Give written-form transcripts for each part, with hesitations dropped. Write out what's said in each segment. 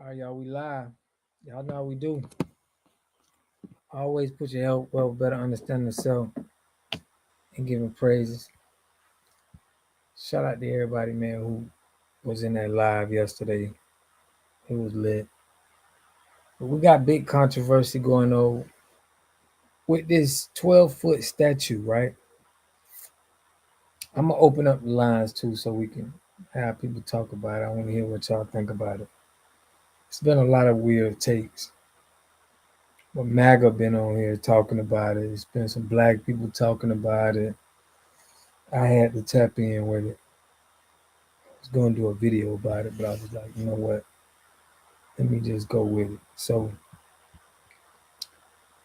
All right, y'all, we live. Y'all know how we do. Always put your help well, better understanding the self and giving praises. Shout out to everybody, man, who was in that live yesterday. It was lit. But we got big controversy going on with this 12-foot statue, right? I'm gonna open up the lines too so we can have people talk about it. I want to hear what y'all think about it. It's been a lot of weird takes. But MAGA been on here talking about it. It's been some black people talking about it. I had to tap in with it. I was going to do a video about it, but I was like, you know what? Let me just go with it. So,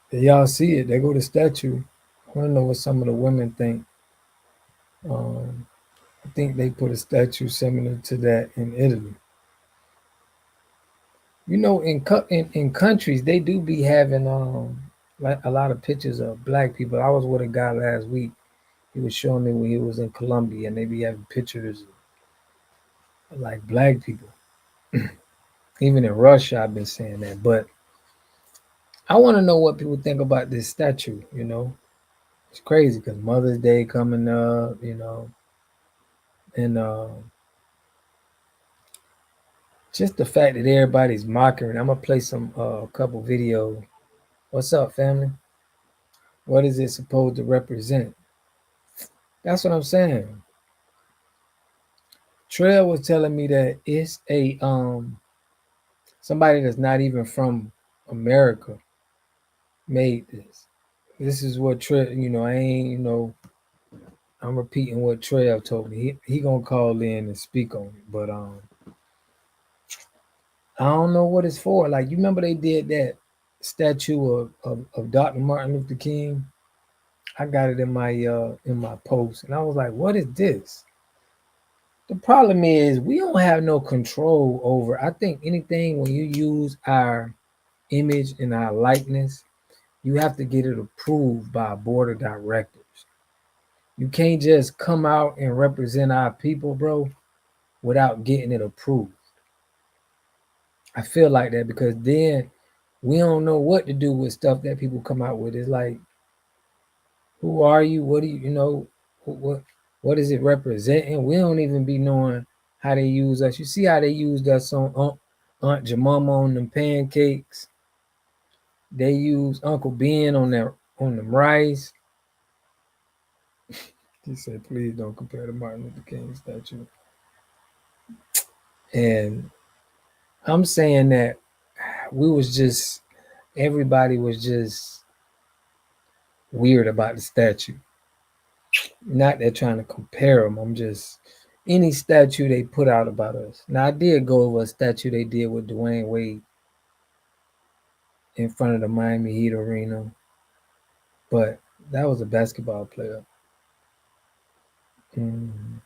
y'all see it. There go the statue. I want to know what some of the women think. Um, I think they put a statue similar to that in Italy. You know, in countries they do be having like a lot of pictures of black people. I was with a guy last week. He was showing me when he was in Colombia, and they be having pictures of like black people. Even in Russia, I've been saying that. But I want to know what people think about this statue. It's crazy because Mother's Day coming up. And just the fact that everybody's mocking. I'm gonna play some a couple videos. What's up, family? What is it supposed to represent? That's what I'm saying. Trail was telling me that it's a somebody that's not even from America made this. This is what Trail. I ain't. I'm repeating what Trail told me. He gonna call in and speak on it, but I don't know what it's for. Like you remember they did that statue of Dr. Martin Luther King. I got it in my post, and I was like, "What is this?" The problem is we don't have no control over. I think anything when you use our image and our likeness, you have to get it approved by a board of directors. You can't just come out and represent our people, bro, without getting it approved. I feel like that because then we don't know what to do with stuff that people come out with. It's like, who are you? What do what is it representing? We don't even be knowing how they use us. You see how they used us on Aunt Jemima on them pancakes. They use Uncle Ben on them rice. He said, please don't compare the Martin Luther King statue. And I'm saying that we was just everybody was just weird about the statue. Not that trying to compare them. I'm just any statue they put out about us. Now I did go over a statue they did with Dwayne Wade in front of the Miami Heat arena, but that was a basketball player. Mm.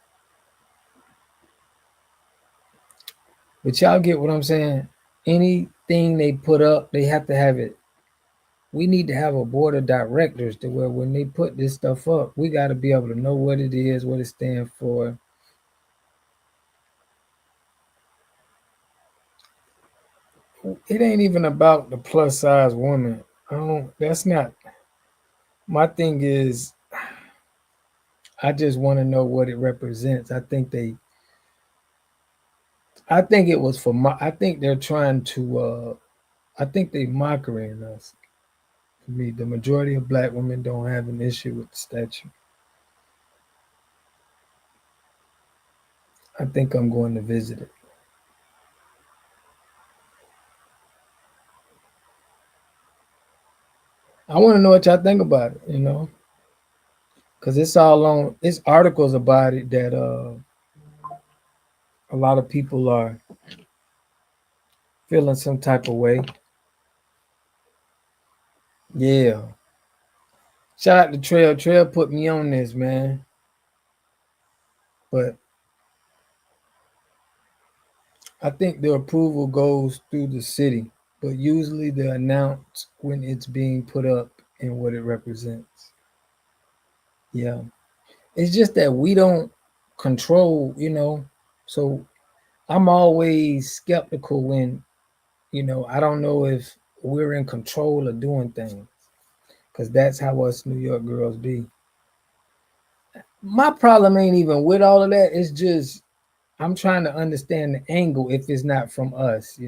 But y'all get what I'm saying? Anything they put up, they have to have it. We need to have a board of directors to where when they put this stuff up, we got to be able to know what it is, what it stands for. It ain't even about the plus size woman. I don't. That's not my thing. Is I just want to know what it represents. I think it was for. I think they're trying to. I think they mocking us. For me, the majority of black women don't have an issue with the statue. I think I'm going to visit it. I want to know what y'all think about it. Because it's all on. It's articles about it that a lot of people are feeling some type of way. Yeah. Shout out to Trail. Trail put me on this, man. But I think the approval goes through the city, but usually they announce when it's being put up and what it represents. Yeah. It's just that we don't control. So I'm always skeptical when I don't know if we're in control of doing things because that's how us New York girls be. My problem ain't even with all of that. It's just I'm trying to understand the angle if it's not from us.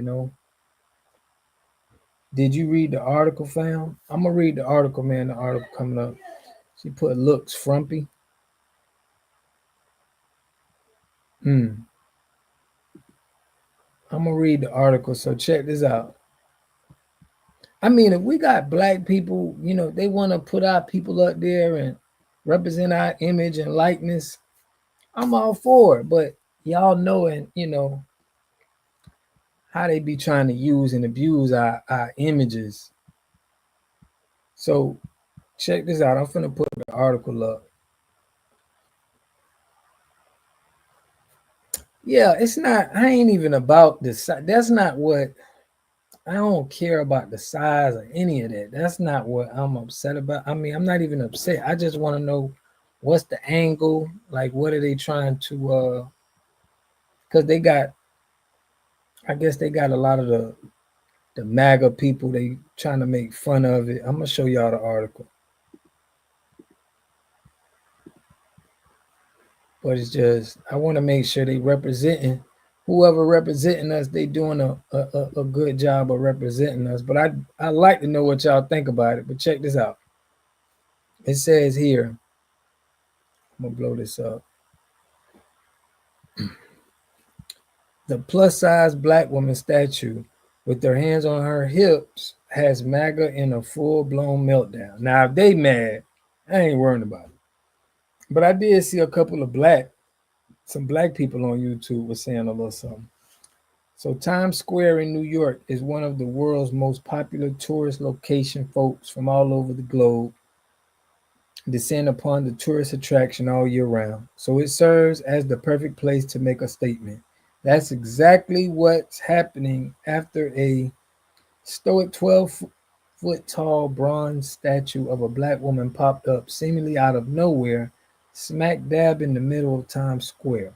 Did you read the article, fam? I'm gonna read the article, man. The article coming up. She put looks frumpy. Hmm. I'm gonna read the article. So check this out. I mean, if we got black people, they want to put our people up there and represent our image and likeness. I'm all for it, but y'all knowing, how they be trying to use and abuse our images. So check this out. I'm finna put the article up. Yeah, it's not. I ain't even about the size. That's not what. I don't care about the size or any of that. That's not what I'm upset about. I mean, I'm not even upset. I just want to know what's the angle. Like, what are they trying to? Because they got. I guess they got a lot of the MAGA people. They trying to make fun of it. I'm gonna show y'all the article. But it's just I want to make sure they representing whoever representing us. They doing a good job of representing us. But I like to know what y'all think about it. But check this out. It says here. I'm gonna blow this up. The plus size black woman statue with their hands on her hips has MAGA in a full blown meltdown. Now, if they mad, I ain't worrying about it. But I did see a couple of some black people on YouTube was saying a little something. So Times Square in New York is one of the world's most popular tourist location. Folks from all over the globe descend upon the tourist attraction all year round. So it serves as the perfect place to make a statement. That's exactly what's happening after a stoic 12-foot tall bronze statue of a black woman popped up seemingly out of nowhere, smack dab in the middle of Times Square.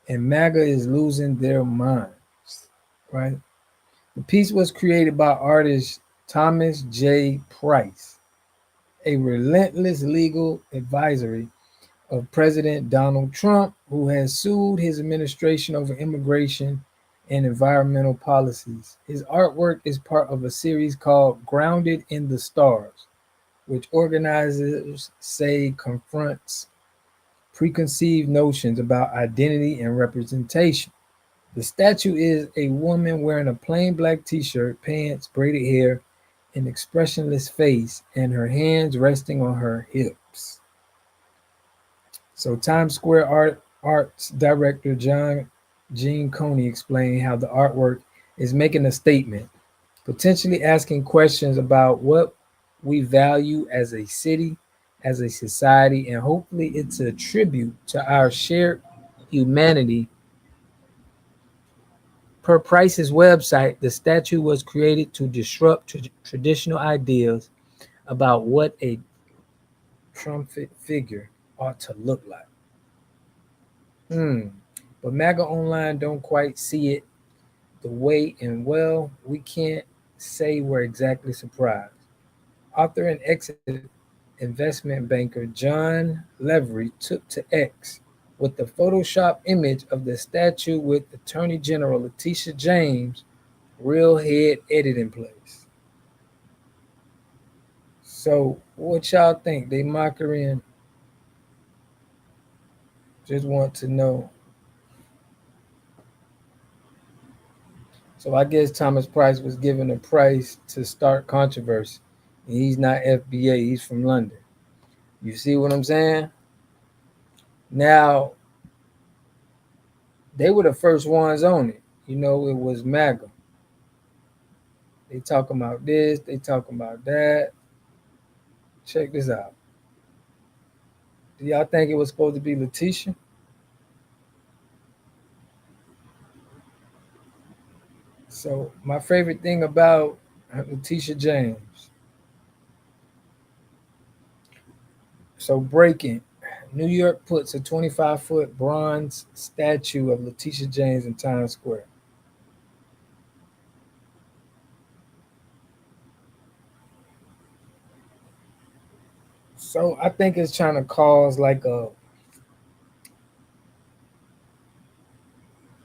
And MAGA is losing their minds, right? The piece was created by artist Thomas J. Price, a relentless legal advisory of President Donald Trump, who has sued his administration over immigration and environmental policies. His artwork is part of a series called Grounded in the Stars, which organizers say confronts preconceived notions about identity and representation. The statue is a woman wearing a plain black t shirt, pants, braided hair, an expressionless face, and her hands resting on her hips. So Times Square Arts director Gene Coney explained how the artwork is making a statement, potentially asking questions about what we value as a city, as a society, and hopefully it's a tribute to our shared humanity. Per Price's website, the statue was created to disrupt traditional ideas about what a triumphant figure ought to look like. Hmm. But MAGA Online don't quite see it the way, and well, we can't say we're exactly surprised. Author and exit investment banker John Levery took to X with the Photoshop image of the statue with Attorney General Letitia James' real head edit in place. So, what y'all think? They mock her in? Just want to know. So, I guess Thomas Price was given a price to start controversy. And he's not FBA, he's from London. You see what I'm saying? Now, they were the first ones on it. It was MAGA. They talking about this, they talking about that. Check this out. Do y'all think it was supposed to be Letitia? So my favorite thing about Letitia James. So breaking. New York puts a 25-foot bronze statue of Letitia James in Times Square. So I think it's trying to cause like a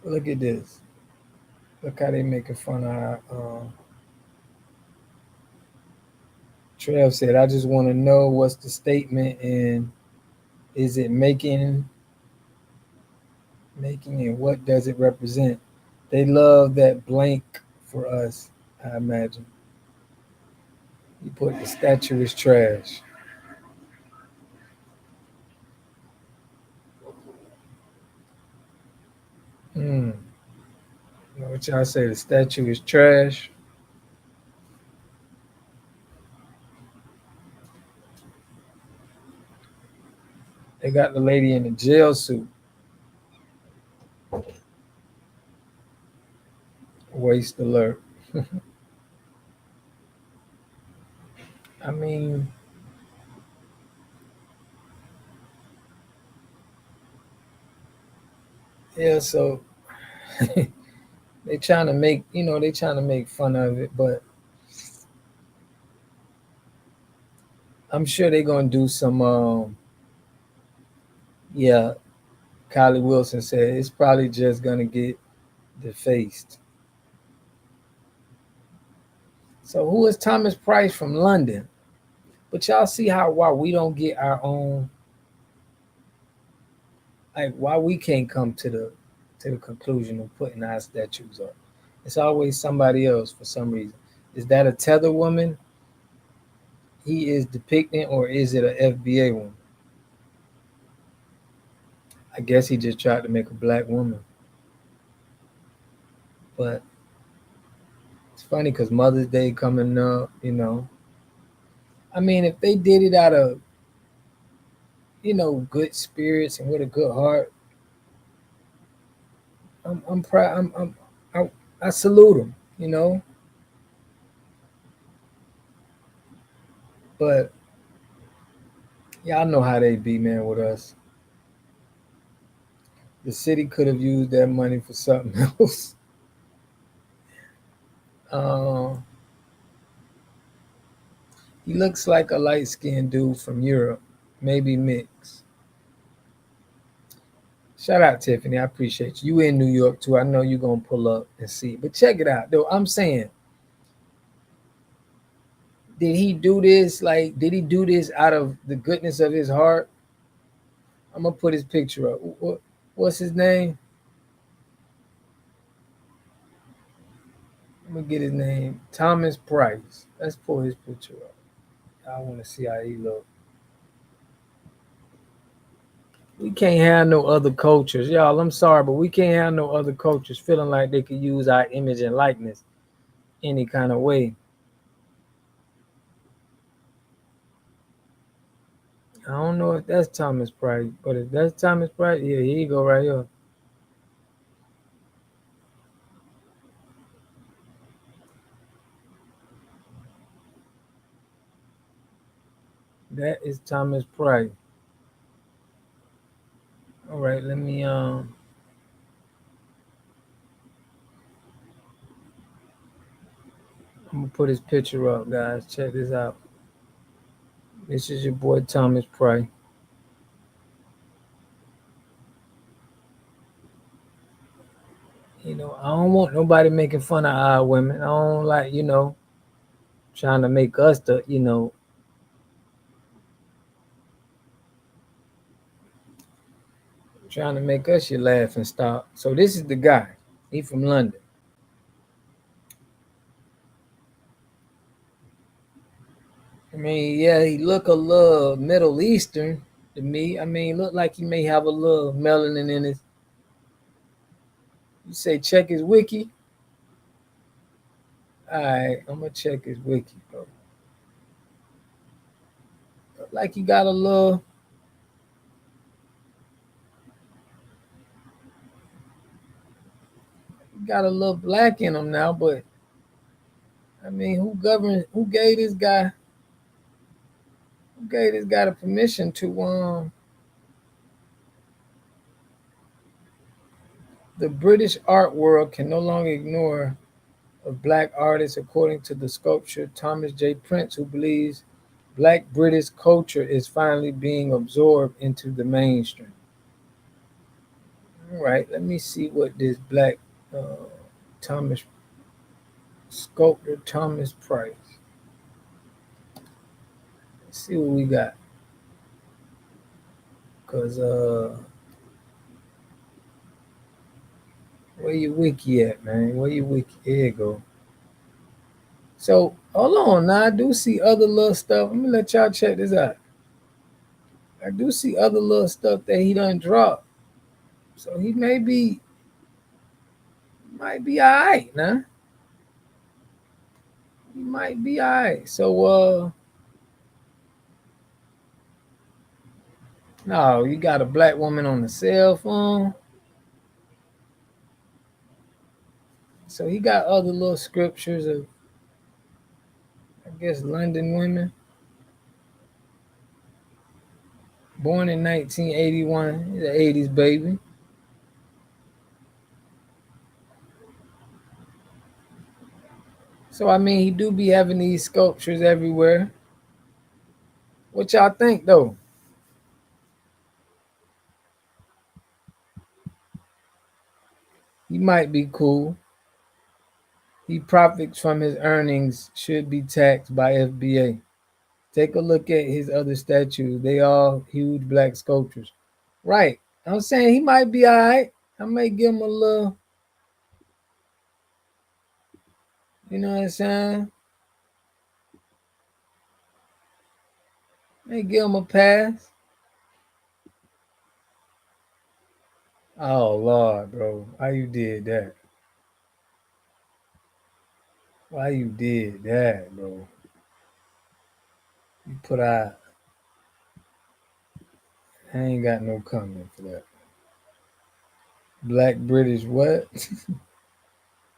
look at this. Look how they making fun of our Trev said, I just want to know what's the statement and is it making and what does it represent? They love that blank for us, I imagine. You put the statue is trash. Hmm. What y'all say? The statue is trash. They got the lady in the jail suit. Waste alert. I mean, yeah. So they trying to make they trying to make fun of it, but I'm sure they're gonna do some. Yeah, Kylie Wilson said it's probably just gonna get defaced. So who is Thomas Price from London? But y'all see how why we don't get our own, like why we can't come to the conclusion of putting our statues up. It's always somebody else for some reason. Is that a tether woman he is depicting, or is it a FBA woman? I guess he just tried to make a black woman. But it's funny because Mother's Day coming up. I mean, if they did it out of good spirits and with a good heart, I'm proud. I salute them. But y'all know how they be, man, with us. The city could have used that money for something else. Uh, he looks like a light skinned dude from Europe, maybe mixed. Shout out Tiffany, I appreciate you. You in New York too. I know you're gonna pull up and see. But check it out, though. I'm saying, did he do this? Like, did he do this out of the goodness of his heart? I'm gonna put his picture up. What's his name? I'm gonna get his name. Thomas Price. Let's pull his picture up. I want to see how he look. We can't have no other cultures, y'all. I'm sorry, but we can't have no other cultures feeling like they could use our image and likeness any kind of way. I don't know if that's Thomas Price, but if that's Thomas Price, yeah, here you go right here. That is Thomas Price. All right, let me I'm gonna put his picture up, guys. Check this out. This is your boy Thomas Price. I don't want nobody making fun of our women. I don't like, trying to make us trying to make us your laugh and stop. So this is the guy. He from London. I mean, yeah, he look a little Middle Eastern to me. I mean, look like he may have a little melanin in his. You say check his wiki. All right, I'm gonna check his wiki, bro. Look like he got a little black in him now. But I mean, Who gave this guy the permission to the British art world can no longer ignore a black artist, according to the sculptor Thomas J. Prince, who believes Black British culture is finally being absorbed into the mainstream. All right, let me see what this black uh, Thomas sculptor Thomas Price. Let's see what we got. Cause where your wiki at, man? Where your wiki? Here you go. So hold on, now I do see other little stuff. Let me let y'all check this out. I do see other little stuff that he done dropped. So he might be alright, nah. He might be alright. So no, you got a black woman on the cell phone. So he got other little scriptures of, I guess, London women. Born in 1981, he's an 80s baby. So I mean, he do be having these sculptures everywhere. What y'all think though? He might be cool. He profits from his earnings, should be taxed by FBA. Take a look at his other statues. They all huge black sculptures. Right. I'm saying he might be alright. I may give him a little, you know what I'm saying? May give him a pass. Oh Lord, bro. Why you did that? Why you did that, bro? You put out I ain't got no comment for that. Black British what?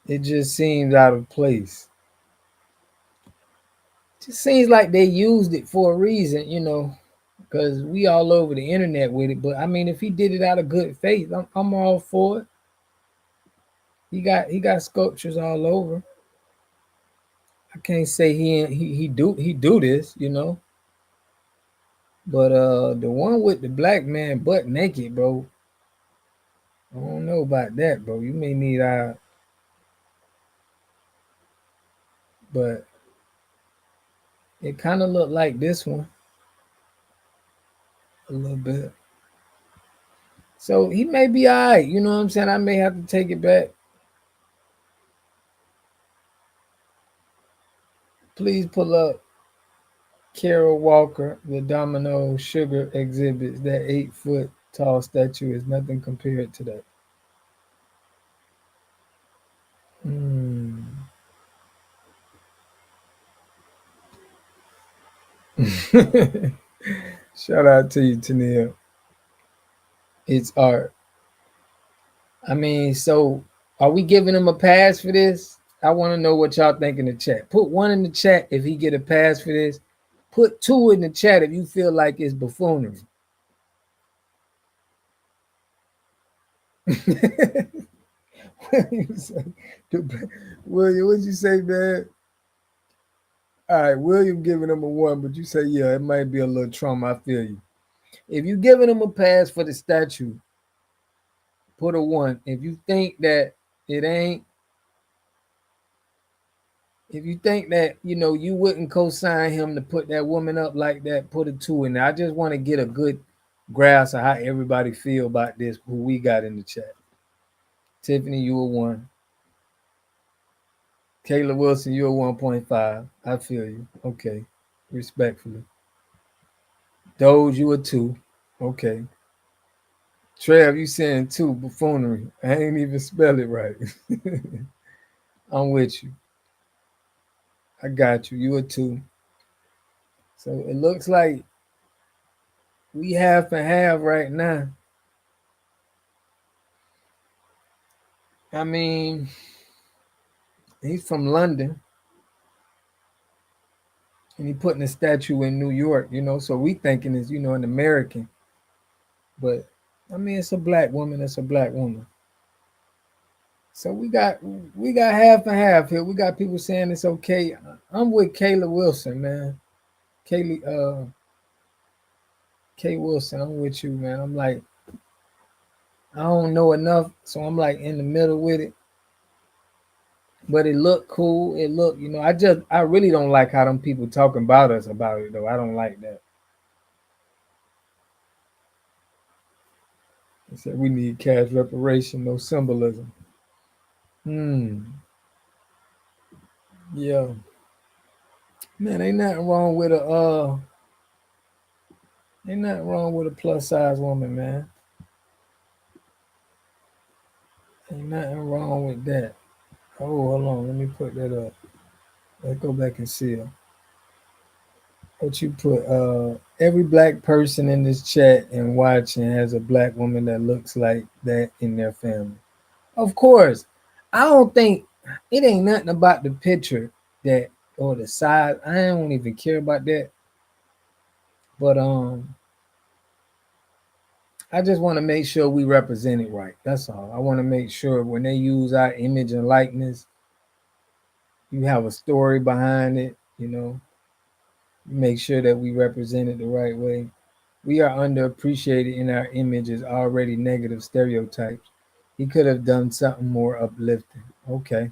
It just seems out of place. Just seems like they used it for a reason, because we all over the internet with it. But I mean, if he did it out of good faith, I'm all for it. He got sculptures all over. I can't say he do this. But the one with the black man butt naked, bro. I don't know about that, bro. You may need but it kind of looked like this one a little bit. So he may be all right. You know what I'm saying? I may have to take it back. Please pull up Carol Walker, the Domino Sugar exhibits. That 8 foot tall statue is nothing compared to that. Hmm. Shout out to you, Tania. It's art. I mean, so are we giving him a pass for this? I want to know what y'all think in the chat. Put one in the chat if he get a pass for this. Put two in the chat if you feel like it's buffoonery. William, what'd you say, man? All right, William giving him a one, but you say, yeah, it might be a little trauma. I feel you. If you giving him a pass for the statue, put a one. If you think that it ain't, if you think that you wouldn't co-sign him to put that woman up like that, put a two in there. I just want to get a good grasp of how everybody feel about this. Who we got in the chat? Tiffany, you a one. Kayla Wilson, you a 1.5. I feel you. Okay, respectfully. Doge, you a two. Okay. Trev, you saying two buffoonery. I ain't even spell it right. I'm with you. I got you. You a two. So it looks like we half and half right now. I mean, he's from London and he putting a statue in New York, so we thinking is, an American. But I mean it's a black woman, it's a black woman. So we got half and half here. We got people saying it's okay. I'm with Kayla Wilson, man. Kaylee, Kay Wilson, I'm with you, man. I'm like, I don't know enough, so I'm like in the middle with it. But it looked cool. It looked, I really don't like how them people talking about us about it though. I don't like that. They said we need cash reparation, no symbolism. Hmm. Yeah. Man, ain't nothing wrong with a plus size woman, man. Ain't nothing wrong with that. Oh, hold on, let me put that up. Let's go back and see it. What you put? Every black person in this chat and watching has a black woman that looks like that in their family. Of course, I don't think it ain't nothing about the picture that or the size. I don't even care about that. But I just want to make sure we represent it right. That's all. I want to make sure when they use our image and likeness, you have a story behind it. Make sure that we represent it the right way. We are underappreciated in our image as already negative stereotypes. He could have done something more uplifting. Okay.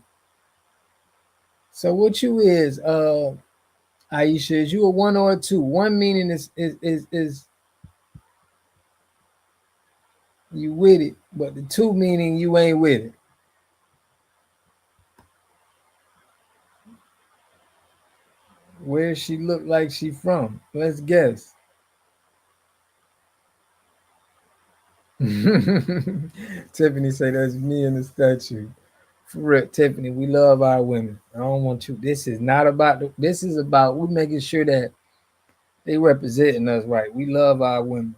So what you is, Aisha, is you a one or a two? One meaning is you with it, but the two meaning you ain't with it. Where she look like she from? Let's guess. Tiffany say that's me in the statue. For real, Tiffany, we love our women. I don't want you. This is not about. This is about we making sure that they representing us right. We love our women,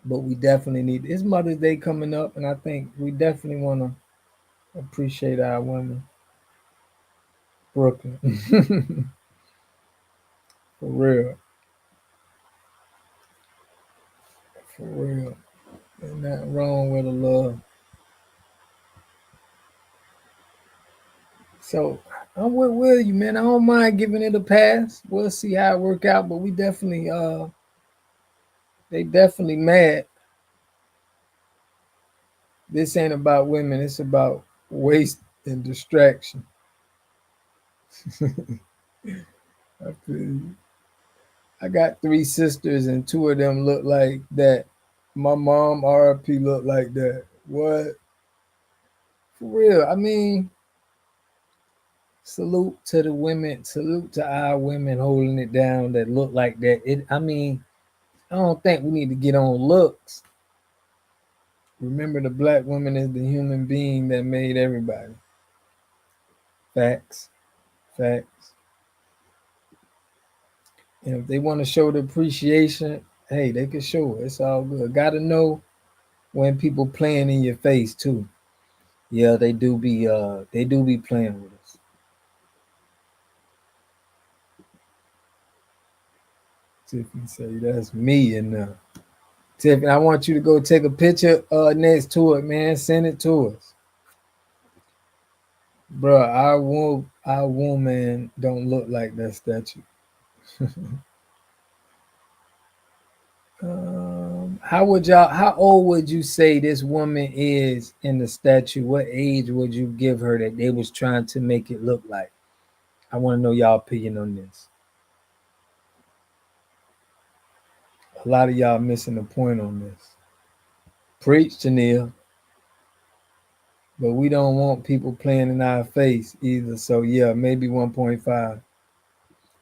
but we definitely need. It's Mother's Day coming up, and I think we definitely want to appreciate our women. Brooklyn, for real, for real. Ain't nothing wrong with a love. So I'm with Will you, man. I don't mind giving it a pass. We'll see how it work out, but we definitely they definitely mad. This ain't about women, it's about waste and distraction. I feel you. I got three sisters and two of them look like that. My mom RP looked like that. What? For real. I mean, salute to the women, salute to our women holding it down that look like that. I mean, I don't think we need to get on looks. Remember, the black woman is the human being that made everybody. Facts, facts. And if they want to show the appreciation, hey, they can show it. It's all good. Got to know when people playing in your face too. Yeah, they do be playing with us. Tiffany say that's me and Tiffany, I want you to go take a picture next to it, man. Send it to us. Bro, our woman don't look like that statue. How old would you say this woman is in the statue? What age would you give her that they was trying to make it look like? I want to know y'all opinion on this. A lot of y'all missing the point on this. Preach, Janelle. But we don't want people playing in our face either. So yeah, maybe 1.5.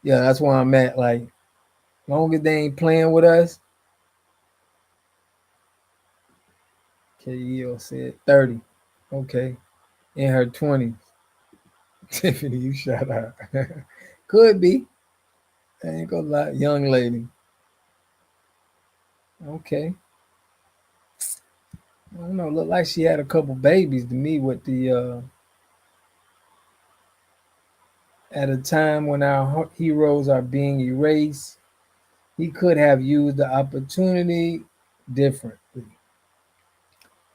Yeah, that's where I'm at. Like, long as they ain't playing with us. KEO said 30. Okay. In her 20s. Tiffany, you shut up. Could be. I ain't gonna lie. Young lady. Okay. I don't know. Look like she had a couple babies to me with the at a time when our heroes are being erased. He could have used the opportunity differently.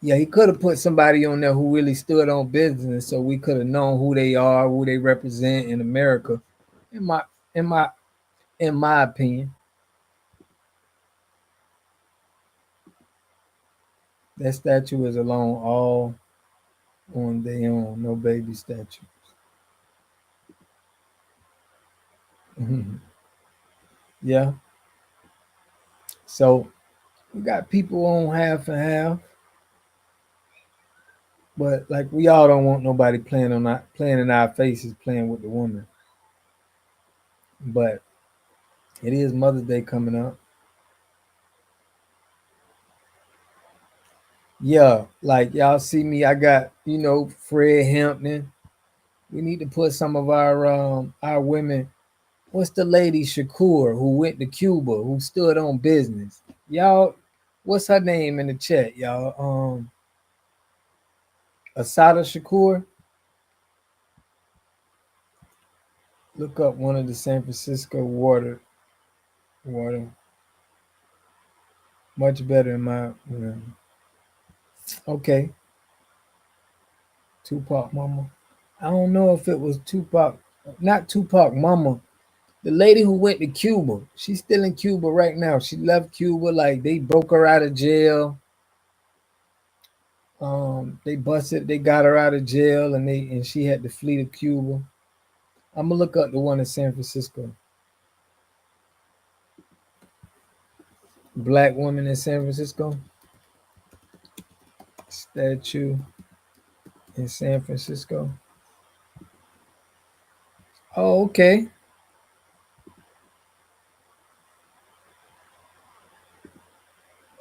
Yeah, he could have put somebody on there who really stood on business, so we could have known who they are, who they represent in America. In my in my in my opinion, that statue is alone all on their own. No baby statue. Yeah. So we got people on half and half, but like we all don't want nobody playing in our faces, playing with the woman. But it is Mother's Day coming up. Yeah, like y'all see me, I got Fred Hampton. We need to put some of our women. What's the lady Shakur who went to Cuba who stood on business? Y'all, what's her name in the chat? Y'all, Asada Shakur. Look up one of the San Francisco water. Much better in my okay. Tupac Mama. I don't know if it was Tupac, not Tupac Mama. The lady who went to Cuba, she's still in Cuba right now. She left Cuba like they broke her out of jail. They got her out of jail, and she had to flee to Cuba. I'm gonna look up the one in San Francisco. Black woman in San Francisco. Statue in San Francisco. Oh, okay.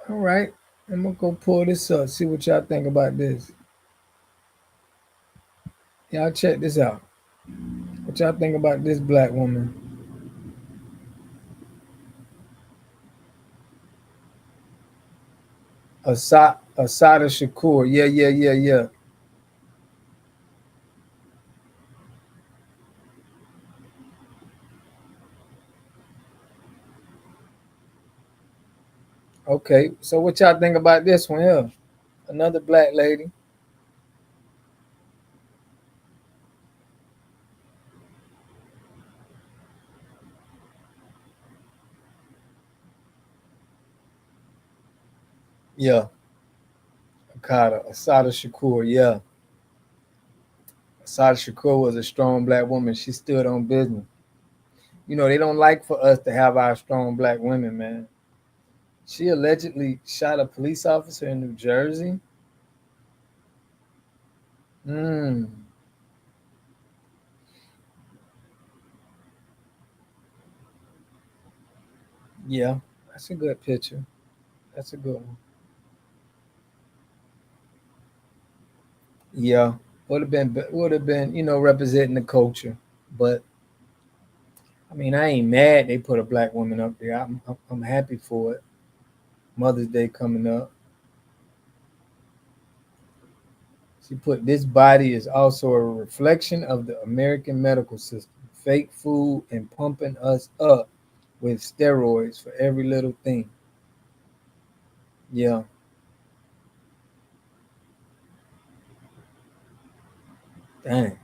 All right. I'm gonna go pull this up. See what y'all think about this. Y'all check this out. What y'all think about this black woman? Asada Shakur. Yeah, yeah, yeah, yeah. Okay. So what y'all think about this one here? Another black lady. Yeah. Asada Shakur. Yeah. Asada Shakur was a strong black woman. She stood on business. They don't like for us to have our strong black women, man. She allegedly shot a police officer in New Jersey. Mm, yeah, that's a good picture. That's a good one. Yeah, would have been representing the culture. But I mean, I ain't mad they put a black woman up there. I'm happy for it. Mother's Day coming up. She put this body is also a reflection of the American medical system. Fake food and pumping us up with steroids for every little thing. Yeah, dang.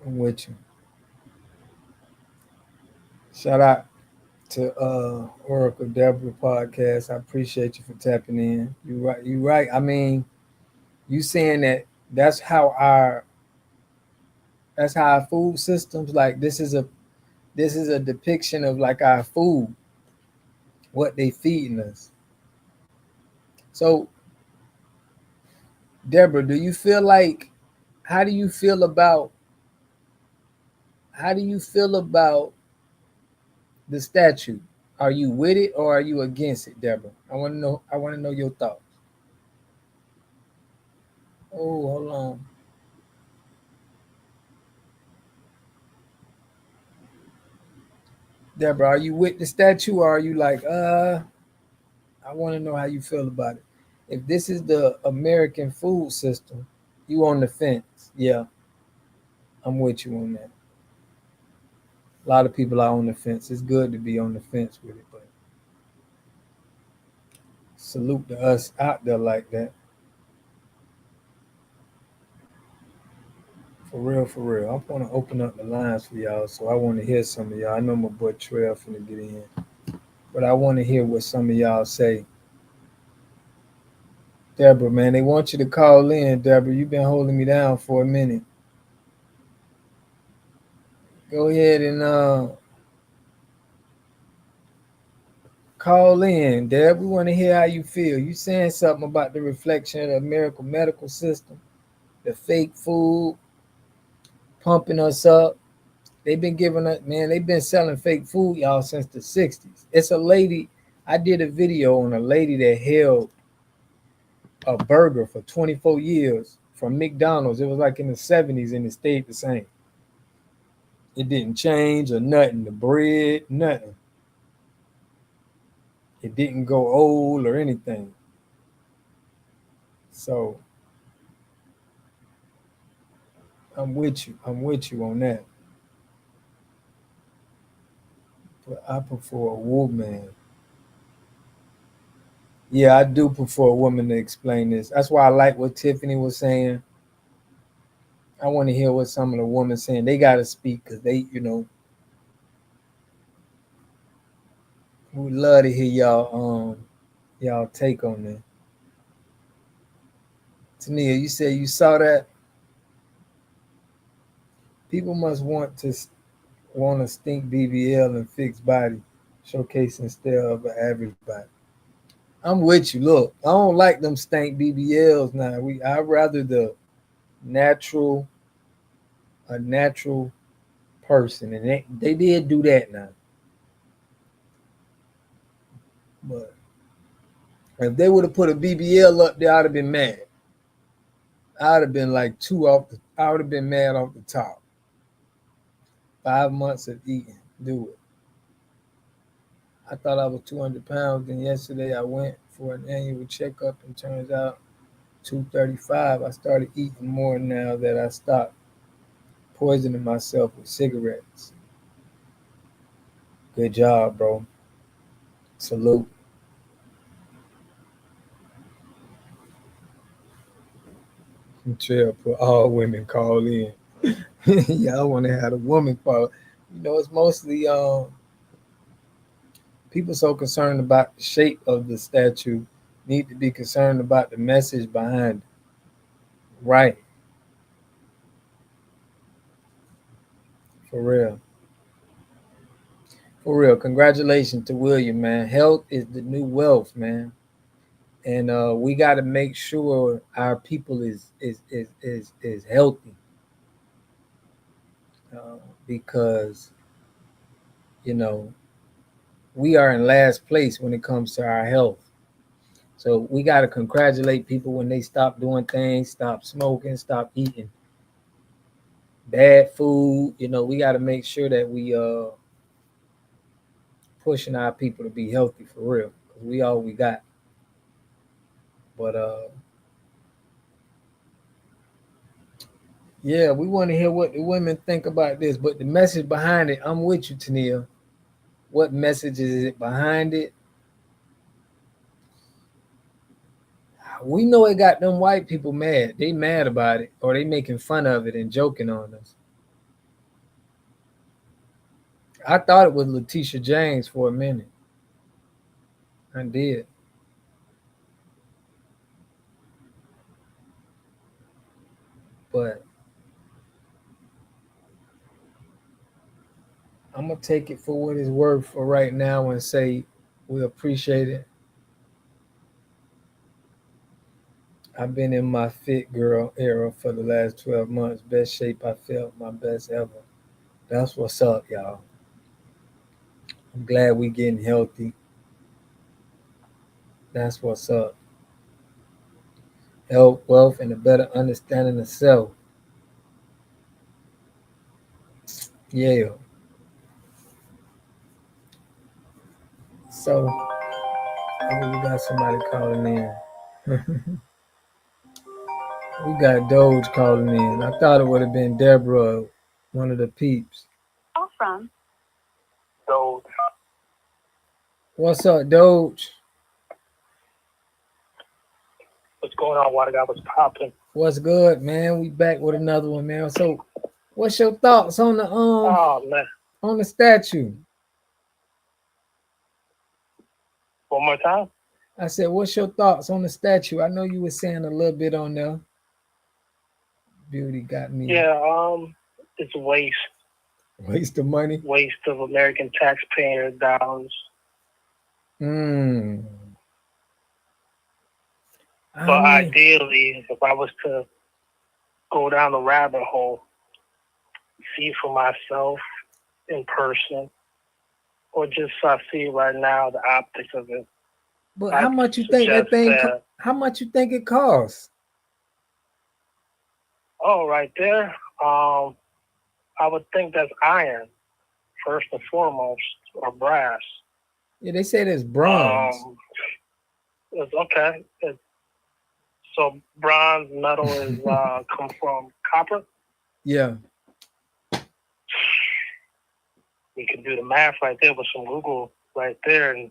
I'm with you. Shout out to Oracle Deborah podcast. I appreciate you for tapping in. You right. You right. I mean, you saying that that's how our that's how our food systems like this is a depiction of like our food, what they feeding us. So Deborah, do you feel like how do you feel about how do you feel about the statue? Are you with it or are you against it, Deborah? I want to know your thoughts. Oh, hold on. Deborah, are you with the statue or are you like, I want to know how you feel about it. If this is the American food system, you on the fence. Yeah, I'm with you on that. A lot of people are on the fence. It's good to be on the fence with it, but Salute to us out there like that. For real, for real. I want to open up the lines for y'all, so I want to hear some of y'all. I know my boy Trail finna get in, but I want to hear what some of y'all say. Deborah, man, they want you to call in. Deborah, you've been holding me down for a minute. Go ahead and call in, Deb. We want to hear how you feel. You saying something about the reflection of the American medical system, the fake food pumping us up. They've been giving us, man, they've been selling fake food, y'all, since the 60s. It's a lady, I did a video on a lady that held a burger for 24 years from McDonald's. It was like in the 70s and it stayed the same. It didn't change or nothing. The bread, nothing. It didn't go old or anything. So I'm with you. I'm with you on that. But I prefer a woman. Yeah, I do prefer a woman to explain this. That's why I like what Tiffany was saying. I want to hear what some of the women saying. They got to speak because we love to hear y'all take on that. Tania, you said you saw that. People must want to stink BBL and fix body, showcase instead of an average body. I'm with you. Look, I don't like them stank BBLs now. I rather the natural, a natural person, and they did do that now. But if they would have put a BBL up there, I'd have been mad. I'd have been like two off the. I would have been mad off the top. 5 months of eating, do it. I thought I was 200 pounds, and yesterday I went for an annual checkup, and turns out 235. I started eating more now that I stopped poisoning myself with cigarettes. Good job, bro. Salute. Trail put all women call in. Y'all want to have a woman call. It's mostly people so concerned about the shape of the statue need to be concerned about the message behind it. Right. For real. For real. Congratulations to William, man. Health is the new wealth, man. And we got to make sure our people is healthy, because you know we are in last place when it comes to our health. So we got to congratulate people when they stop doing things, stop smoking, stop eating bad food. We got to make sure that we pushing our people to be healthy for real, because we all we got. But yeah, we want to hear what the women think about this. But the message behind it, I'm with you, Tania. What message is it behind it? We know it got them white people mad. They mad about it, or they making fun of it and joking on us. I thought it was Letitia James for a minute. I did. But I'm gonna take it for what it's worth for right now and say we appreciate it. I've been in my fit girl era for the last 12 months. Best shape I felt, my best ever. That's what's up, y'all. I'm glad we getting healthy. That's what's up. Health, wealth, and a better understanding of self. Yeah. So we got somebody calling in. We got Doge calling in. I thought it would have been Deborah, one of the peeps. Call from Doge. What's up, Doge? What's going on? What I got was popping. What's good, man? We back with another one, man. So, what's your thoughts Oh man, on the statue? one more time. I said, what's your thoughts on the statue? I know you were saying a little bit on there. Beauty got me Yeah, it's waste, waste of money. waste of American taxpayer dollars. Mm. I But mean, ideally, if I was to go down the rabbit hole, see for myself in person, or just I see right now the optics of it, but how I'd much you think that suggest thing? that. How much you think it costs? Oh, right there. I would think that's iron first and foremost, or brass. Yeah, they say it's bronze. Um, it's okay. So bronze metal is come from copper. Yeah. We can do the math right there with some Google right there, and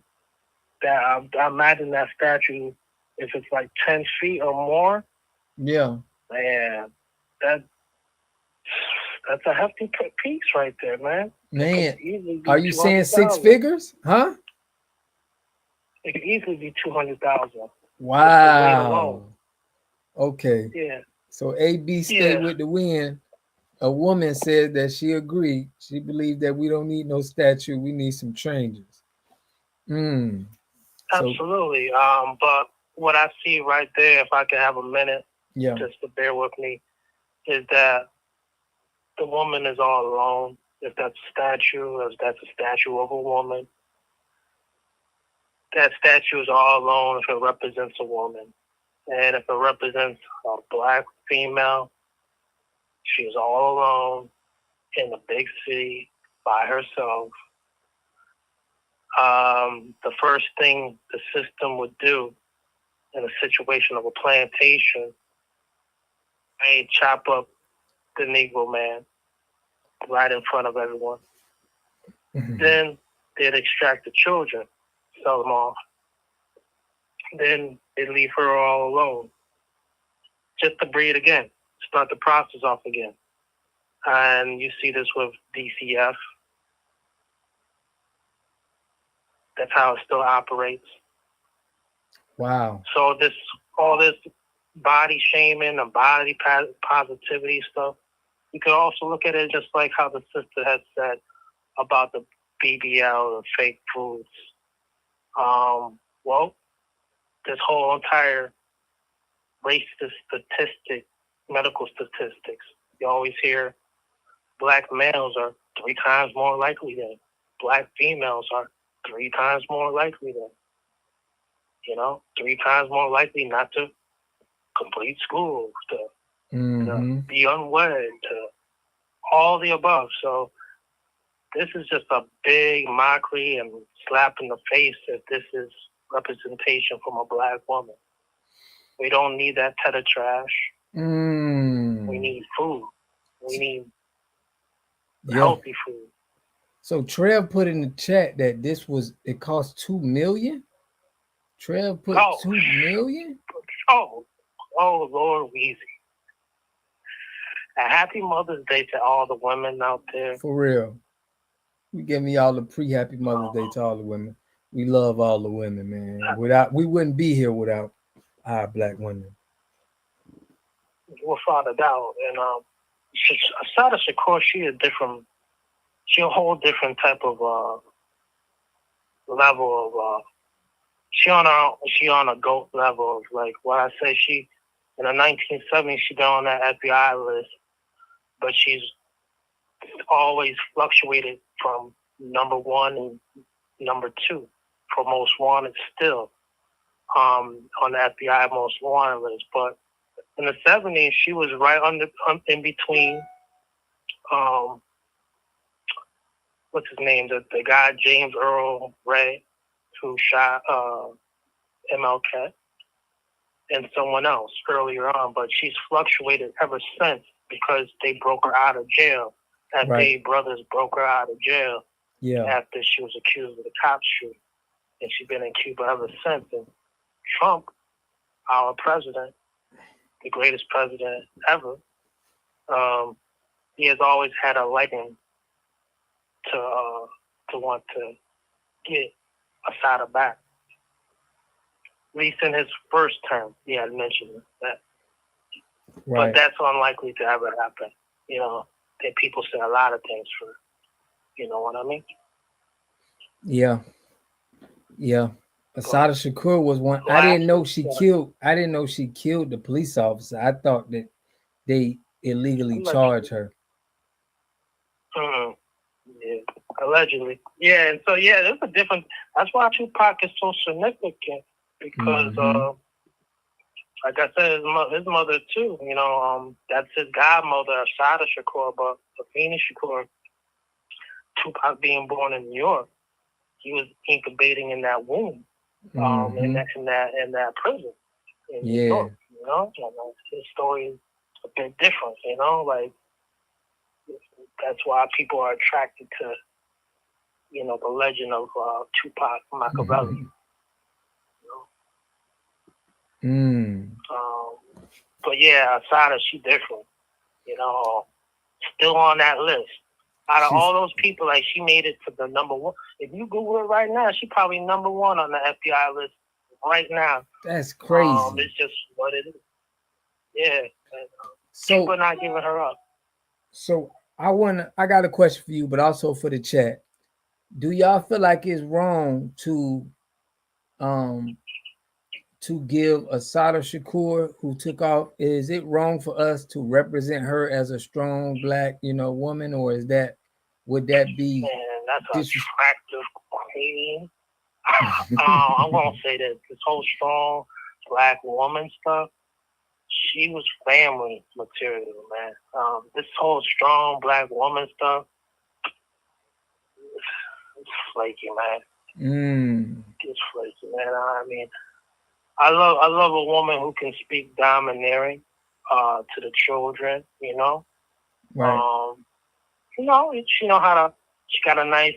that I imagine that statue, if it's like 10 feet or more, Yeah. man, that's a hefty piece right there, man. Man, Easily are be you saying 200,000. 6 figures? Huh? It could easily be 200,000. Just the weight alone. Wow. Okay. Yeah. So AB stay Yeah. with the wind. A woman said that she agreed. She believed that we don't need no statue. We need some changes. So Absolutely. But what I see right there, if I can have a minute, yeah. just to bear with me, is that the woman is all alone. If that's a statue, if that's a statue of a woman, that statue is all alone if it represents a woman. And if it represents a black female, she's all alone in a big city by herself. The first thing the system would do in a situation of a plantation, they chop up the Negro man right in front of everyone. Mm-hmm. Then they'd extract the children, sell them off. Then they'd leave her all alone, just to breed again, start the process off again. And you see this with DCF. That's how it still operates. Wow. So all this body shaming and body positivity stuff, you could also look at it just like how the sister had said about the BBL and fake foods. Well, this whole entire racist medical statistics. You always hear black males are 3 times more likely than black females are 3 times more likely than, 3 times more likely not to complete school, to be unwed, to all the above. So this is just a big mockery and slap in the face if this is representation from a black woman. We don't need that pet of trash. We need food. We need healthy food. So Trev put in the chat that it cost $2 million. Trev put $2 million. Oh, Lord Weezy. A happy Mother's Day to all the women out there. For real. We give me all the pre-happy Mother's Day to all the women. We love all the women, man. We wouldn't be here without our black women. Without a doubt. And Asada Shakur, she a whole different type of level of she on a GOAT level of like what I say. She in the 1970s she got on that FBI list, but she's always fluctuated from number 1 and number 2 for most wanted still on the FBI most wanted list. But in the 70s she was right in between what's his name, the guy James Earl Ray who shot MLK, and someone else earlier on, but she's fluctuated ever since because they broke her out of jail. They brothers broke her out of jail after she was accused of the cop shooting, and she's been in Cuba ever since. And Trump our president, the greatest president ever, he has always had a liking to want to get Assata back. At least in his first term, he had mentioned that. Right. But that's unlikely to ever happen. You know, that people say a lot of things for, you know what I mean? Yeah. Yeah. Assata Shakur was one. I didn't know she killed. I didn't know she killed the police officer. I thought that they illegally charged her. Yeah, allegedly. Yeah, and so yeah, there's a different. That's why Tupac is so significant because, like I said, his mother too. You know, that's his godmother, Assata Shakur, but Afeni Shakur. Tupac being born in New York, he was incubating in that womb, in that prison in New York. You know, his story is a bit different. You know, like that's why people are attracted to, you know, the legend of Tupac Machiavelli. You know? But yeah, Assata, she different. You know, still on that list. Out of all those people, like she made it to the number one. If you Google it right now, she probably number one on the FBI list right now. That's crazy. It's just what it is. Yeah. So people are not giving her up. So I got a question for you, but also for the chat. Do y'all feel like it's wrong to give Assata Shakur, who took off, is it wrong for us to represent her as a strong black, you know, woman, or would that be? Man, that's attractive queen. I'm gonna say that this whole strong black woman stuff, she was family material, man. This whole strong black woman stuff, it's flaky, man. It's flaky, man. I mean, I love a woman who can speak domineering to the children, you know. Right. You know, she got a nice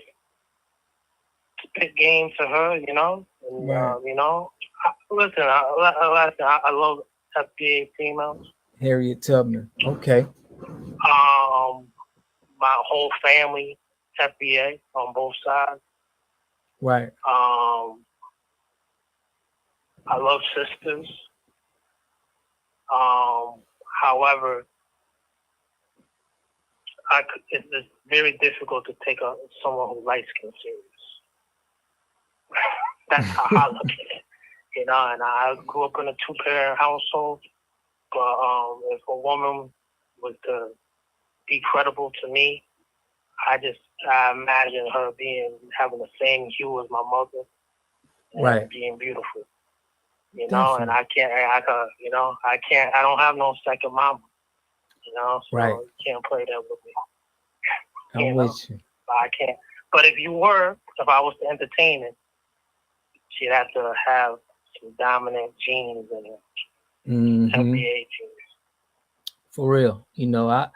spit game to her, you know. And, right. You know, listen, I love FBA females. Harriet Tubman. Okay. My whole family FBA on both sides. Right. I love sisters. However, it's very difficult to take someone who likes skin serious. That's how I look at it. You know, and I grew up in a 2-parent household, but if a woman was to be credible to me, I imagine her having the same hue as my mother, and right, being beautiful. You know, and I don't have no second mama. You know, so right. you can't play that with me. I'm with you. I can't. But if I was to entertain it, she'd have to have some dominant genes in it. FBA genes. For real. You know, I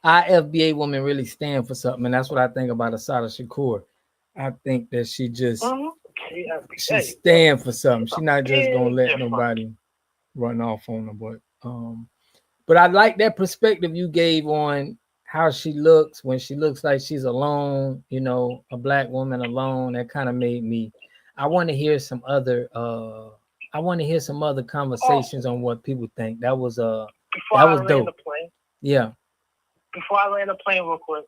FBA women really stand for something, and that's what I think about Assata Shakur. I think that she just she stand for something. She's not just gonna let nobody run off on her. But I like that perspective you gave on how she looks when she looks like she's alone, you know, a black woman alone. That kind of made me. I want to hear some other conversations on what people think. That was dope. Yeah. Before I land the plane real quick,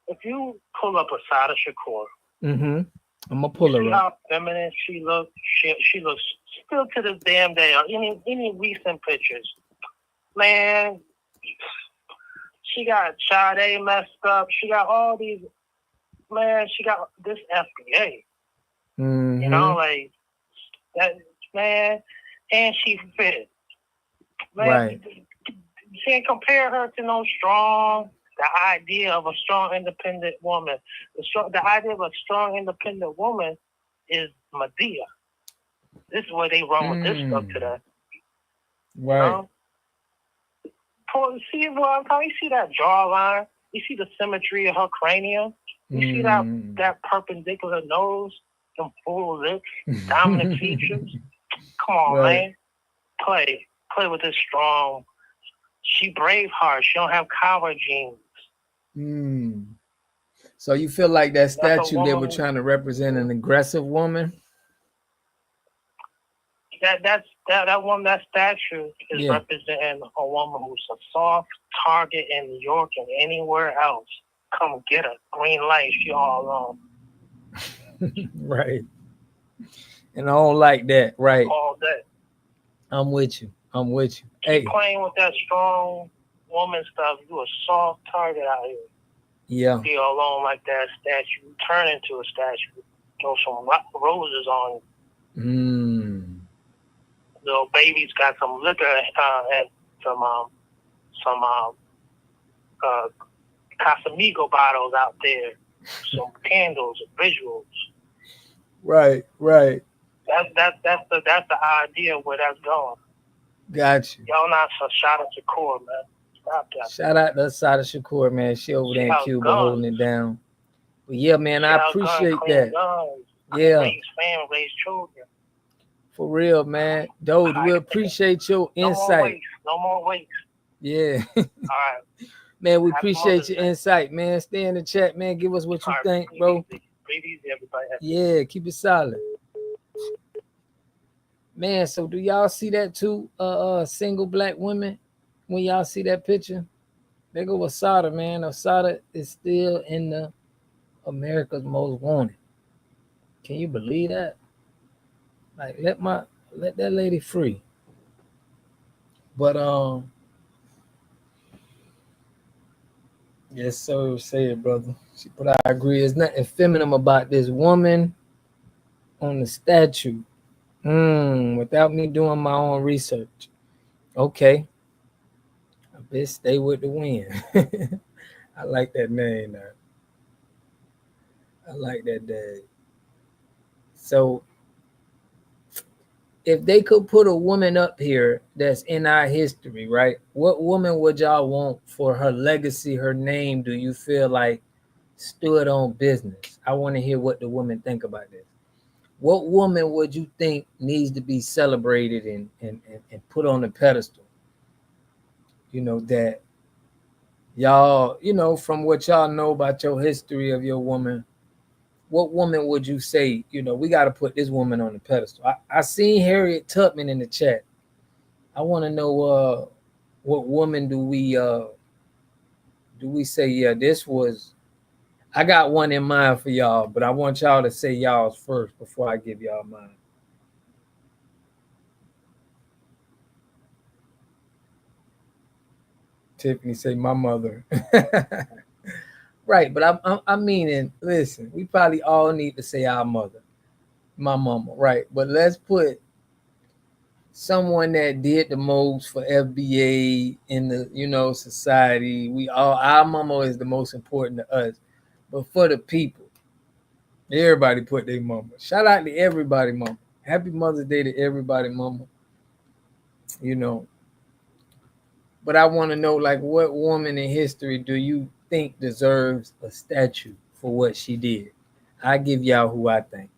if you pull up Assata Shakur, I'm gonna pull her up. How feminine she looks. She looks still to this damn day. Or any recent pictures, man. She got Sade messed up. She got all these. Man, she got this FBA. You know, like that, man. And she fit. Man, right. You can't compare her to no strong. The idea of a strong, independent woman. The idea of a strong, independent woman is Medea. This is where they run with this stuff today. Right. See what I'm talking? You see that jawline? You see the symmetry of her cranium? You see that perpendicular nose, them full lips, dominant features? Come on, man. play with this strong. She Braveheart. She don't have coward genes. So you feel like that That's a statue they were woman. trying to represent an aggressive woman? That woman. That statue is Yeah. representing a woman who's a soft target in New York and anywhere else. Come get her. Green light. She all alone. Right. And I don't like that. Right. All day. I'm with you. I'm with you. Keep Hey. playing with that strong woman stuff. You a soft target out here. Yeah. Be alone like that statue. Turn into a statue. Throw some roses on you. Little baby's got some liquor and some Casamigo bottles out there. Some candles, visuals. Right. That's the idea where that's going. Got you. Y'all not so shout out to Core, man. Stop that. Shout out to Sada Shakur, man. She over there in Cuba holding it down. But yeah, man, I appreciate that. Yeah. Raise family, raise children. For real, man. Doge, we appreciate your insight. No more waste. Yeah. All right. Man, we appreciate your insight, man. Stay in the chat, man. Give us what you think, bro. Breathe easy, everybody. Yeah, keep it solid. Man, so do y'all see that too? Single black women, when y'all see that picture, they go with Asada, man. Asada is still in the America's Most Wanted. Can you believe that? Like, let that lady free. But yes, sir, say it, brother. But I agree. There's nothing feminine about this woman on the statue. Without me doing my own research. Okay. I best stay with the wind. I like that name now. I like that day. So if they could put a woman up here that's in our history, right? What woman would y'all want for her legacy, her name? Do you feel like stood on business? I want to hear what the women think about this. What woman would you think needs to be celebrated and put on the pedestal? You know, that y'all, from what y'all know about your history of your woman, what woman would you say, we got to put this woman on the pedestal? I seen Harriet Tubman in the chat. I want to know what woman do we say, yeah, this was, I got one in mind for y'all, but I want y'all to say y'all's first before I give y'all mine. Tiffany say my mother. Right, but I mean, listen, we probably all need to say our mother, my mama, right? But let's put someone that did the most for FBA in the society. Our mama is the most important to us, but for the people, everybody put their mama. Shout out to everybody, mama. Happy Mother's Day to everybody, mama. But I want to know, like, what woman in history do you think deserves a statue for what she did? I give y'all who I think.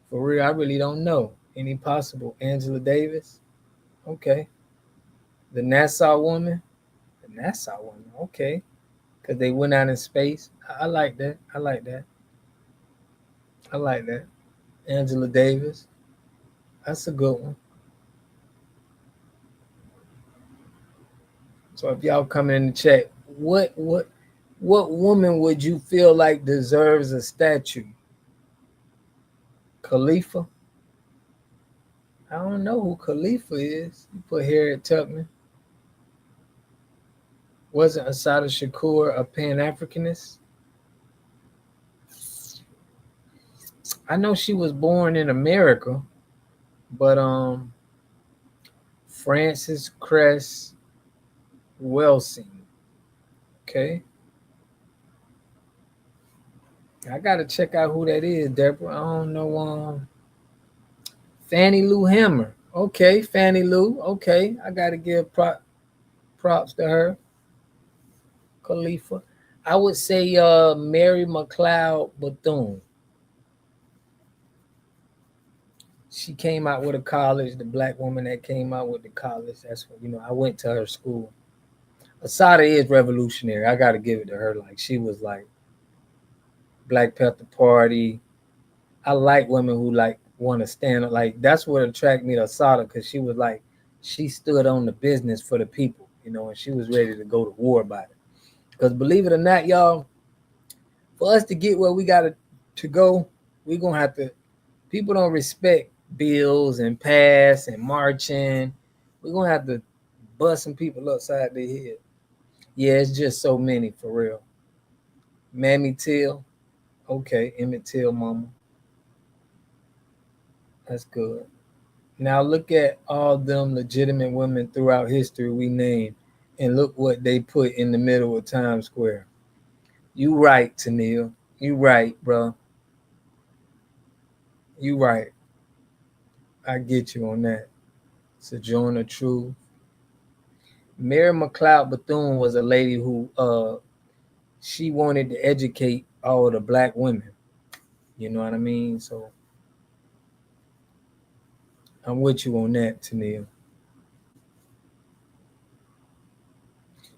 For real, I really don't know. Any possible? Angela Davis? Okay. The NASA woman? The NASA woman, okay. Because they went out in space. I like that. I like that. I like that. Angela Davis. That's a good one. So if y'all come in the chat, what woman would you feel like deserves a statue? Khalifa? I don't know who Khalifa is. You put Harriet Tubman. Wasn't Asada Shakur a Pan-Africanist? I know she was born in America, but Frances Cress Welsing. Okay. I gotta check out who that is, Deborah. I don't know. Fannie Lou Hammer. Okay, Fannie Lou. Okay, I gotta give props to her. Khalifa. I would say Mary McLeod Bethune. She came out with a college. The black woman that came out with the college. That's what I went to her school. Asada is revolutionary. I got to give it to her. Like she was like Black Panther Party. I like women who like want to stand up. Like that's what attracted me to Asada because she was like she stood on the business for the people, and she was ready to go to war about it. Because believe it or not, y'all, for us to get where we got to go, we're gonna have to. People don't respect bills and pass and marching. We're gonna have to bust some people upside their head. Yeah, it's just so many for real. Mammy Till, okay, Emmett Till, mama, that's good. Now look at all them legitimate women throughout history we named, and look what they put in the middle of Times Square. You right, Tennille. You right, bro. You right. I get you on that. Sojourner Truth. Mary McLeod Bethune was a lady who she wanted to educate all the black women. You know what I mean? So I'm with you on that, Tennille.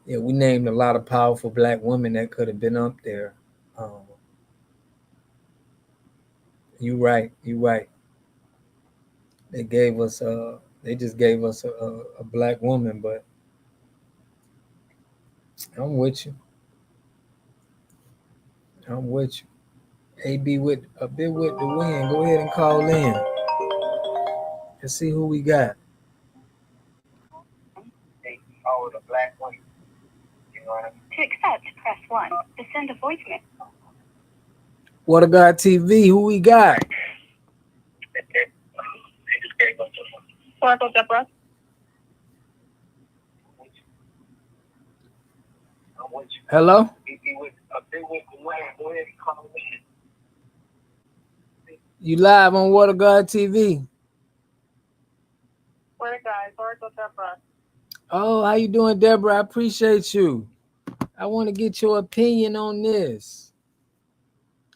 Yeah, we named a lot of powerful black women that could have been up there. Um, you right. You right. They just gave us a black woman, but I'm with you. I'm with you. AB with a bit with the wind. Go ahead and call in. Let's see who we got. Oh, the black woman. You know what I mean? To accept, press 1. To send a voicemail. What a God TV? Who we got? Hello? You live on What a God TV. Oh, how you doing, Deborah? I appreciate you. I want to get your opinion on this.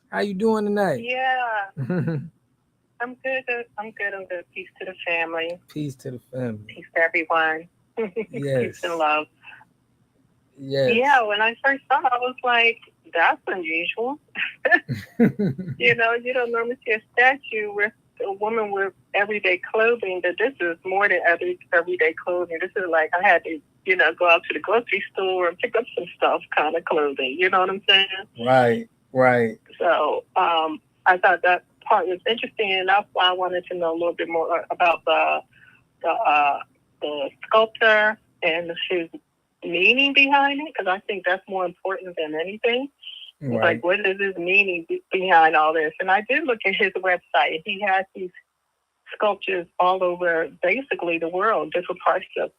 How you doing tonight? Yeah, I'm good. I'm good. I'm good. Peace to the family. Peace to the family. Peace to everyone. Yes. Peace and love. Yes. Yeah, when I first saw it, I was like, that's unusual. You don't normally see a statue with a woman with everyday clothing, but this is more than everyday clothing. This is like I had to, go out to the grocery store and pick up some stuff kind of clothing. You know what I'm saying? Right, right. So I thought that part was interesting, and that's why I wanted to know a little bit more about the sculptor and his meaning behind it, because I think that's more important than anything. Right. Like, what is his meaning behind all this? And I did look at his website. He has these sculptures all over, basically, the world, different parts of,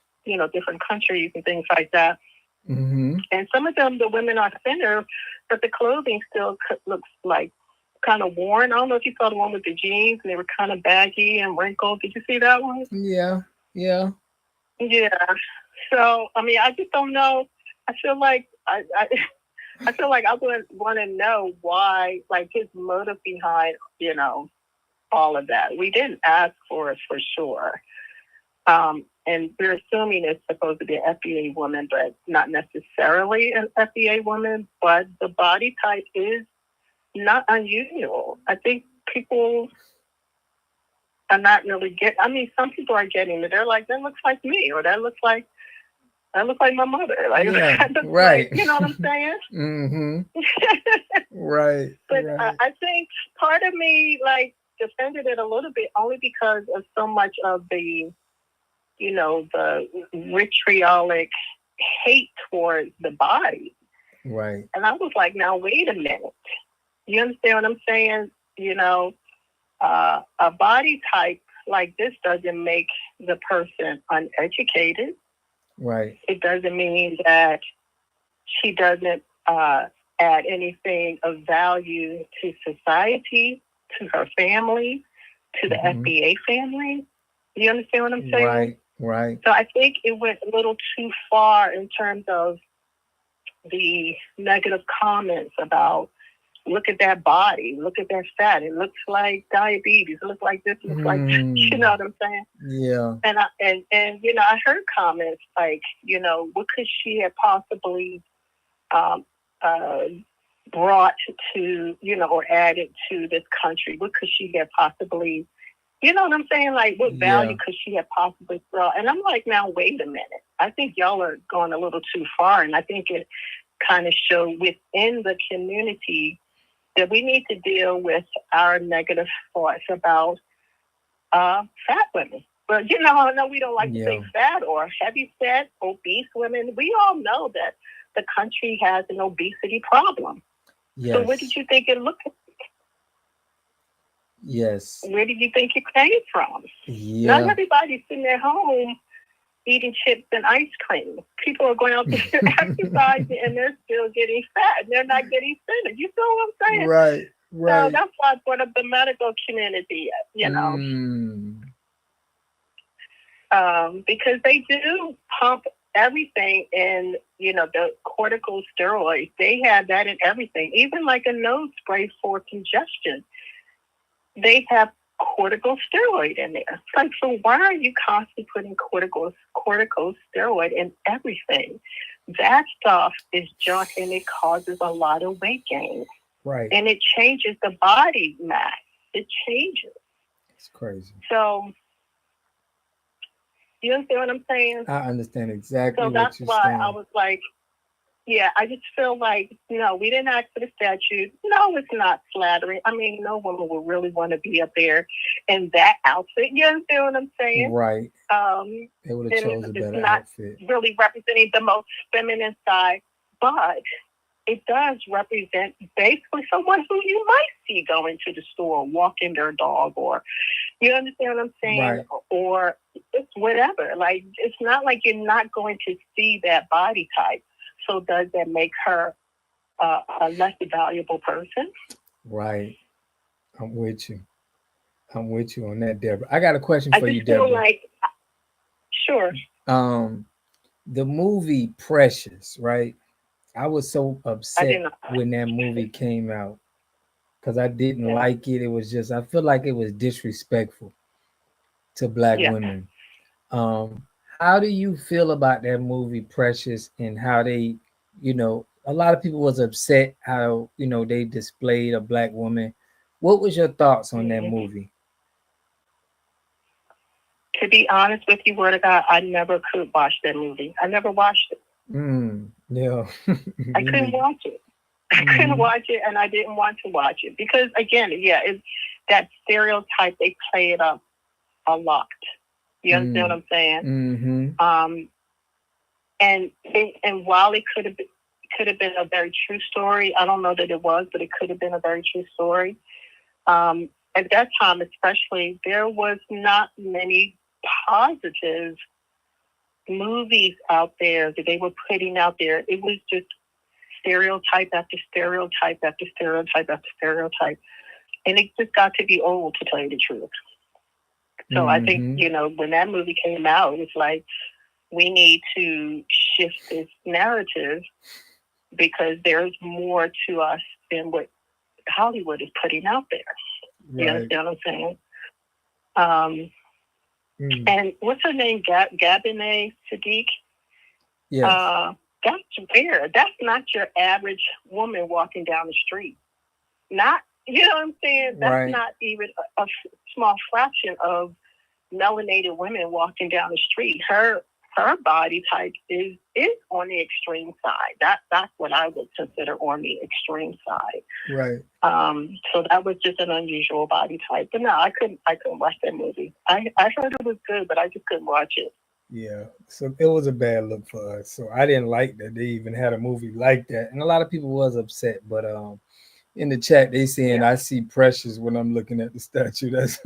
different countries and things like that. Mm-hmm. And some of them, the women are thinner, but the clothing still looks like kind of worn. I don't know if you saw the one with the jeans, and they were kind of baggy and wrinkled. Did you see that one? Yeah. Yeah. So, I mean, I just don't know. I feel like I feel like I would want to know why, like his motive behind, all of that. We didn't ask for it for sure. And we're assuming it's supposed to be an FBA woman, but not necessarily an FBA woman. But the body type is not unusual. I think people are not really some people are getting it. They're like, that looks like me, or that looks like my mother. Like, yeah, right. Like, you know what I'm saying? Mm-hmm. Right. But right. I think part of me defended it a little bit only because of so much of the, the vitriolic hate towards the body. Right. And I was like, now wait a minute. You understand what I'm saying? A body type like this doesn't make the person uneducated. Right. It doesn't mean that she doesn't add anything of value to society, to her family, to the FBA family. You understand what I'm saying? Right, right. So I think it went a little too far in terms of the negative comments about look at that body, look at that fat. It looks like diabetes. It looks like this. It looks like you know what I'm saying? Yeah. And you know, I heard comments like, you know, what could she have possibly um, uh, brought to, you know, or added to this country? What could she have possibly, you know what I'm saying? Like, what value could she have possibly brought? And I'm like, now, wait a minute. I think y'all are going a little too far. And I think it kind of showed within the community that we need to deal with our negative thoughts about fat women. But, you know, I know we don't like to say fat or heavy set, obese women. We all know that the country has an obesity problem. Yes. So what did you think it looked like? Yes. Where did you think it came from? Yeah. Not everybody's sitting at home eating chips and ice cream. People are going out there exercising and they're still getting fat and they're not getting thinner. You know what I'm saying? Right. So that's why I brought up the medical community, you know. Because they do pump everything in, you know, the corticosteroids. They have that in everything. Even like a nose spray for congestion, they have corticosteroid in there. It's like, so why are you constantly putting corticosteroid in everything? That stuff is junk and it causes a lot of weight gain. Right. And it changes the body mass. It changes. It's crazy. So, you understand what I'm saying? I understand exactly what you're saying. So that's why I was like, yeah, I just feel like, no, we didn't ask for the statute. No, it's not flattering. I mean, no woman would really want to be up there in that outfit. You understand what I'm saying? Right. They would have chosen a better outfit. It's not really representing the most feminine side, but it does represent basically someone who you might see going to the store, walking their dog, or you understand what I'm saying? Right. Or it's whatever. Like, it's not like you're not going to see that body type. So does that make her a less valuable person? Right. I'm with you. I'm with you on that, Deborah. I got a question for you, Deborah. Sure. The movie Precious, right? I was so upset when that movie came out because I didn't like it. It was just, I feel like it was disrespectful to Black women. How do you feel about that movie Precious and how they, you know, a lot of people was upset how, you know, they displayed a Black woman. What was your thoughts on that movie? To be honest with you, word of God, I never could watch that movie. I never watched it. Yeah. I couldn't watch it. I couldn't watch it, and I didn't want to watch it because, again, it's that stereotype. They play it up a lot. You understand what I'm saying? And while it could have been a very true story, I don't know that it was, but it could have been a very true story. At that time, especially, there was not many positive movies out there that they were putting out there. It was just stereotype after stereotype after stereotype after stereotype. And it just got to be old, to tell you the truth. So I think, you know, when that movie came out, it was like, we need to shift this narrative because there's more to us than what Hollywood is putting out there. Right. You understand what I'm saying? And what's her name? Gabine Sadiq? Yes. That's rare. That's not your average woman walking down the street. Not, you know what I'm saying? That's not even a small fraction of melanated women walking down the street. Her body type is on the extreme side. That's what I would consider on the extreme side. Right. So that was just an unusual body type. But no, I couldn't watch that movie. I heard it was good, but I just couldn't watch it. Yeah. So it was a bad look for us. So I didn't like that they even had a movie like that. And a lot of people was upset, but in the chat they saying I see Precious when I'm looking at the statue. That's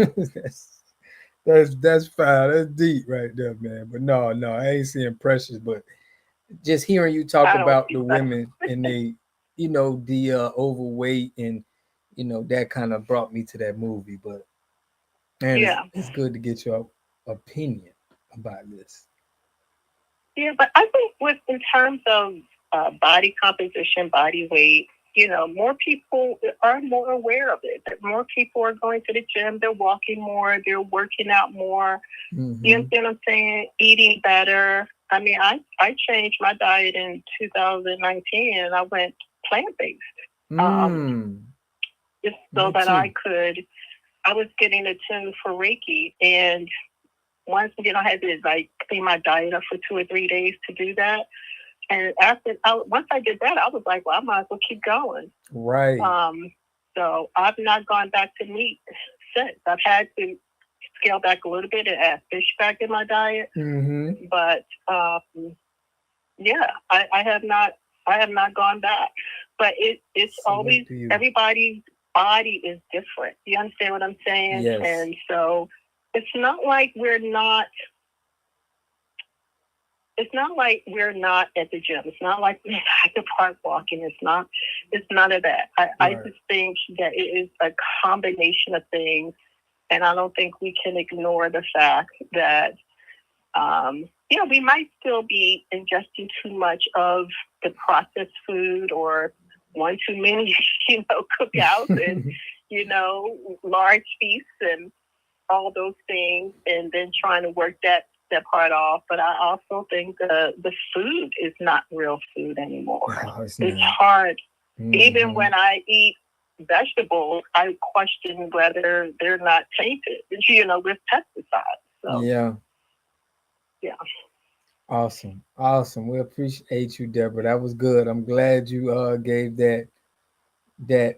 fine. That's deep right there, man. But no, I ain't seeing Precious. But just hearing you talk about the women and they, you know, the overweight and, you know, that kind of brought me to that movie. But man, it's good to get your opinion about this. Yeah, but I think in terms of body composition, body weight, more people are more aware of it. More people are going to the gym. They're walking more. They're working out more. You understand what I'm saying? Eating better. I mean, I changed my diet in 2019 and I went plant-based. Just so that I was getting attuned for Reiki. And once, I had to clean my diet up for 2 or 3 days to do that. And once I did that, I was like, well, I might as well keep going. Right. So I've not gone back to meat since. I've had to scale back a little bit and add fish back in my diet. But yeah, I have not gone back. But it's always, everybody's body is different. You understand what I'm saying? Yes. And so it's not like we're not at the gym. It's not like we're at the park walking. It's none of that. I just think that it is a combination of things. And I don't think we can ignore the fact that, we might still be ingesting too much of the processed food or one too many, cookouts and, large feasts and all those things, and then trying to work that part off. But I also think the food is not real food anymore. No, it's hard. Even when I eat vegetables, I question whether they're not tainted, with pesticides. So, yeah. Awesome. We appreciate you, Deborah. That was good. I'm glad you gave that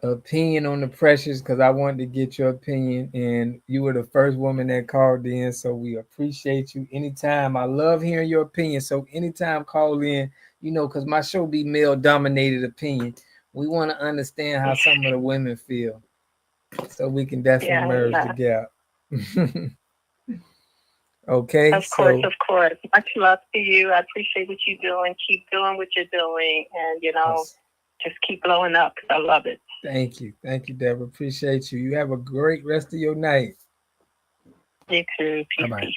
opinion on the pressures, because I wanted to get your opinion, and you were the first woman that called in, so we appreciate you. Anytime, I love hearing your opinion, so anytime call in, because my show be male dominated opinion. We want to understand how some of the women feel, so we can definitely merge the gap. Okay. Of course. Much love to you. I appreciate what you're doing. Keep doing what you're doing, and just keep blowing up. I love it. Thank you, Deborah. Appreciate you. You have a great rest of your night. You too. Peace.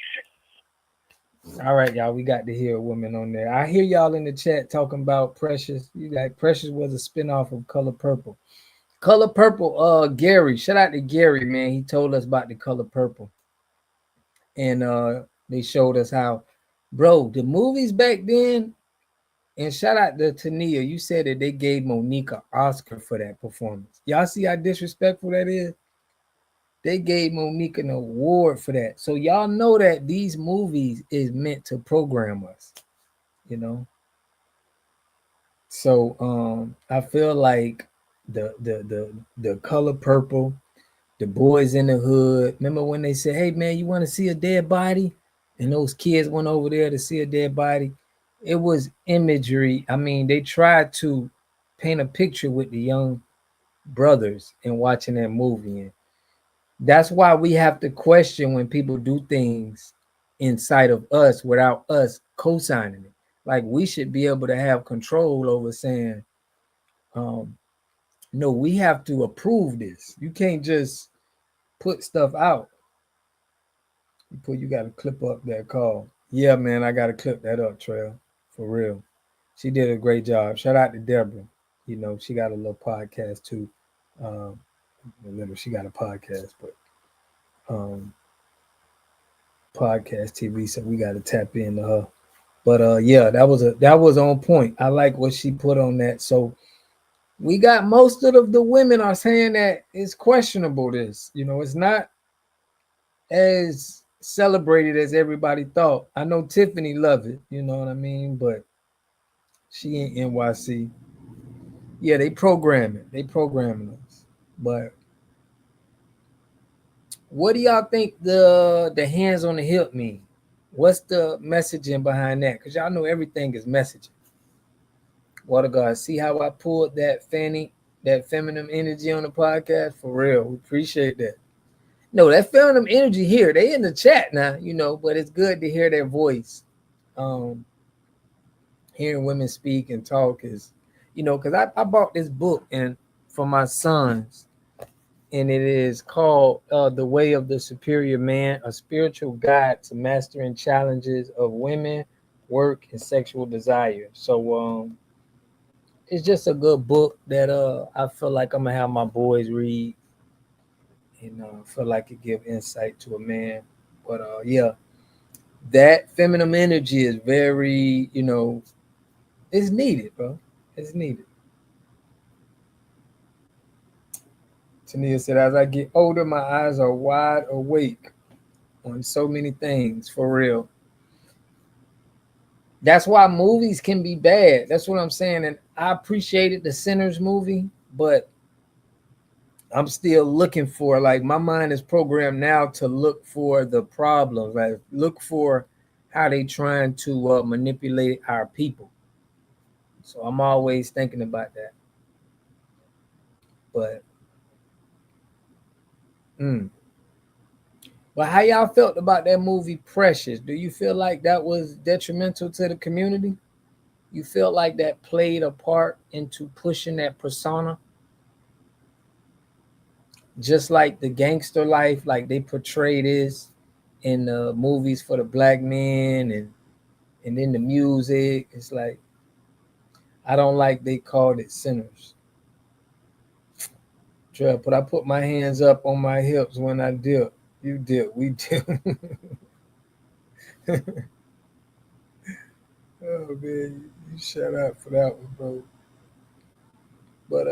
All right, y'all. We got to hear a woman on there. I hear y'all in the chat talking about Precious. Precious was a spinoff of Color Purple. Color Purple. Gary. Shout out to Gary, man. He told us about the Color Purple, and they showed us how, bro, the movies back then. And shout out to Tania. You said that they gave Monique an Oscar for that performance. Y'all see how disrespectful that is? They gave Monique an award for that. So y'all know that these movies is meant to program us, So I feel like the Color Purple, the Boys in the Hood. Remember when they said, "Hey man, you want to see a dead body?" And those kids went over there to see a dead body. It was imagery. I mean, they tried to paint a picture with the young brothers in watching that movie. And that's why we have to question when people do things inside of us without us co-signing it. Like, we should be able to have control over saying, no, we have to approve this. You can't just put stuff out. You got to clip up that call. Yeah, man, I got to clip that up, Trail. For real. She did a great job. Shout out to Deborah. She got a little podcast too. She got a podcast, but podcast TV, so we got to tap into her. But yeah, that was on point. I like what she put on that. So we got most of the women are saying that it's questionable. It's not as celebrated as everybody thought. I know Tiffany love it, you know what I mean, but she ain't NYC. Yeah, they programming us. But what do y'all think the hands on the hip mean? What's the messaging behind that? Because y'all know everything is messaging. Water God, see how I pulled that feminine energy on the podcast? For real, we appreciate that. No, that feminine energy here, they in the chat now, but it's good to hear their voice. Hearing women speak and talk is, because I bought this book and for my sons, and it is called The Way of the Superior Man, a spiritual guide to mastering challenges of women, work, and sexual desire. So it's just a good book that I feel like I'm gonna have my boys read, and feel like it give insight to a man. But yeah, that feminine energy is very, it's needed, bro. It's needed. Tania said, as I get older, my eyes are wide awake on so many things, for real. That's why movies can be bad. That's what I'm saying. And I appreciated the Sinners movie, but I'm still looking for, like, my mind is programmed now to look for the problems, like look for how they trying to manipulate our people. So I'm always thinking about that. But mm. But how y'all felt about that movie Precious? Do you feel like that was detrimental to the community? You feel like that played a part into pushing that persona, just like the gangster life, like they portray this in the movies for the black men, and in the music. It's like I don't like they called it Sinners. Trev, but I put my hands up on my hips when I dip. You dip, we dip. Oh man, you shut up for that one, bro. But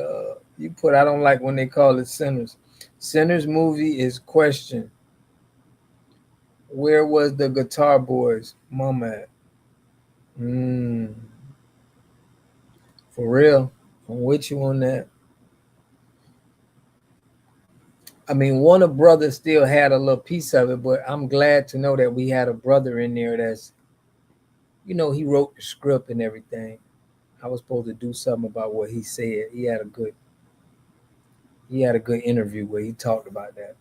you put I don't like when they call it Sinners. Sinners movie is question. Where was the Guitar Boys mama at? Mm, for real. I'm with you on that. I mean, Warner Brothers still had a little piece of it, but I'm glad to know that we had a brother in there that's, he wrote the script and everything. I was supposed to do something about what he said. He had a good interview where he talked about that.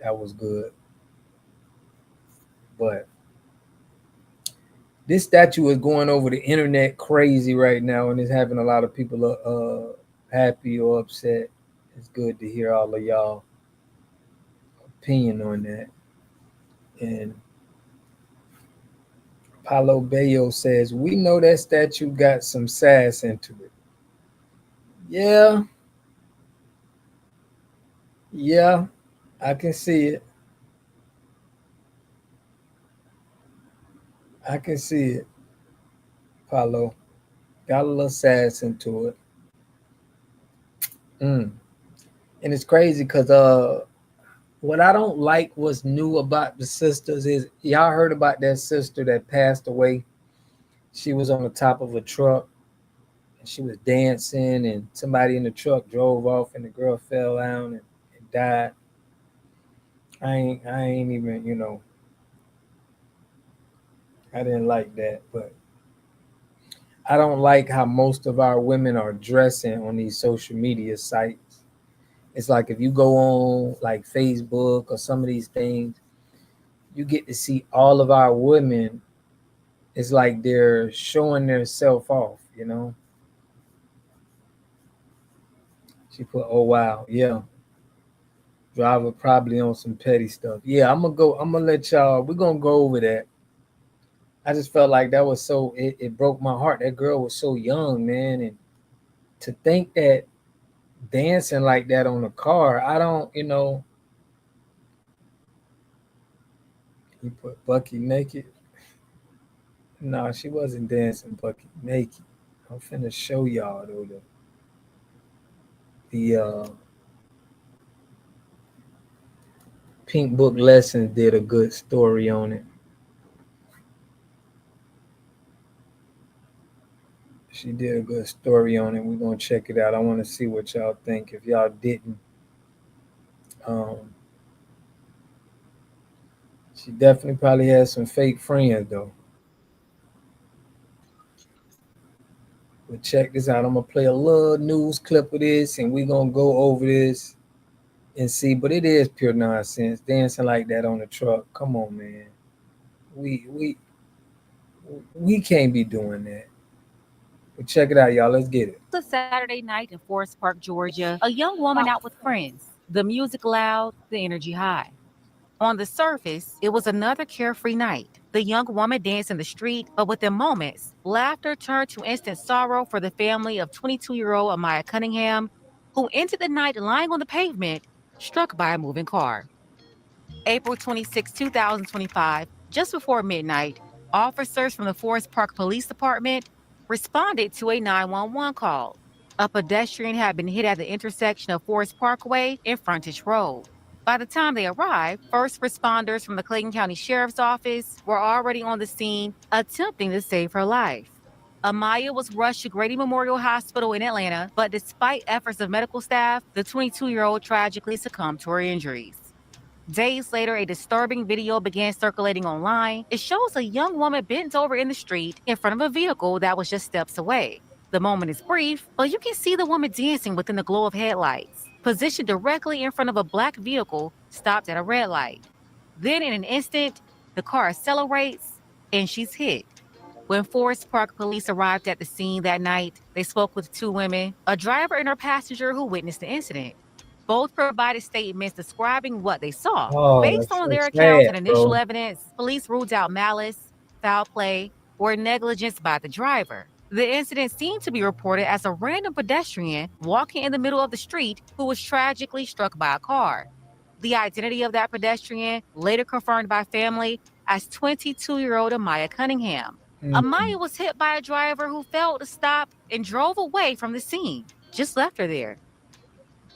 That was good. But this statue is going over the internet crazy right now, and it's having a lot of people happy or upset. It's good to hear all of y'all opinion on that. And Paulo Bello says, we know that statue got some sass into it. Yeah, yeah, I can see it. I can see it, Paulo. Got a little sass into it. Mm. And it's crazy because what I don't like what's new about the sisters is y'all heard about that sister that passed away. She was on the top of a truck and she was dancing, and somebody in the truck drove off and the girl fell down and died. I ain't even, I didn't like that. But I don't like how most of our women are dressing on these social media sites. It's like if you go on like Facebook or some of these things, you get to see all of our women. It's like they're showing their self off. She put, oh wow, yeah. Driver probably on some petty stuff. Yeah, I'm gonna let y'all, we're gonna go over that. I just felt like that was it broke my heart. That girl was so young, man. And to think that dancing like that on a car, I don't, he put Bucky naked. No, she wasn't dancing Bucky naked. I'm finna show y'all though the Pink Book Lessons did a good story on it. She did a good story on it. We're gonna check it out. I want to see what y'all think. If y'all didn't, um, she definitely probably has some fake friends though. But check this out. I'm gonna play a little news clip of this, and we're gonna go over this and see. But it is pure nonsense. Dancing like that on the truck. Come on, man. We can't be doing that. But check it out, y'all. Let's get it. A Saturday night in Forest Park, Georgia, a young woman out with friends. The music loud, the energy high. On the surface, it was another carefree night. The young woman danced in the street, but within moments, laughter turned to instant sorrow for the family of 22-year-old Amaya Cunningham, who ended the night lying on the pavement, struck by a moving car. April 26, 2025, just before midnight, officers from the Forest Park Police Department responded to a 911 call. A pedestrian had been hit at the intersection of Forest Parkway and Frontage Road. By the time they arrived, first responders from the Clayton County Sheriff's Office were already on the scene attempting to save her life. Amaya was rushed to Grady Memorial Hospital in Atlanta, but despite efforts of medical staff, the 22-year-old tragically succumbed to her injuries. Days later, a disturbing video began circulating online. It shows a young woman bent over in the street in front of a vehicle that was just steps away. The moment is brief, but you can see the woman dancing within the glow of headlights, positioned directly in front of a black vehicle stopped at a red light. Then, in an instant, the car accelerates and she's hit. When Forest Park police arrived at the scene that night, they spoke with two women, a driver and her passenger who witnessed the incident. Both provided statements describing what they saw. Oh, Based that's on so their accounts sad, and initial bro. evidence, police ruled out malice, foul play, or negligence by the driver. The incident seemed to be reported as a random pedestrian walking in the middle of the street who was tragically struck by a car. The identity of that pedestrian, later confirmed by family as 22-year-old Amaya Cunningham. Mm. Amaya was hit by a driver who failed to stop and drove away from the scene, just left her there.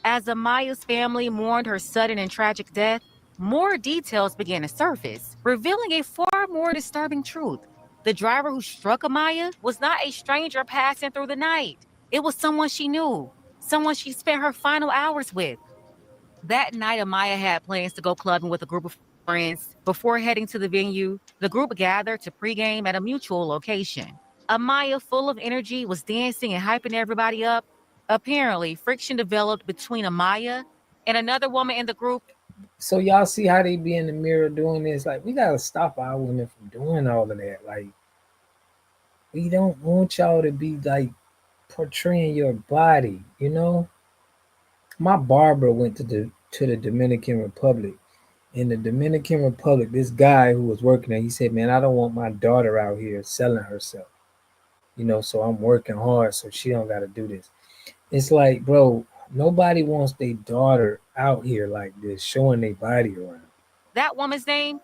As Amaya's family mourned her sudden and tragic death, more details began to surface, revealing a far more disturbing truth. The driver who struck Amaya was not a stranger passing through the night. It was someone she knew, someone she spent her final hours with. That night, Amaya had plans to go clubbing with a group of friends. Before heading to the venue, the group gathered to pregame at a mutual location. Amaya, full of energy, was dancing and hyping everybody up. Apparently, friction developed between Amaya and another woman in the group. So y'all see how they be in the mirror doing this? Like, we gotta stop our women from doing all of that. Like, we don't want y'all to be like portraying your body. You know, my barber went to the Dominican Republic. In the Dominican Republic, this guy who was working there, he said, "Man, I don't want my daughter out here selling herself. You know, so I'm working hard so she don't got to do this." It's like, bro, nobody wants their daughter out here like this, showing their body around. That woman's name?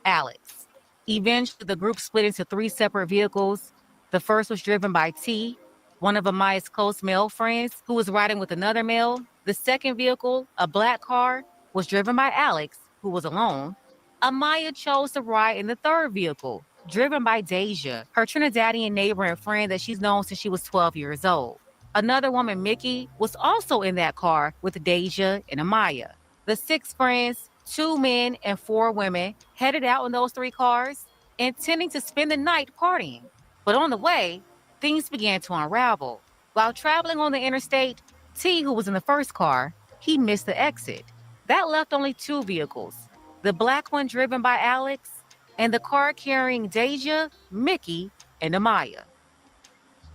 Alex. Eventually, the group split into three separate vehicles. The first was driven by T, one of Amaya's close male friends, who was riding with another male. The second vehicle, a black car, was driven by Alex, who was alone. Amaya chose to ride in the third vehicle, driven by Deja, her Trinidadian neighbor and friend that she's known since she was 12 years old. Another woman, Mickey, was also in that car with Deja and Amaya. The six friends, two men and four women, headed out in those three cars, intending to spend the night partying. But on the way, things began to unravel. While traveling on the interstate, T, who was in the first car, he missed the exit. That left only two vehicles, the black one driven by Alex, and the car carrying Deja, Mickey, and Amaya.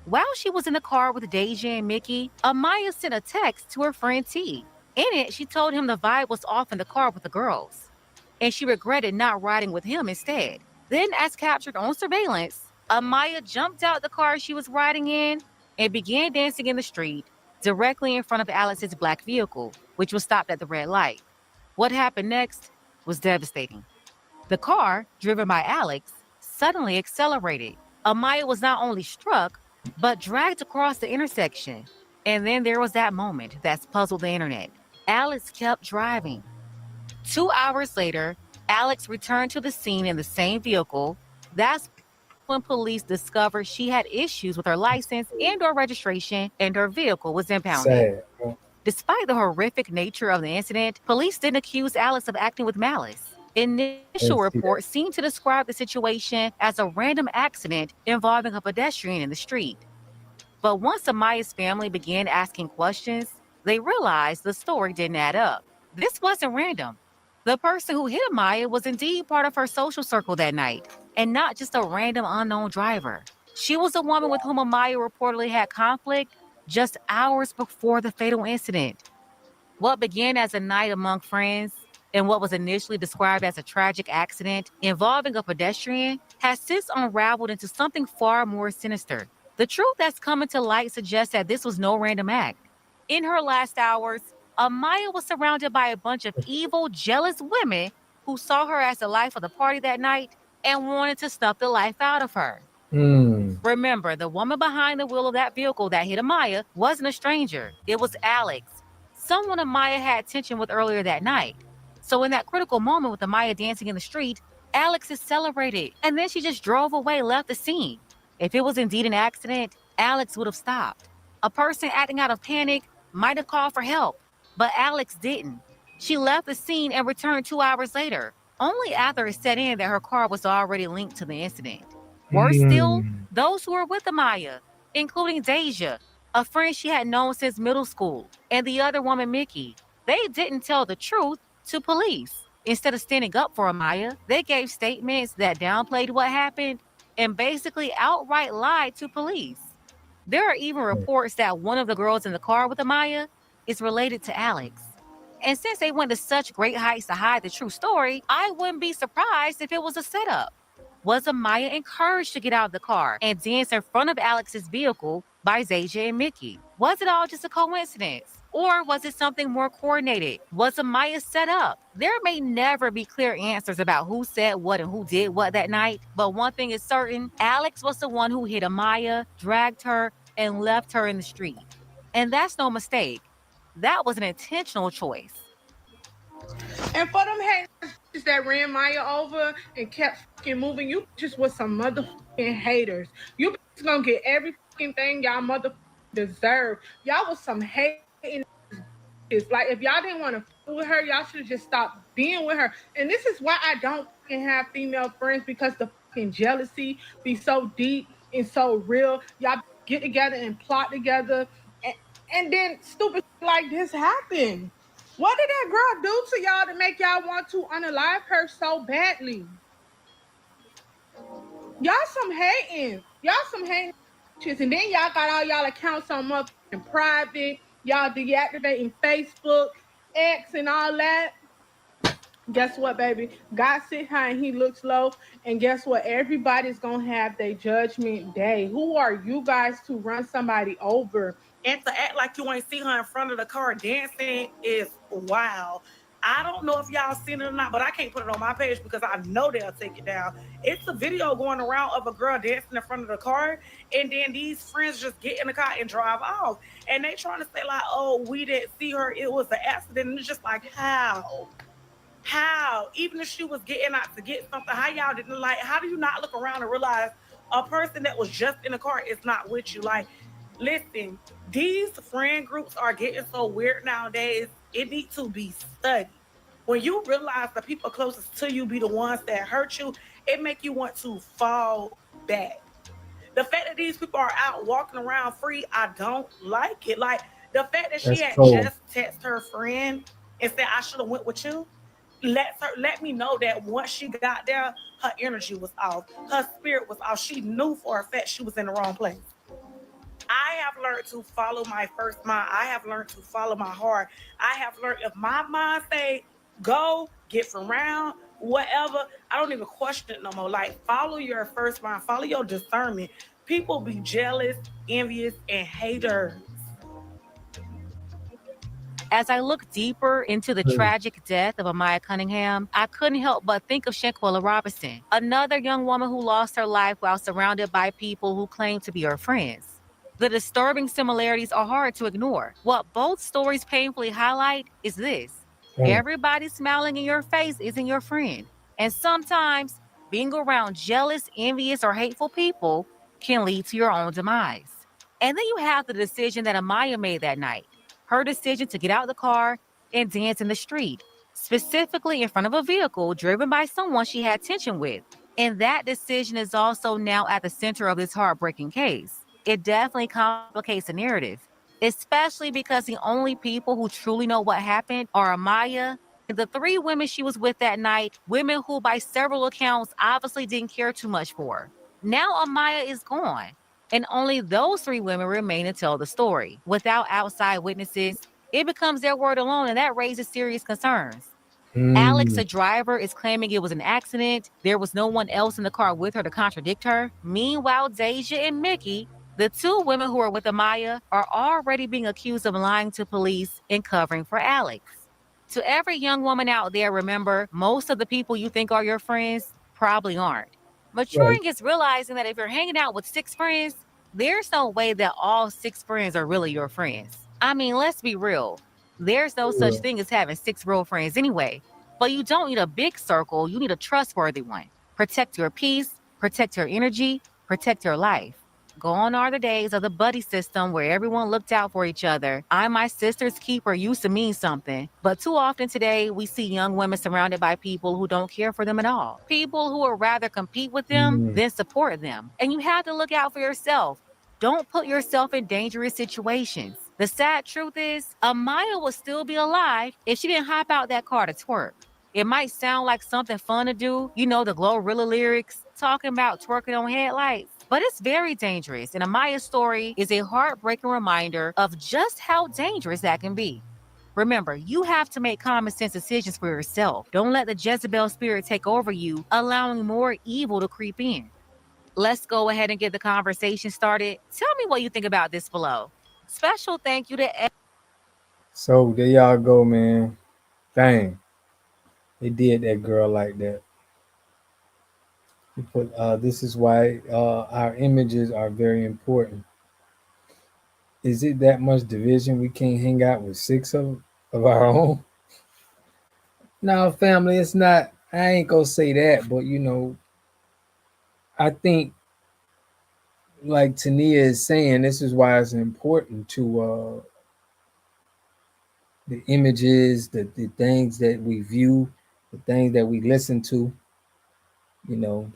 While she was in the car with Deja and Mickey, Amaya sent a text to her friend T. In it, she told him the vibe was off in the car with the girls, and she regretted not riding with him instead. Then, as captured on surveillance, Amaya jumped out the car she was riding in and began dancing in the street directly in front of Alex's black vehicle, which was stopped at the red light. What happened next was devastating. The car, driven by Alex, suddenly accelerated. Amaya was not only struck, but dragged across the intersection. And then there was that moment that's puzzled the internet. Alex kept driving. 2 hours later, Alex returned to the scene in the same vehicle. That's when police discovered she had issues with her license and/or registration, and her vehicle was impounded. Sad, bro. Despite the horrific nature of the incident, police didn't accuse Alex of acting with malice. Initial Let's see that. reports seemed to describe the situation as a random accident involving a pedestrian in the street. But once Amaya's family began asking questions, they realized the story didn't add up. This wasn't random. The person who hit Amaya was indeed part of her social circle that night, and not just a random unknown driver. She was a woman with whom Amaya reportedly had conflict just hours before the fatal incident. What began as a night among friends in what was initially described as a tragic accident involving a pedestrian has since unraveled into something far more sinister. The truth that's coming to light suggests that this was no random act. In her last hours, Amaya was surrounded by a bunch of evil, jealous women who saw her as the life of the party that night and wanted to snuff the life out of her. Mm. Remember, the woman behind the wheel of that vehicle that hit Amaya wasn't a stranger. It was Alex, someone Amaya had tension with earlier that night. So in that critical moment with Amaya dancing in the street, Alex is celebrated, and then she just drove away, left the scene. If it was indeed an accident, Alex would have stopped. A person acting out of panic might have called for help, but Alex didn't. She left the scene and returned 2 hours later, only after it set in that her car was already linked to the incident. Worse still, Mm. those who were with Amaya, including Deja, a friend she had known since middle school, and the other woman, Mickey, they didn't tell the truth to police. Instead of standing up for Amaya, they gave statements that downplayed what happened and basically outright lied to police. There are even reports that one of the girls in the car with Amaya is related to Alex. And since they went to such great heights to hide the true story, I wouldn't be surprised if it was a setup. Was Amaya encouraged to get out of the car and dance in front of Alex's vehicle by Zaja and Mickey? Was it all just a coincidence? Or was it something more coordinated? Was Amaya set up? There may never be clear answers about who said what and who did what that night, but one thing is certain, Alex was the one who hit Amaya, dragged her, and left her in the street. And that's no mistake. That was an intentional choice. And for them haters that ran Maya over and kept fucking moving, you just was some motherfucking haters. You just gonna get every fucking thing y'all motherfucking deserve. Y'all was some hating bitches. Like if y'all didn't want to with her, y'all should have just stopped being with her. And this is why I don't fucking have female friends, because the fucking jealousy be so deep and so real. Y'all get together and plot together, and, and then stupid like this happen. What did that girl do to y'all to make y'all want to unalive her so badly? Y'all some hating. Y'all some hating bitches. And then y'all got all y'all accounts on motherfucking private. Y'all deactivating Facebook, X, and all that. Guess what, baby? God sit high and he looks low. And guess what? Everybody's gonna have their judgment day. Who are you guys to run somebody over? And to act like you ain't see her in front of the car dancing is wild. I don't know if y'all seen it or not, but I can't put it on my page because I know they'll take it down. It's a video going around of a girl dancing in front of the car, and then these friends just get in the car and drive off. And they trying to say like, "Oh, we didn't see her. It was an accident." And it's just like, how? How? Even if she was getting out to get something, how y'all didn't like? How do you not look around and realize a person that was just in the car is not with you? Like, listen, these friend groups are getting so weird nowadays. It needs to be studied. When you realize the people closest to you be the ones that hurt you, it make you want to fall back. The fact that these people are out walking around free, I don't like it. Like the fact that she That's had cold. just texted her friend and said I should have went with you, let me know that once she got there, her energy was off, her spirit was off. She knew for a fact she was in the wrong place. I have learned to follow my first mind. I have learned to follow my heart. I have learned if my mind say go, get from around, whatever, I don't even question it no more. Like follow your first mind, follow your discernment. People be jealous, envious, and haters. As I look deeper into the Mm. tragic death of Amaya Cunningham, I couldn't help but think of Shanquella Robinson, another young woman who lost her life while surrounded by people who claimed to be her friends. The disturbing similarities are hard to ignore. What both stories painfully highlight is this: Mm. everybody smiling in your face isn't your friend. And sometimes being around jealous, envious, or hateful people can lead to your own demise. And then you have the decision that Amaya made that night, her decision to get out of the car and dance in the street, specifically in front of a vehicle driven by someone she had tension with. And that decision is also now at the center of this heartbreaking case. It definitely complicates the narrative, especially because the only people who truly know what happened are Amaya and the three women she was with that night, women who, by several accounts, obviously didn't care too much for her. Now Amaya is gone, and only those three women remain to tell the story. Without outside witnesses, it becomes their word alone, and that raises serious concerns. Alex, Mm, a driver, is claiming it was an accident. There was no one else in the car with her to contradict her. Meanwhile, Deja and Mickey, the two women who are with Amaya, are already being accused of lying to police and covering for Alex. To every young woman out there, remember, most of the people you think are your friends probably aren't. right. Maturing is realizing that if you're hanging out with six friends, there's no way that all six friends are really your friends. I mean, let's be real. There's no such Yeah. thing as having six real friends anyway. But you don't need a big circle, you need a trustworthy one. Protect your peace, protect your energy, protect your life. Gone are the days of the buddy system where everyone looked out for each other. I'm my sister's keeper used to mean something. But too often today, we see young women surrounded by people who don't care for them at all. People who would rather compete with them Mm, than support them. And you have to look out for yourself. Don't put yourself in dangerous situations. The sad truth is, Amaya would still be alive if she didn't hop out that car to twerk. It might sound like something fun to do, you know, the Glorilla lyrics, talking about twerking on headlights. But it's very dangerous, and Amaya's story is a heartbreaking reminder of just how dangerous that can be. Remember, you have to make common sense decisions for yourself. Don't let the Jezebel spirit take over you, allowing more evil to creep in. Let's go ahead and get the conversation started. Tell me what you think about this below. Special thank you to so there y'all go, man. Dang, they did that girl like that. But this is why our images are very important. Is it that much division we can't hang out with six of our own? No, family, it's not. I ain't gonna say that, but I think, like Tania is saying, this is why it's important to the images, the things that we view, the things that we listen to. You know,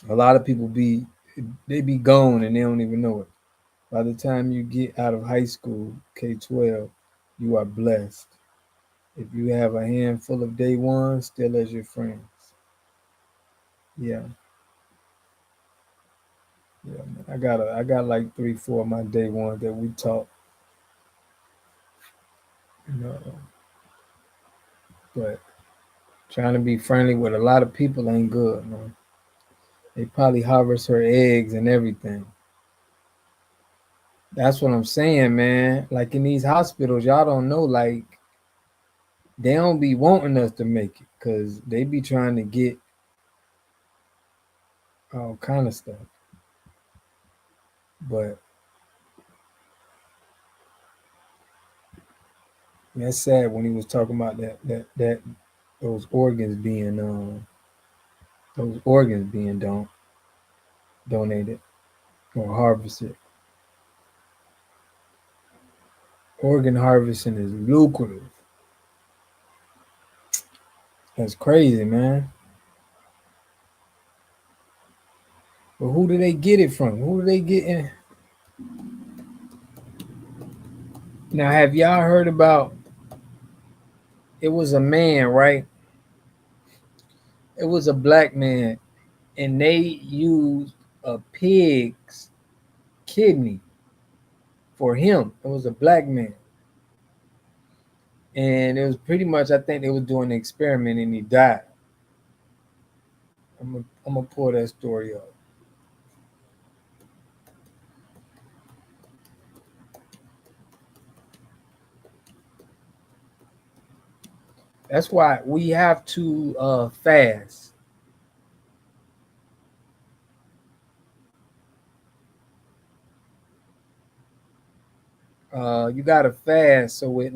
a lot of people they be gone and they don't even know it. By the time you get out of high school, K-12, you are blessed. If you have a handful of day ones still as your friends. Yeah, yeah, man. I got like 3, 4 of my day ones that we talk, you know, but trying to be friendly with a lot of people ain't good, man. They probably harvest her eggs and everything. That's what I'm saying, man. Like in these hospitals, y'all don't know, like they don't be wanting us to make it because they be trying to get all kind of stuff. But that's sad when he was talking about that those organs being donated or harvested. Organ harvesting is lucrative. That's crazy, man. But who do they get it from? Who do they get in? Now, have y'all heard about? It was a man, right? It was a black man, and they used a pig's kidney for him. It was a black man, and it was pretty much. I think they were doing an experiment, and he died. I'm gonna pull that story up. That's why we have to fast. You gotta fast so it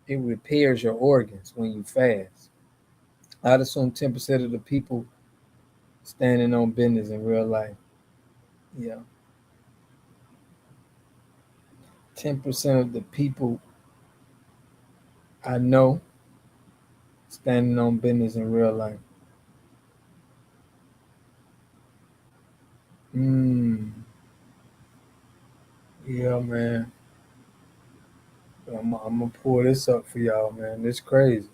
repairs your organs when you fast. I'd assume 10% of the people standing on business in real life. Yeah, 10% of the people I know standing on business in real life. Mm, yeah, man. I'm gonna pull this up for y'all, man. It's crazy.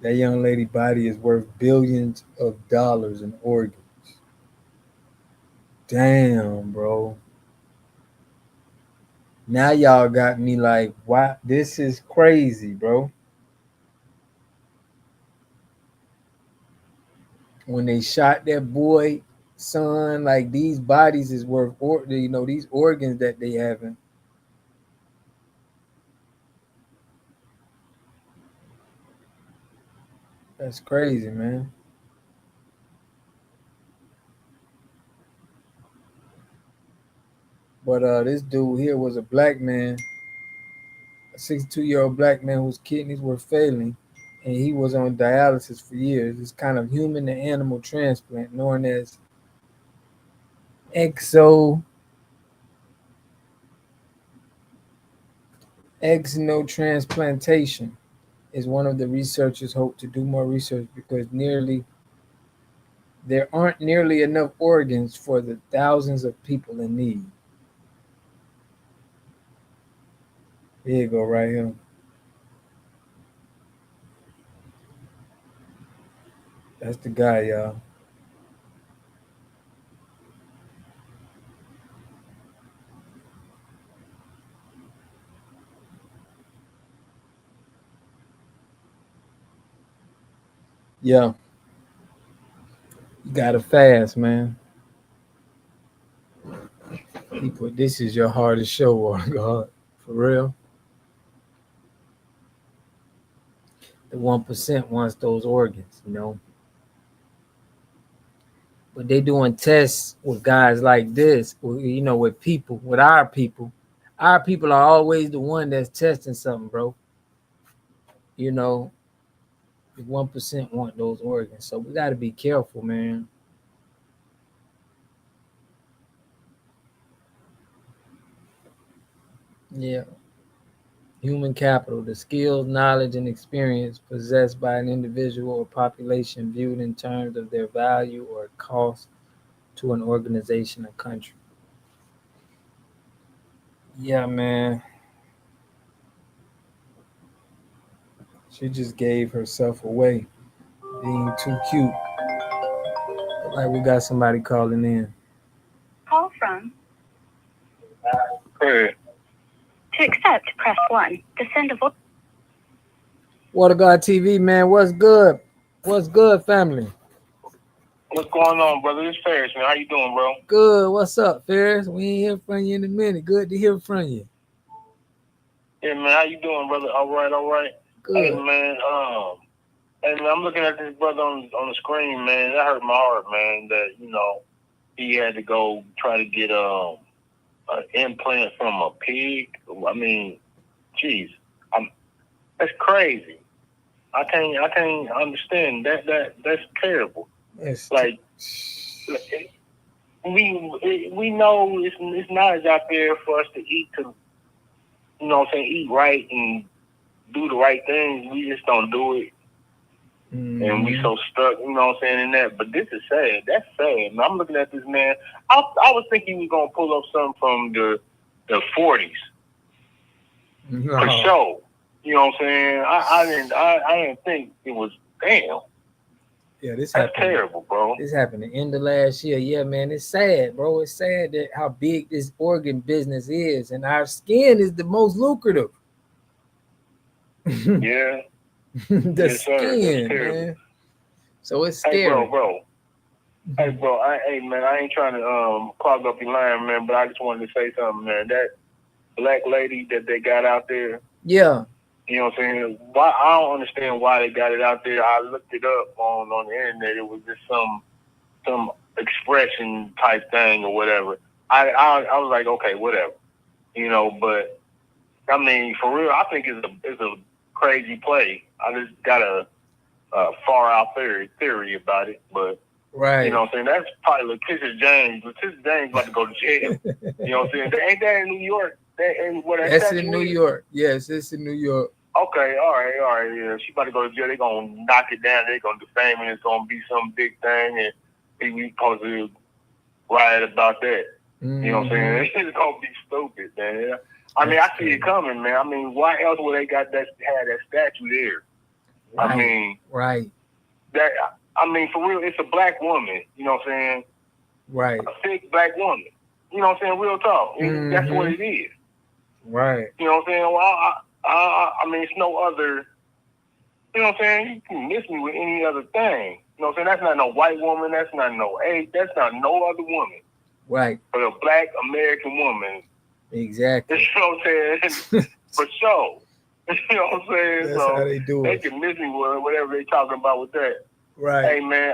That young lady body is worth billions of dollars in organs. Damn, bro. Now y'all got me like, wow, this is crazy, bro. When they shot that boy son, like these bodies is worth, these organs that they having. That's crazy, man. But this dude here was a black man, a 62-year-old black man whose kidneys were failing, and he was on dialysis for years. It's kind of human to animal transplant known as exo xenotransplantation. Is one of the researchers hope to do more research because there aren't nearly enough organs for the thousands of people in need. Here you go, right here. That's the guy, y'all. Yeah, you gotta fast, man. He put this is your hardest show on God. For real. The 1% wants those organs. But they doing tests with guys like this, with people, with our people. Our people are always the one that's testing something, bro. You know, the 1% want those organs. So we gotta be careful, man. Yeah. Human capital, the skills, knowledge, and experience possessed by an individual or population viewed in terms of their value or cost to an organization or country. Yeah, man. She just gave herself away, being too cute. Like we got somebody calling in. Call from. Hey, To accept, press 1. To send a voice. Water God TV, man. What's good? What's good, family? what's going on, brother? It's Ferris, man. How you doing, bro? Good. What's up, Ferris? We ain't hear from you in a minute. Good to hear from you. Yeah, man. How you doing, brother? All right, all right. Good. Hey, man, I'm looking at this brother on the screen, man. That hurt my heart, man. That he had to go try to get an implant from a pig. I mean, geez, that's crazy. I can't understand that. That's terrible. It's Like we know it's not out there for us to eat eat right and do the right things. We just don't do it. Mm-hmm. And we so stuck, in that. But this is sad. That's sad. And I'm looking at this man. I was thinking he was gonna pull up something from the 40s for sure. You know what I'm saying? I didn't think it was damn. Yeah, that's terrible, bro. This happened the end of last year. Yeah, man, it's sad, bro. It's sad that how big this organ business is, and our skin is the most lucrative. Yeah. The yes, skin, man. So it's scary. Hey, bro. Hey, bro. Man, I ain't trying to clog up your line, man, but I just wanted to say something, man. That black lady that they got out there. Yeah. You know what I'm saying? Why I don't understand why they got it out there. I looked it up on the internet. It was just some expression type thing or whatever. I was like, okay, whatever. But I mean, for real, I think it's a crazy play. I just got a far out theory about it, but right. You know what I'm saying? That's probably Letitia James. Letitia James about to go to jail. You know what I'm saying? Ain't that in New York? That's in New York. Yes, it's in New York. Okay, all right. Yeah, she about to go to jail. They're gonna knock it down. They're gonna defame it. It's gonna be some big thing, and we supposed to riot about that. Mm-hmm. You know what I'm saying? It's gonna be stupid, man. I mean, I see it coming, man. I mean, why else would they had that statue there? Right. I mean, right. For real, it's a black woman. You know what I'm saying? Right. A thick black woman. You know what I'm saying? Real talk. Mm-hmm. That's what it is. Right. You know what I'm saying? Well, I mean, it's no other. You know what I'm saying? You can miss me with any other thing. You know what I'm saying? That's not no white woman. That's not no that's not no other woman. Right. But a black American woman. Exactly. You know what I'm saying? For sure. You know what I'm saying? That's how they do they it. can miss me with whatever they talking about with that. Right. Hey man,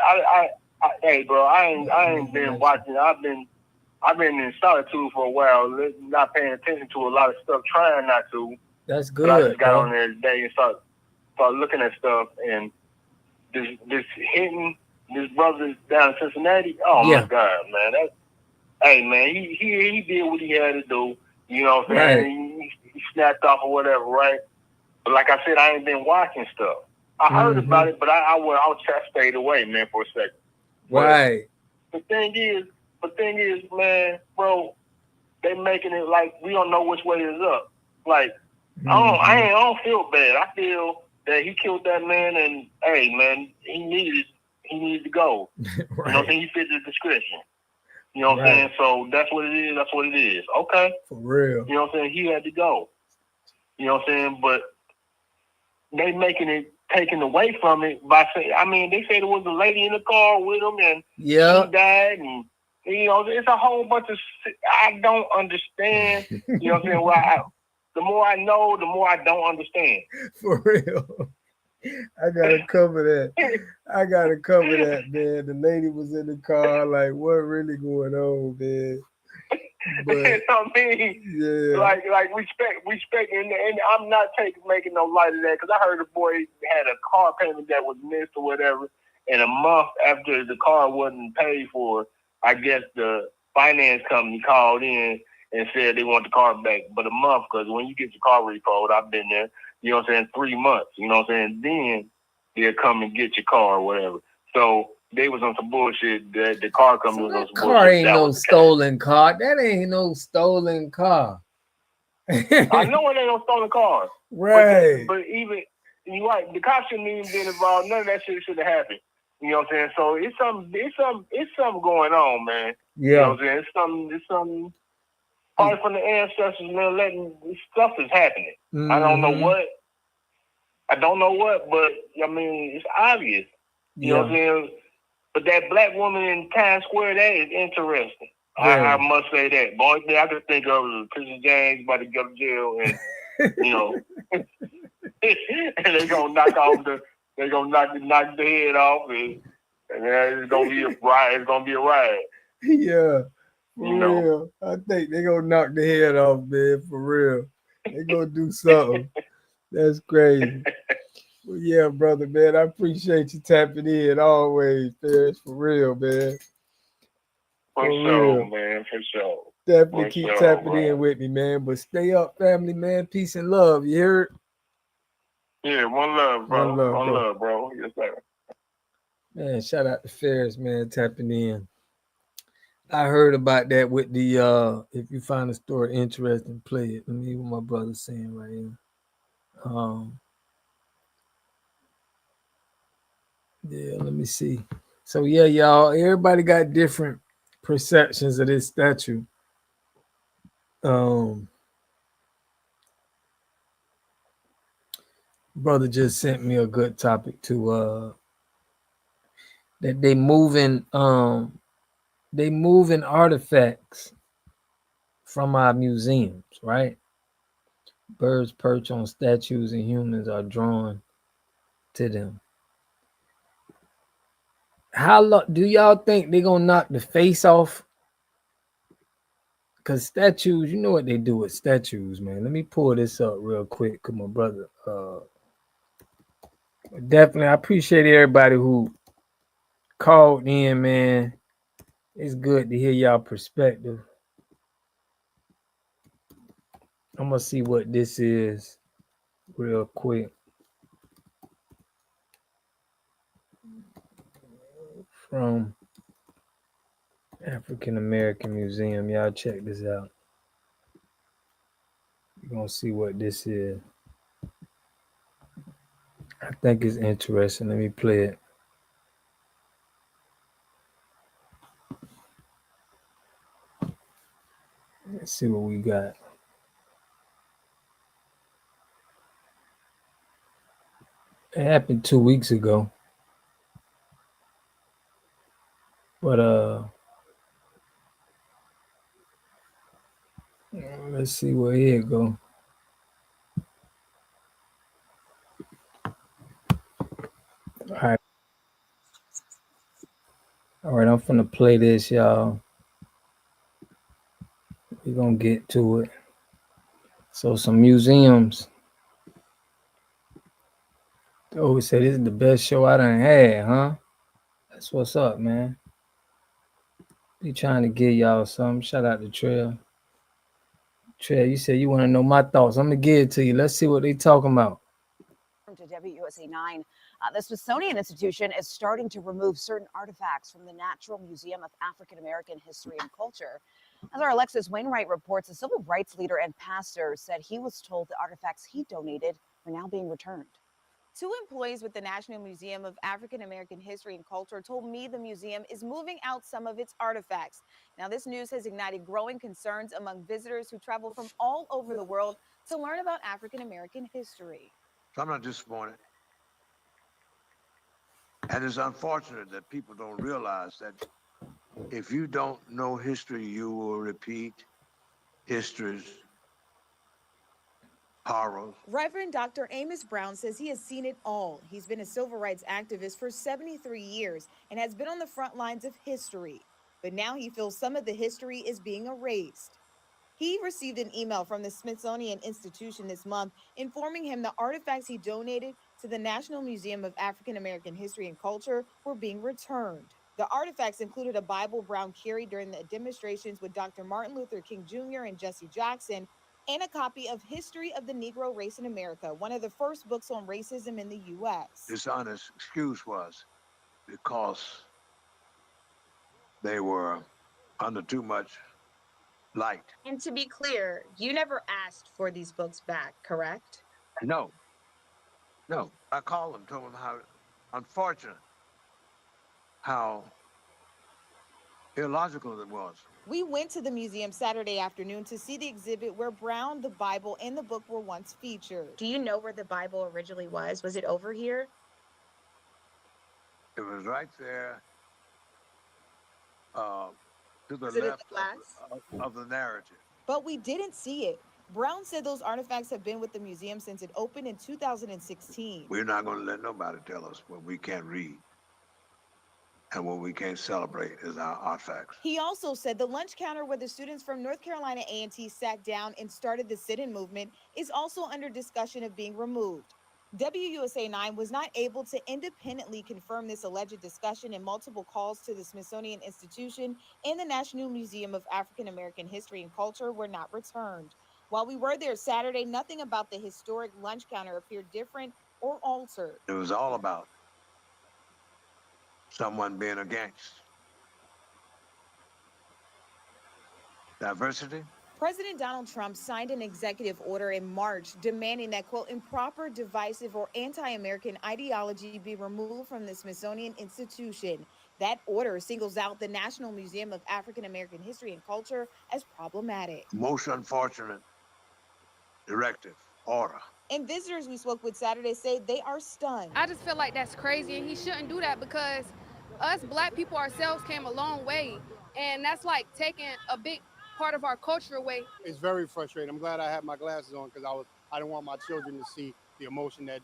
hey bro, I ain't been watching. I've been in solitude for a while, not paying attention to a lot of stuff, trying not to. That's But I good, just got bro. on there today and start looking at stuff, and this hitting this brother down in Cincinnati. Oh Yeah. my God, man! Hey man, he did what he had to do. You know what I'm Right. saying? He snapped off or whatever, right? But like I said, I ain't been watching stuff. I heard about it, but I stayed away, man, for a second. Right. But the thing is, man, bro, they making it like we don't know which way is up. Like I don't feel bad. I feel that he killed that man, and hey, man, he needed to go. Right. You know what I'm saying? He fit the description. You know what I'm saying? So that's what it is. That's what it is. Okay. For real. You know what I'm saying? He had to go. You know what I'm saying? But they making it taken away from it by saying, I mean, they said there was a lady in the car with him and she died, and you know, it's a whole bunch of. I don't understand. You know what I'm saying? Well, the more I know, the more I don't understand. For real. I gotta cover that. I gotta cover that, man. The lady was in the car, like, what really going on, man? But you know what I mean? Yeah. Like respect, and I'm not making no light of that, because I heard the boy had a car payment that was missed or whatever, and a month after the car wasn't paid for, I guess the finance company called in and said they want the car back. But a month, because when you get your car repoed, I've been there, you know what I'm saying, 3 months, you know what I'm saying, then they'll come and get your car or whatever. So they was on some bullshit. The car company was on some bullshit. Car ain't no stolen car. That ain't no stolen car. I know it ain't no stolen car. Right. But even you right, the cops shouldn't even been involved. None of that shit should have happened. You know what I'm saying? So it's something going on, man. Yeah. You know what I'm saying? It's something probably from the ancestors, man, letting stuff is happening. I don't know what. But I mean, it's obvious. You know what I'm saying? But that black woman in Times Square, that is interesting. I must say that. The only thing I could think of is Christian James about to go to jail, and you know, and they're gonna knock the head off, and it's gonna be a riot. It's gonna be a riot. Yeah, for real. I think they're gonna knock the head off, man. For real, they're gonna do something. That's crazy. Well, yeah, brother, man. I appreciate you tapping in always, man. For real, man. For sure, man. For sure. Definitely keep tapping in with me, man. But stay up, family, man. Peace and love. You heard? Yeah, one love, bro. One love, bro. Yes, sir. Man, shout out to Ferris, man, tapping in. I heard about that with the if you find a story interesting, play it. Let me hear what my brother's saying right here. Yeah, let me see. So yeah, y'all, everybody got different perceptions of this statue. Brother just sent me a good topic to that they moving artifacts from our museums, right? Birds perch on statues and humans are drawn to them. How long do y'all think they're gonna knock the face off? Because statues, you know what they do with statues, man. Let me pull this up real quick, cause my brother. Definitely, I appreciate everybody who called in, man. It's good to hear y'all perspective. I'm gonna see what this is real quick. From African American Museum. Y'all check this out. You're gonna see what this is. I think it's interesting. Let me play it. Let's see what we got. It happened 2 weeks ago. But let's see where here it go. All right, all right. I'm finna play this, y'all. We're gonna get to it. So some museums. Oh, said this is the best show I done had, huh? That's what's up, man. Be trying to give y'all something. Shout out to Trail. Trail, you said you want to know my thoughts. I'm gonna give it to you. Let's see what they talking about. To WUSA 9, the Smithsonian Institution is starting to remove certain artifacts from the Natural Museum of African American History and Culture. As our Alexis Wainwright reports, a civil rights leader and pastor said he was told the artifacts he donated are now being returned. Two employees with the National Museum of African American History and Culture told me the museum is moving out some of its artifacts. Now, this news has ignited growing concerns among visitors who travel from all over the world to learn about African American history. So I'm not disappointed. And it's unfortunate that people don't realize that if you don't know history, you will repeat history's horrors. Reverend Dr. Amos Brown says he has seen it all. He's been a civil rights activist for 73 years and has been on the front lines of history. But now he feels some of the history is being erased. He received an email from the Smithsonian Institution this month informing him the artifacts he donated to the National Museum of African American History and Culture were being returned. The artifacts included a Bible Brown carried during the demonstrations with Dr. Martin Luther King Jr. and Jesse Jackson, and a copy of History of the Negro Race in America, one of the first books on racism in the U.S. His honest excuse was because they were under too much light. And to be clear, you never asked for these books back, correct? No. I called them, told them how unfortunate, how illogical it was. We went to the museum Saturday afternoon to see the exhibit where Brown, the Bible, and the book were once featured. Do you know where the Bible originally was? Was it over here? It was right there to the Was it in left the glass? of the narrative. But we didn't see it. Brown said those artifacts have been with the museum since it opened in 2016. We're not going to let nobody tell us what we can't read and what we can't celebrate as our artifacts. He also said the lunch counter where the students from North Carolina A&T sat down and started the sit-in movement is also under discussion of being removed. WUSA 9 was not able to independently confirm this alleged discussion, and multiple calls to the Smithsonian Institution and the National Museum of African American History and Culture were not returned. While we were there Saturday, nothing about the historic lunch counter appeared different or altered. It was all about someone being against diversity. President Donald Trump signed an executive order in March demanding that, quote, improper, divisive, or anti-American ideology be removed from the Smithsonian Institution. That order singles out the National Museum of African American History and Culture as problematic. Most unfortunate directive, order. And visitors we spoke with Saturday say they are stunned. I just feel like that's crazy, and he shouldn't do that because us Black people ourselves came a long way, and that's like taking a big part of our culture away. It's very frustrating. I'm glad I had my glasses on because I didn't want my children to see the emotion that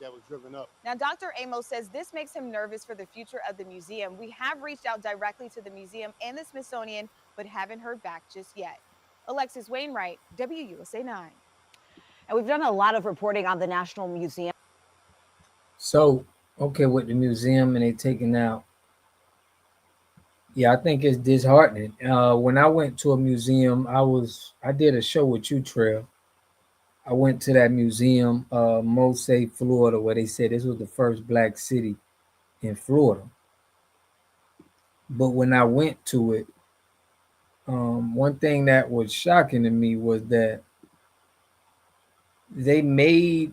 was driven up. Now, Dr. Amos says this makes him nervous for the future of the museum. We have reached out directly to the museum and the Smithsonian, but haven't heard back just yet. Alexis Wainwright, WUSA 9. And we've done a lot of reporting on the National Museum. So, okay, with the museum and they taking out. Yeah, I think it's disheartening. When I went to a museum, I did a show with you, Trail. I went to that museum, Mose, Florida, where they said this was the first Black city in Florida. But when I went to it, one thing that was shocking to me was that they made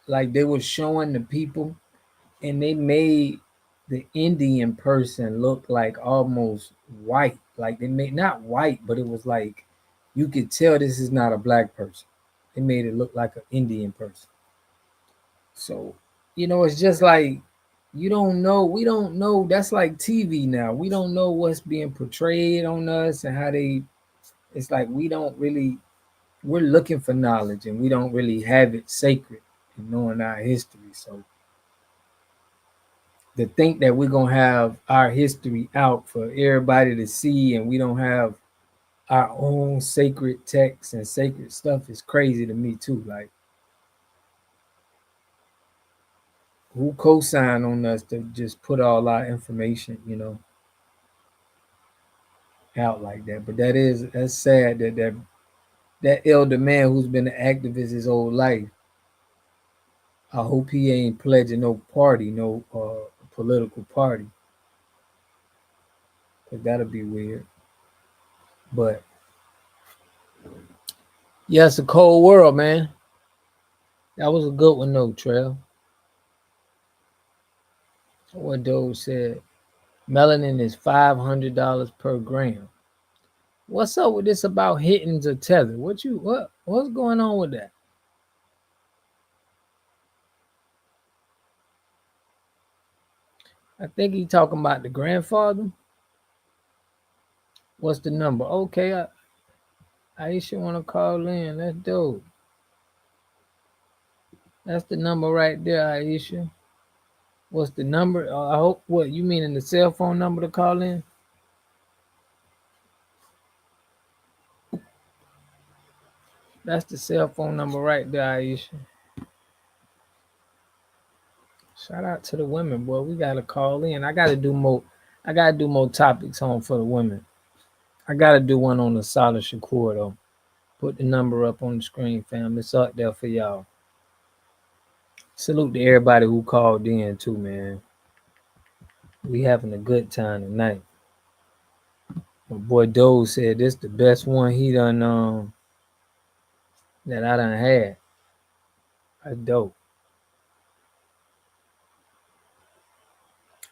like they were showing the people, and they made the Indian person look like almost white. Like they made not white, but it was like you could tell this is not a Black person. They made it look like an Indian person. So, it's just like you don't know. We don't know. That's like TV now. We don't know what's being portrayed on us and how they. It's like we don't really. We're looking for knowledge and we don't really have it sacred in knowing our history. So to think that we're gonna have our history out for everybody to see and we don't have our own sacred texts and sacred stuff is crazy to me too. Like who co-signed on us to just put all our information, out like that. But that's sad that elder man who's been an activist his whole life. I hope he ain't pledging no party, no political party, cause that'll be weird. But yeah, it's a cold world, man. That was a good one, though, Trail. What Doe said. Melanin is $500 per gram. What's up with this about hitting the tether? What's going on with that? I think he talking about the grandfather. What's the number? Okay, Aisha want to call in. That's dope. That's the number right there, Aisha. What's the number? I hope what you mean in the cell phone number to call in? That's the cell phone number right there, Aisha. Shout out to the women, boy. We gotta call in. I gotta do more. I gotta do more topics on for the women. I gotta do one on the solid Shakur though. Put the number up on the screen, fam. It's up there for y'all. Salute to everybody who called in too, man. We having a good time tonight. My boy Doe said this the best one he done that I done had. That's dope.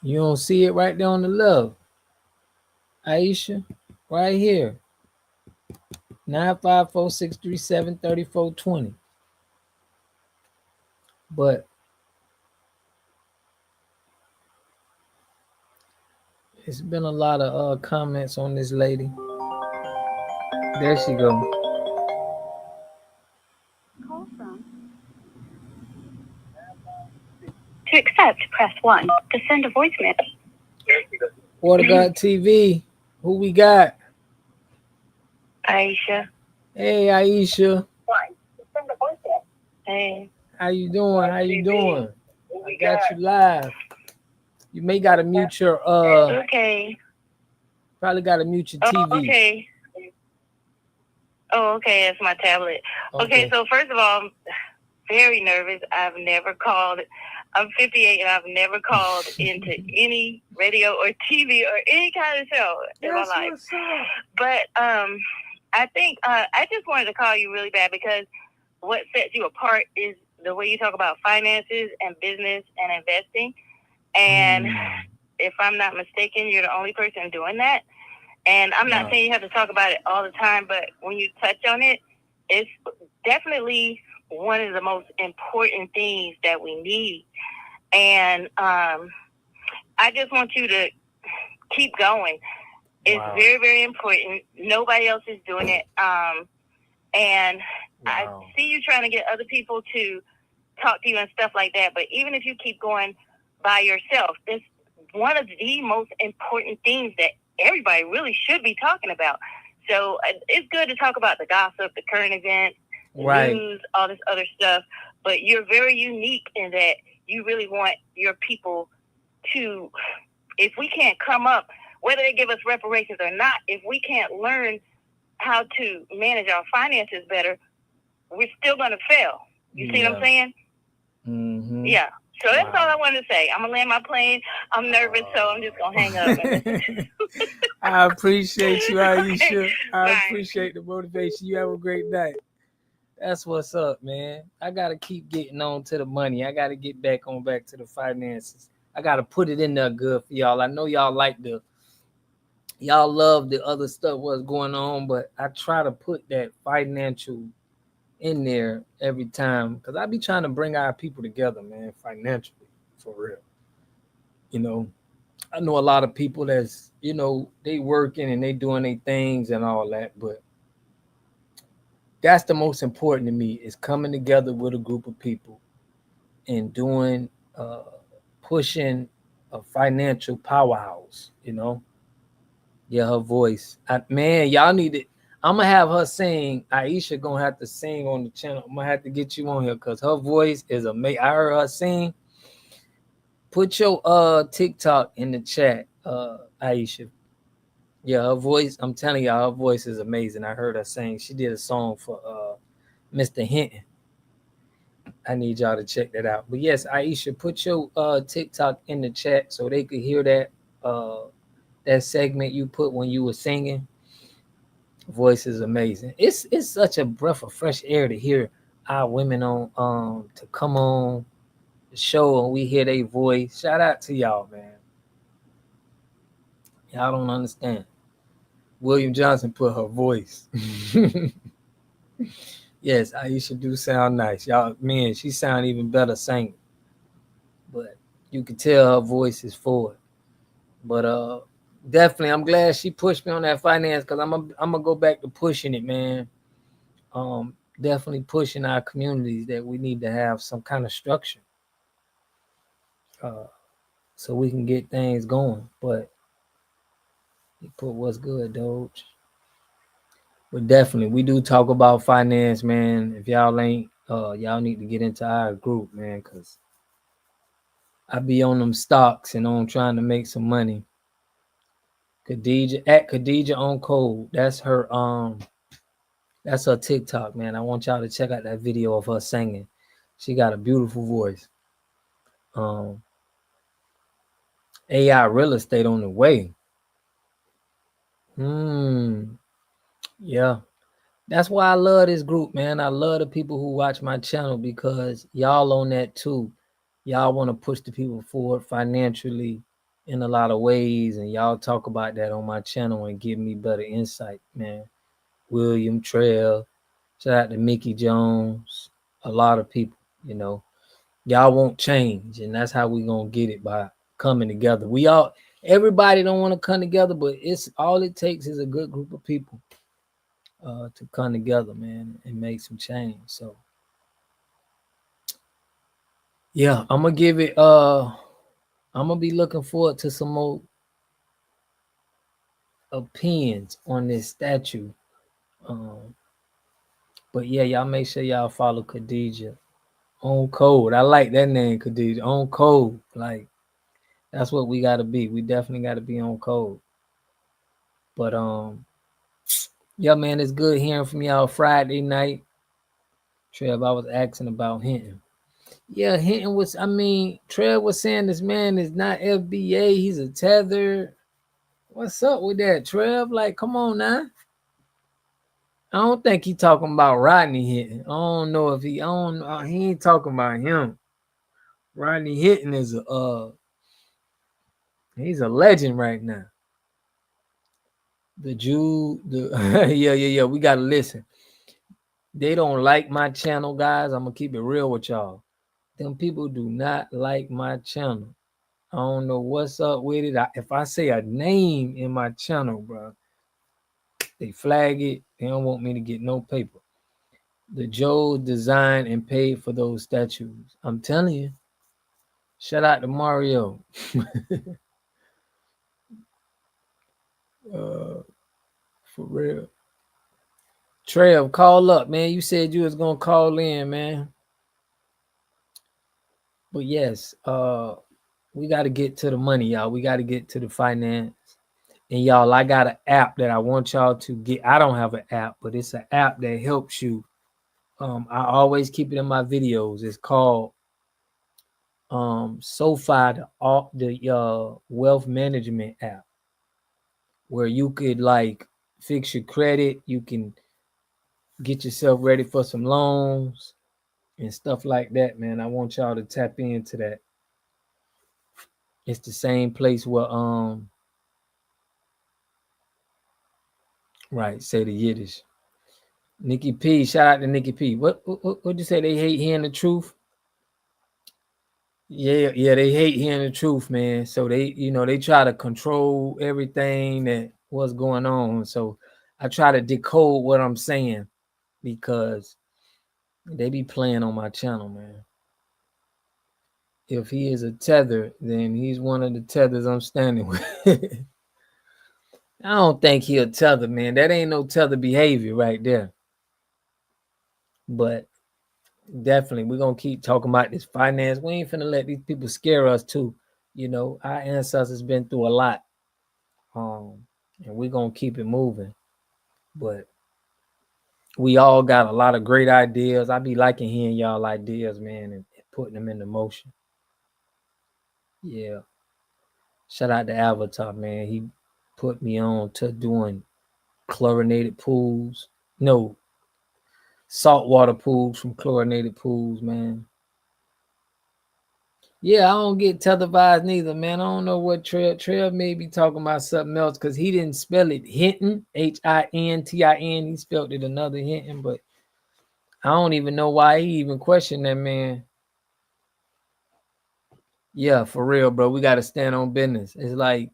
You don't see it right there on the left. Aisha, right here. 954-637-3420. But it's been a lot of comments on this lady. There she go. Call from. To accept, press 1. To send a voicemail. Water God TV. Who we got? Aisha. Hey, Aisha. Hey. How you doing? How you doing? I got you live. You may gotta mute your Okay. Probably gotta mute your TV. Okay. Oh, okay. It's my tablet. Okay, so first of all, I'm very nervous. I've never called. I'm 58 and I've never called into any radio or TV or any kind of show in my life. But I think I just wanted to call you really bad because what sets you apart is the way you talk about finances and business and investing. And if I'm not mistaken, you're the only person doing that. And I'm not saying you have to talk about it all the time, but when you touch on it, it's definitely one of the most important things that we need. And I just want you to keep going. It's very, very important. Nobody else is doing it. And I see you trying to get other people to talk to you and stuff like that. But even if you keep going by yourself, it's one of the most important things that everybody really should be talking about. So it's good to talk about the gossip, the current events, the news, all this other stuff. But you're very unique in that you really want your people to, if we can't come up, whether they give us reparations or not, if we can't learn how to manage our finances better, we're still going to fail. You see what I'm saying? Mm-hmm. Yeah. So that's all I wanted to say. I'm going to land my plane. I'm nervous, so I'm just going to hang up. I appreciate you, Aisha. Okay. I appreciate the motivation. You have a great night. That's what's up, man. I got to keep getting on to the money. I got to get back to the finances. I got to put it in there good for y'all. I know y'all y'all love the other stuff what's going on, but I try to put that financial in there every time because I be trying to bring our people together, man, financially, for real. You know, I know a lot of people that's, they working and they doing their things and all that, but that's the most important to me is coming together with a group of people and doing, uh, pushing a financial powerhouse, Yeah, her voice. Man, y'all need it. I'm gonna have her sing. Aisha gonna have to sing on the channel. I'm gonna have to get you on here because her voice is amazing. I heard her sing. Put your TikTok in the chat, Aisha. Yeah, her voice. I'm telling y'all, her voice is amazing. I heard her sing. She did a song for Mr. Hinton. I need y'all to check that out. But yes, Aisha, put your TikTok in the chat so they could hear that segment you put when you were singing. Voice is amazing. It's such a breath of fresh air to hear our women on to come on the show and we hear their voice. Shout out to y'all, man. Y'all don't understand. William Johnson put her voice. Yes, Aisha do sound nice. Y'all, man, she sound even better singing. But you can tell her voice is for it. But definitely I'm glad she pushed me on that finance because I'm gonna go back to pushing it, man. Definitely pushing our communities that we need to have some kind of structure uh, so we can get things going. But you put what's good, Doge. But definitely, we do talk about finance, man. If y'all ain't, y'all need to get into our group, man, because I be on them stocks and on trying to make some money. Khadija at Khadija on code. That's her TikTok, man. I want y'all to check out that video of her singing. She got a beautiful voice. Um, AI real estate on the way. Yeah. That's why I love this group, man. I love the people who watch my channel because y'all on that too. Y'all want to push the people forward financially in a lot of ways, and y'all talk about that on my channel and give me better insight, man. William Trail, shout out to Mickey Jones, a lot of people, y'all won't change, and that's how we gonna get it by coming together. Everybody don't want to come together, but it's all it takes is a good group of people to come together, man, and make some change. So yeah, I'm gonna give it. I'm gonna be looking forward to some more opinions on this statue. Um, but yeah, y'all make sure y'all follow Khadija on code. I like that name, Khadija on code. Like that's what we gotta be. We definitely gotta be on code. But yeah, man, it's good hearing from y'all Friday night. Trev, I was asking about Hinton. Yeah, Hinton was, Trev was saying this man is not FBA, he's a tether. What's up with that, Trev? Like, come on now. I don't think he talking about Rodney Hinton. I don't know if he, I don't, he ain't talking about him. Rodney Hinton is he's a legend right now. The Jew, yeah. We gotta listen. They don't like my channel, guys. I'm gonna keep it real with y'all. Them people do not like my channel. I don't know what's up with it. If I say a name in my channel, bro, they flag it. They don't want me to get no paper. The Joe designed and paid for those statues. I'm telling you. Shout out to Mario. uh, for real. Trev, call up, man. You said you was gonna call in, man. But yes, we got to get to the money, y'all. We got to get to the finance. And y'all, I got an app that I want y'all to get. I don't have an app, but it's an app that helps you. I always keep it in my videos. It's called Sofi, the wealth management app, where you could like fix your credit. You can get yourself ready for some loans and stuff like that, man. I want y'all to tap into that. It's the same place where right, say the Yiddish. Nikki P, shout out to Nikki P. What'd you say? They hate hearing the truth? Yeah, they hate hearing the truth, man. So they try to control everything that what's going on. So I try to decode what I'm saying because they be playing on my channel, man. If he is a tether, then he's one of the tethers I'm standing with. I don't think he a tether, man. That ain't no tether behavior right there. But definitely, we're gonna keep talking about this finance. We ain't finna let these people scare us too. Our ancestors been through a lot. And we're gonna keep it moving. But we all got a lot of great ideas. I be liking hearing y'all ideas, man, and putting them into motion. Yeah. Shout out to Avatar, man. He put me on to doing chlorinated pools. No, saltwater pools from chlorinated pools, man. Yeah, I don't get tether vibes neither, man. I don't know what Trail may be talking about something else because he didn't spell it Hinton, Hintin. He spelled it another Hinton, but I don't even know why he even questioned that, man. Yeah, for real, bro. We got to stand on business. It's like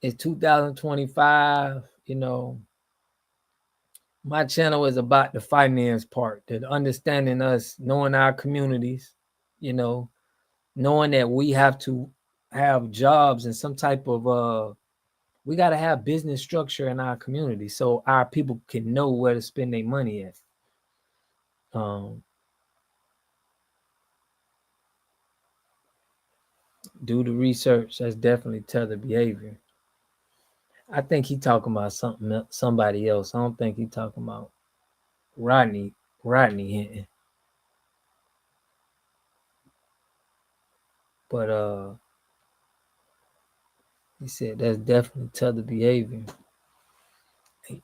it's 2025, my channel is about the finance part, the understanding us, knowing our communities, knowing that we have to have jobs and some type of we got to have business structure in our community so our people can know where to spend their money at. Do the research. That's definitely tether behavior. I think he talking about somebody else. I don't think he talking about Rodney Hinton. But he said that's definitely tether behavior.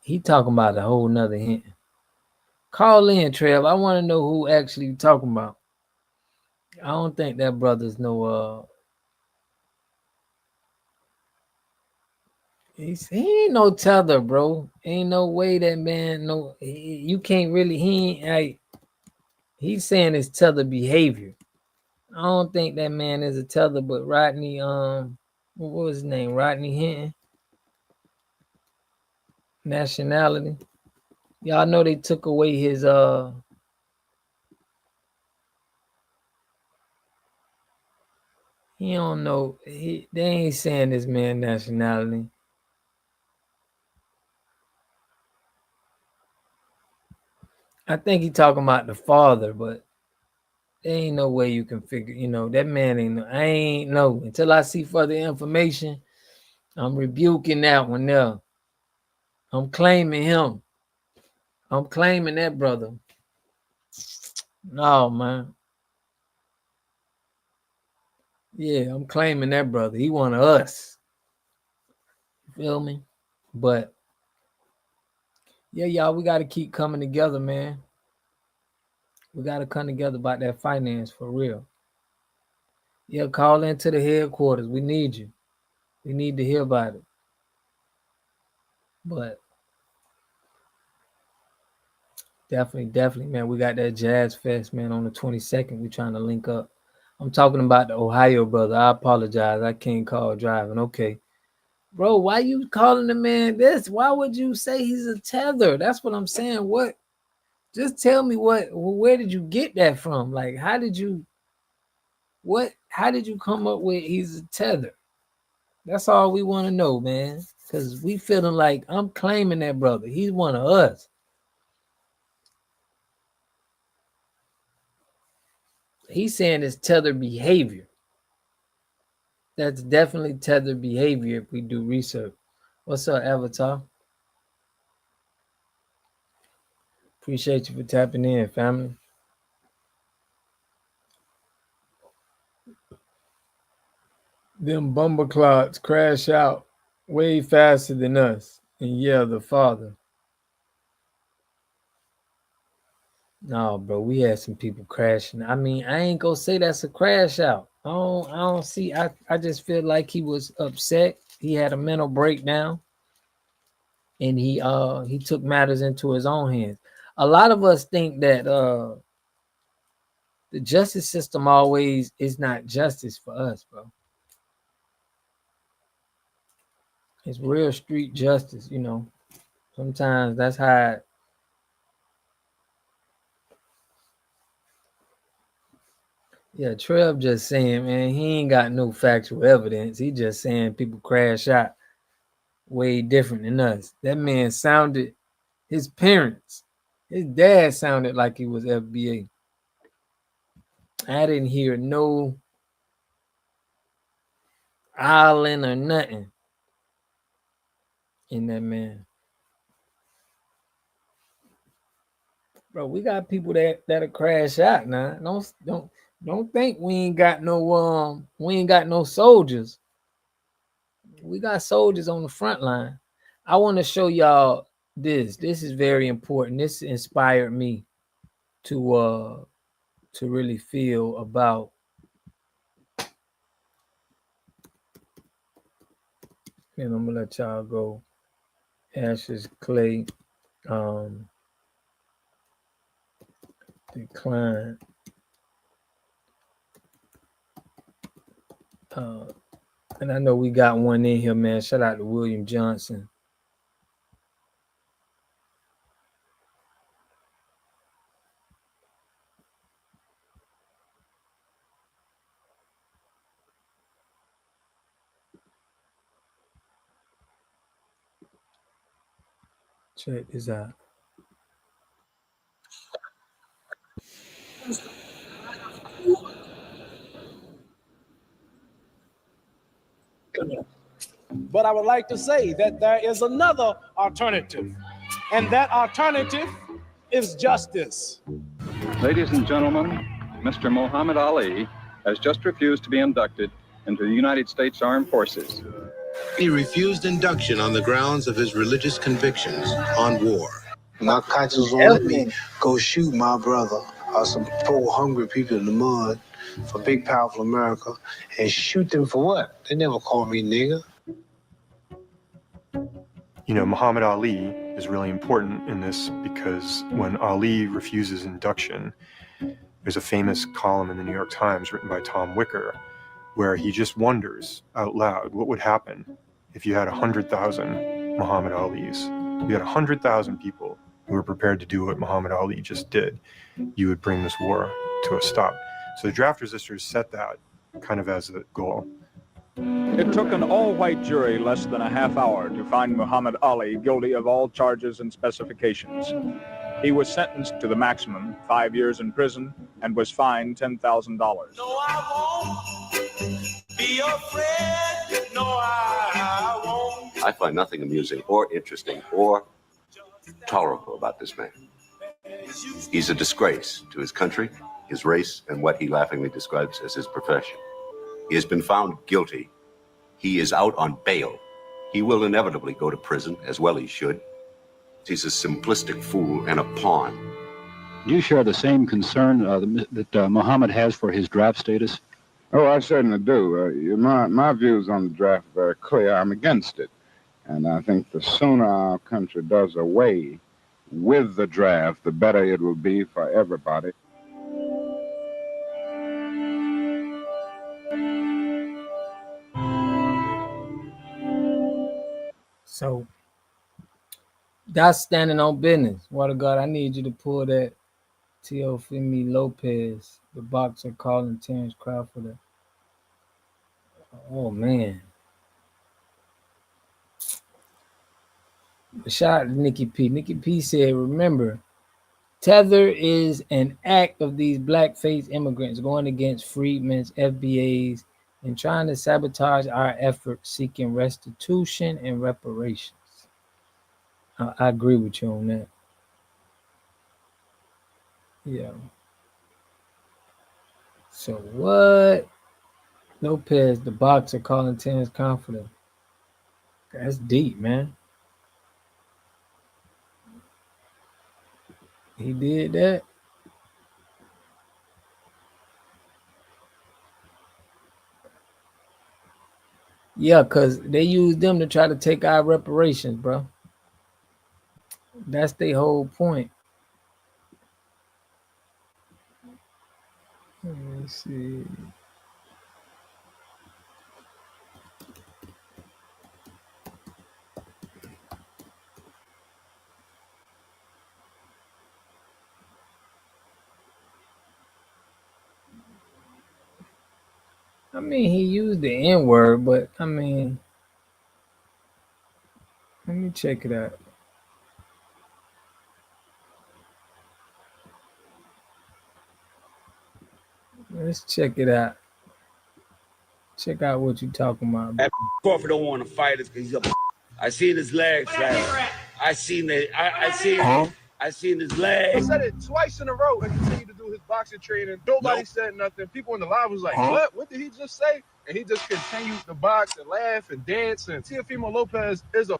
He talking about a whole nother Hinton. Call in, Trev. I want to know who actually you talking about. I don't think that brother's no he ain't no tether, bro. Ain't no way that man you can't really he ain't like he's saying it's tether behavior. I don't think that man is a tether, but Rodney what was his name? Rodney Hinton. Nationality. Y'all know they took away his he don't know they ain't saying this man nationality. I think he talking about the father, but there ain't no way you can figure, that man ain't I ain't know. Until I see further information, I'm rebuking that one there. I'm claiming him. I'm claiming that brother. No, man. Yeah, I'm claiming that brother. He one of us. You feel me? But yeah, y'all, we got to keep coming together, man. We got to come together about that finance for real. Yeah, call into the headquarters. We need you. We need to hear about it. But definitely, man. We got that Jazz Fest, man, on the 22nd. We trying to link up. I'm talking about the Ohio brother. I apologize. I can't call driving. Okay. Bro, why you calling the man this? Why would you say he's a tether? That's what I'm saying. What? Just tell me where did you get that from? Like, how did you come up with he's a tether? That's all we want to know, man. Because we feeling like I'm claiming that brother. He's one of us. He's saying it's tether behavior. That's definitely tether behavior if we do research. What's up, Avatar? Appreciate you for tapping in, family. Them bumbleclots crash out way faster than us. And yeah, the father. No, bro, we had some people crashing. I mean, I ain't gonna say that's a crash out. I don't see. I just feel like he was upset. He had a mental breakdown, and he took matters into his own hands. a lot of us think that the justice system always is not justice for us, bro. It's real street justice, you know. Sometimes that's how yeah, Trev just saying, man, he ain't got no factual evidence. He just saying people crash out way different than us. That man sounded his parents, his dad sounded like he was FBA. I didn't hear no island or nothing in that man. Bro, we got people that'll crash out now. Don't think we ain't got no soldiers. We got soldiers on the front line. I want to show y'all this. This is very important. This inspired me to really feel about and I'm gonna let y'all go. Ashes, Clay, Decline. And I know we got one in here, man. Shout out to William Johnson. Check this out. But I would like to say that there is another alternative, and that alternative is justice. Ladies and gentlemen, Mr. Muhammad Ali has just refused to be inducted into the United States Armed Forces. He refused induction on the grounds of his religious convictions on war. My conscience won't let me go shoot my brother or some poor hungry people in the mud for big powerful America and shoot them for what? They never called me nigger. You know, Muhammad Ali is really important in this because when Ali refuses induction, there's a famous column in the New York Times written by Tom Wicker where he just wonders out loud what would happen if you had 100,000 Muhammad Alis. If you had 100,000 people who were prepared to do what Muhammad Ali just did, you would bring this war to a stop. So the draft resistors set that kind of as the goal. It took an all-white jury less than a half hour to find Muhammad Ali guilty of all charges and specifications. He was sentenced to the maximum, 5 years in prison, and was fined $10,000. No, I won't be afraid. No, I won't. I find nothing amusing or interesting or tolerable about this man. He's a disgrace to his country, his race, and what he laughingly describes as his profession. He has been found guilty. He is out on bail. He will inevitably go to prison, as well he should. He's a simplistic fool and a pawn. Do you share the same concern that Muhammad has for his draft status? Oh, I certainly do. My views on the draft are very clear. I'm against it. And I think the sooner our country does away with the draft, the better it will be for everybody. So that's standing on business. Water God, I need you to pull that Teofimi Lopez, the boxer calling Terrence Crawford. Oh man. Shout out to Nikki P. Nikki P said, remember, tether is an act of these blackface immigrants going against freedmen's FBAs and trying to sabotage our efforts seeking restitution and reparations. I agree with you on that. Yeah. So what? Lopez, the boxer, calling Terrence confident. That's deep, man. He did that. Yeah, because they used them to try to take our reparations, bro. That's their whole point. Let's see. I mean, he used the N word, but I mean, let me check it out. Let's check it out. Check out what you talking about. That Crawford don't want to fight us because he's a. I seen his legs. I seen it. I seen. I seen his legs. He said it twice in a row and continued to do his boxing training. Nobody said nothing. People in the live was like, "What? What did he just say?" And he just continued to box and laugh and dance. And Teofimo Lopez is a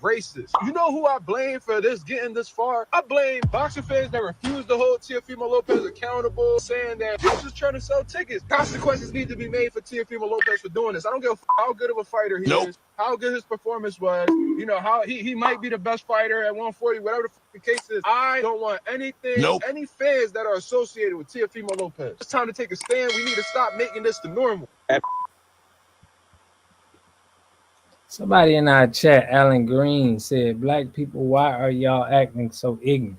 racist. You know who I blame for this getting this far? I blame boxing fans that refuse to hold Teofimo Lopez accountable, saying that he's just trying to sell tickets. Consequences need to be made for Teofimo Lopez for doing this. I don't give a how good of a fighter he is, how good his performance was, you know, how he might be the best fighter at 140, whatever the case is. I don't want anything, any fans that are associated with Teofimo Lopez. It's time to take a stand. We need to stop making this the normal. Somebody in our chat, Alan Green, said, "Black people, why are y'all acting so ignorant?"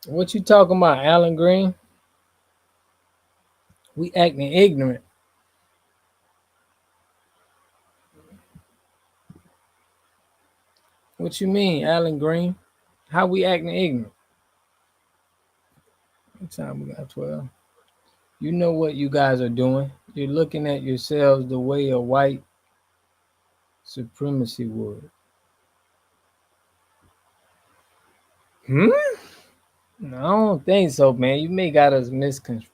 What you talking about, Alan Green? We acting ignorant. What you mean, Alan Green? How we acting ignorant? What time we got? 12. You know what you guys are doing. You're looking at yourselves the way a white supremacy would. No, I don't think so, man. You may got us misconstrued.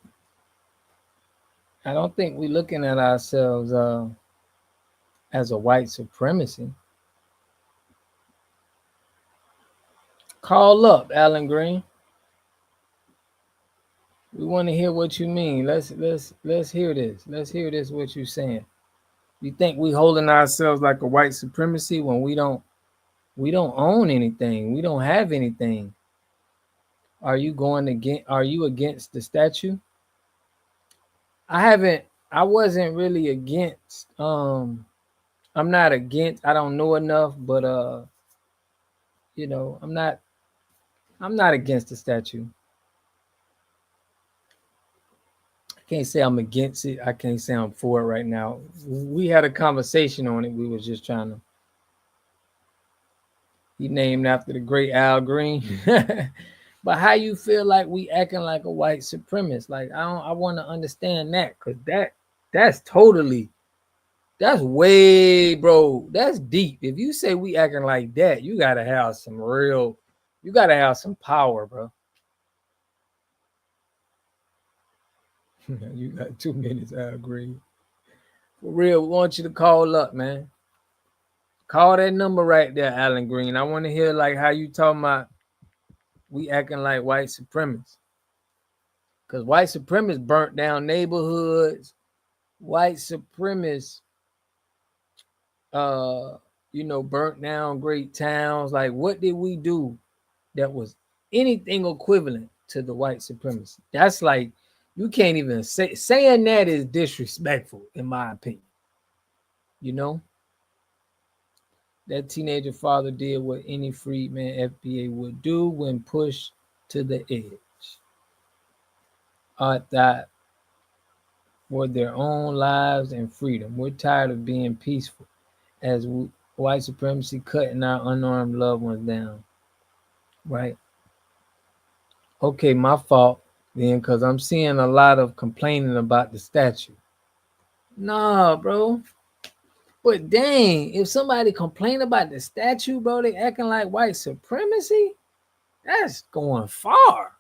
I don't think we're looking at ourselves as a white supremacy. Call up, Alan Green. We want to hear what you mean. Let's hear this. Let's hear this. What you're saying. You think we holding ourselves like a white supremacy when we don't own anything. We don't have anything. Are you against the statue? I wasn't really against I'm not against. I don't know enough, but you know, I'm not against the statue. I can't say I'm against it. I can't say I'm for it right now. We had a conversation on it. We was just trying to. He named after the great Al Green. But how you feel like we acting like a white supremacist? Like I want to understand that, because that's way, bro. That's deep. If you say we acting like that, you gotta have some power, bro. You got 2 minutes, Al Green. For real, we want you to call up, man. Call that number right there, Alan Green. I want to hear like how you talking about we acting like white supremacists. Because white supremacists burnt down neighborhoods. White supremacists, burnt down great towns. Like, what did we do that was anything equivalent to the white supremacy? That's like, you can't even saying that is disrespectful, in my opinion. You know? That teenager father did what any freedman FBA would do when pushed to the edge. That for their own lives and freedom. We're tired of being peaceful as white supremacy cutting our unarmed loved ones down. Right? Okay, my fault then, because I'm seeing a lot of complaining about the statue. Nah, bro. But dang, if somebody complain about the statue, bro, they acting like white supremacy, that's going far.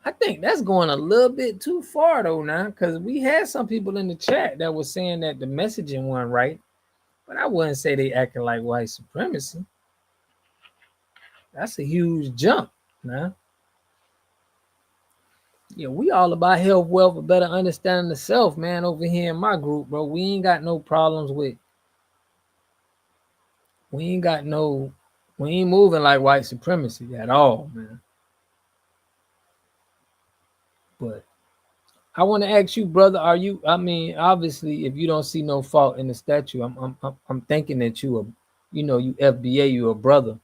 I think that's going a little bit too far though now, because we had some people in the chat that was saying that the messaging wasn't right, but I wouldn't say they acting like white supremacy. That's a huge jump, man. Yeah, we all about health, wealth, a better understanding of self, man, over here in my group, bro. We ain't got no problems with, we ain't moving like white supremacy at all, man. But I want to ask you, brother, are you? I mean, obviously, if you don't see no fault in the statue, I'm thinking that you are, you FBA, you a brother.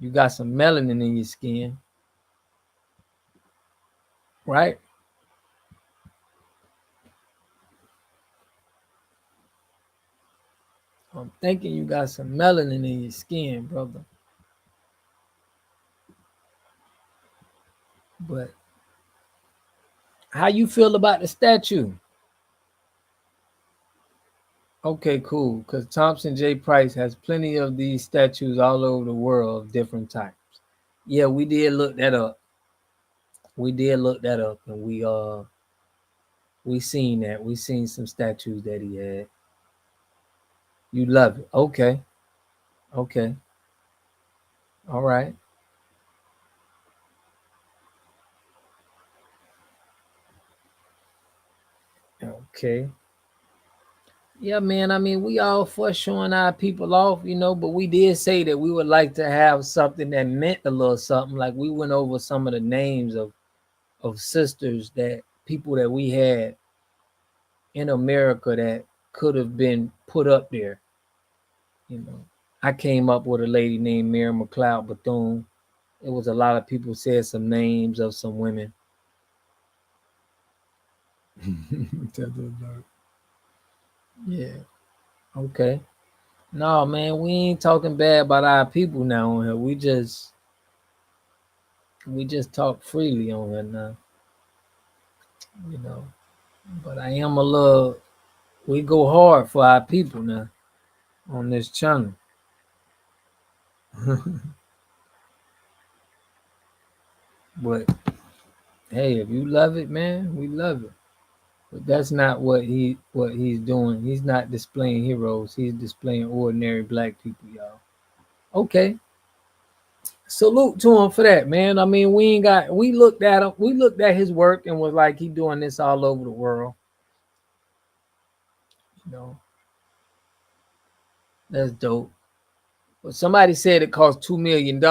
You got some melanin in your skin, right? I'm thinking you got some melanin in your skin, brother. But how you feel about the statue? Okay, cool. Because Thompson J. Price has plenty of these statues all over the world of different types. Yeah, we did look that up. And we seen that. We seen some statues that he had. You love it. Okay. Okay. All right. Okay. Yeah, man. I mean, we all for showing our people off, but we did say that we would like to have something that meant a little something. Like we went over some of the names of sisters, that people that we had in America that could have been put up there. I came up with a lady named Mary McLeod Bethune. It was a lot of people said some names of some women. Yeah. Okay. No, man, we ain't talking bad about our people now on here. We just talk freely on here now. You know. But I am a little, we go hard for our people now on this channel. But hey, if you love it, man, we love it. But that's not what he's doing. He's not displaying heroes. He's displaying ordinary black people, y'all. Okay. Salute to him for that, man. I mean, we looked at him, we looked at his work and was like, he doing this all over the world. That's dope. But somebody said it cost $2 million.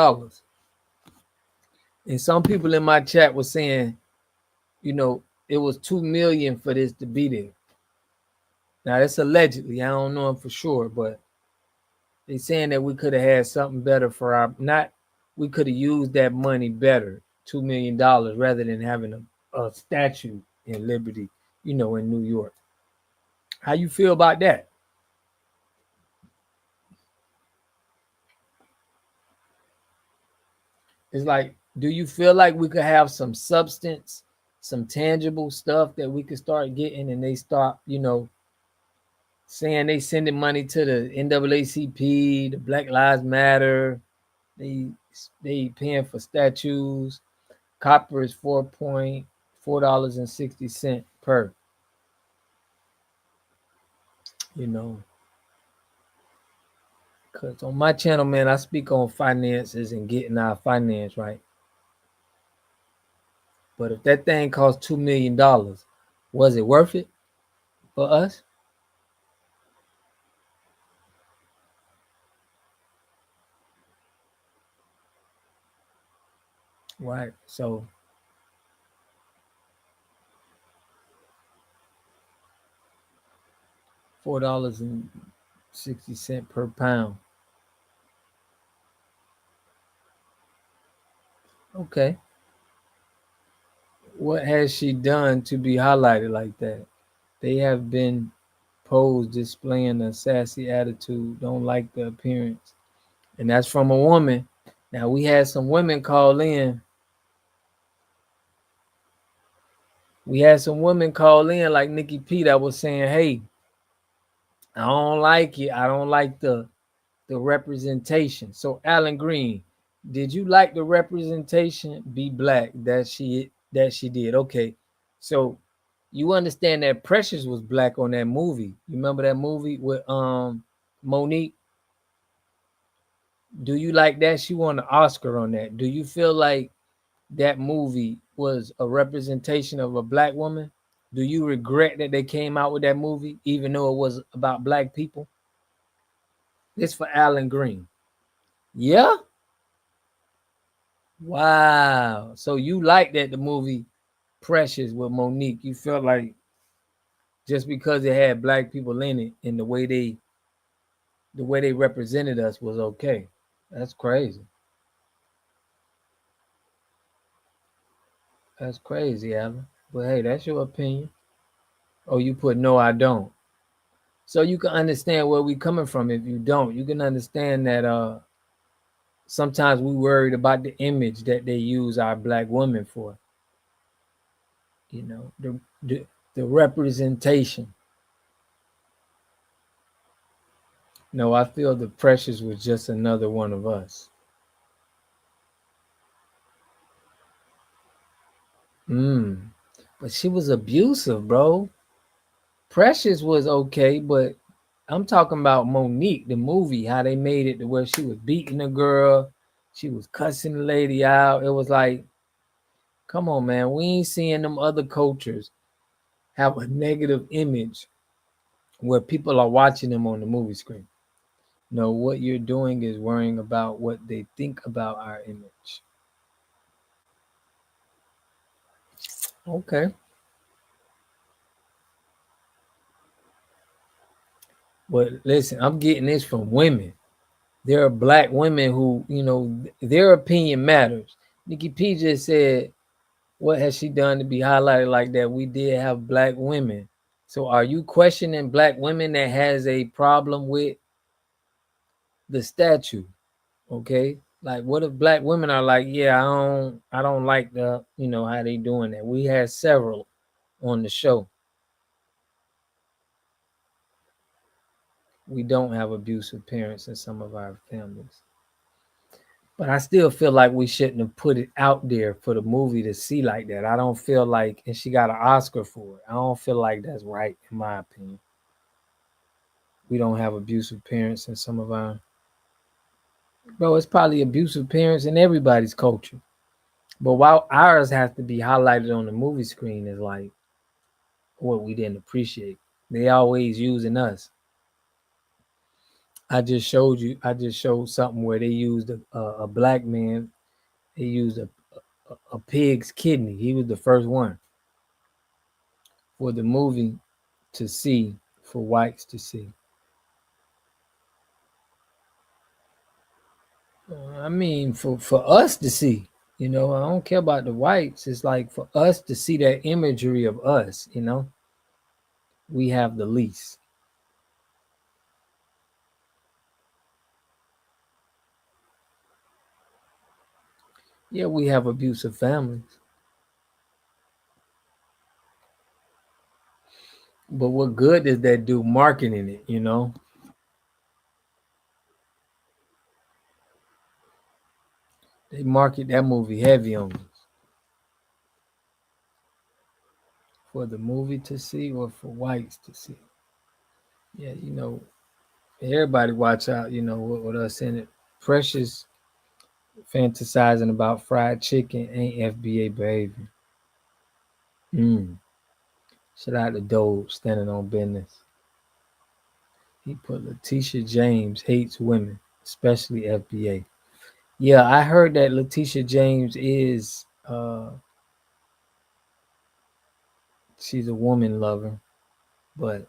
And some people in my chat were saying, it was 2 million for this to be there. Now that's allegedly. I don't know for sure, but they saying that we could have had something better for our we could have used that money better, $2 million, rather than having a statue in Liberty, in New York. How you feel about that? It's like, do you feel like we could have some substance, some tangible stuff that we could start getting, and they start, saying they sending money to the NAACP, the Black Lives Matter, they paying for statues. Copper is $4.60 per. Because on my channel, man, I speak on finances and getting our finance right. But if that thing cost $2 million, was it worth it for us? Right. So $4.60 per pound. Okay. What has she done to be highlighted like that? They have been posed displaying a sassy attitude, don't like the appearance. And that's from a woman. Now, we had some women call in. We had some women call in, like Nikki P, that was saying, hey, I don't like it. I don't like the representation. So, Alan Green, did you like the representation? Be black that she did. Okay. So you understand that Precious was black on that movie. You remember that movie with Monique? Do you like that? She won an Oscar on that. Do you feel like that movie was a representation of a black woman? Do you regret that they came out with that movie, even though it was about black people? This for Alan Green. Yeah? Wow. So you like that the movie Precious with Monique, you felt like just because it had black people in it and the way they represented us was okay. That's crazy. That's crazy, Alan. But hey, that's your opinion. Oh, you put no, I don't. So you can understand where we coming from. If you don't, you can understand that sometimes we worried about the image that they use our black women for. You know, the representation. No, I feel the Precious was just another one of us. But she was abusive, bro. Precious was okay, but I'm talking about Monique, the movie, how they made it to where she was beating the girl, she was cussing the lady out. It was like, come on, man, we ain't seeing them other cultures have a negative image where people are watching them on the movie screen. No, what you're doing is worrying about what they think about our image. Okay. But listen, I'm getting this from women. There are black women who, their opinion matters. Nikki P just said, what has she done to be highlighted like that? We did have black women. So are you questioning black women that has a problem with the statue? Okay. Like what if black women are like, yeah, I don't like the, how they doing that. We had several on the show. We don't have abusive parents in some of our families. But I still feel like we shouldn't have put it out there for the movie to see like that. I don't feel like, and she got an Oscar for it. I don't feel like that's right, in my opinion. We don't have abusive parents in some of our. Bro, it's probably abusive parents in everybody's culture. But while ours has to be highlighted on the movie screen is like what we didn't appreciate. They always using us. I just showed something where they used a black man. They used a pig's kidney. He was the first one for the movie to see, for whites to see. I mean, for us to see, I don't care about the whites. It's like for us to see that imagery of us, we have the least. Yeah, we have abusive families. But what good does that do marketing it, They market that movie heavy on us. For the movie to see or for whites to see. Yeah, everybody watch out, with us in it. Precious fantasizing about fried chicken ain't FBA behavior. Shout out to Doe standing on business. He put Letitia James hates women, especially FBA. Yeah, I heard that Letitia James is she's a woman lover, but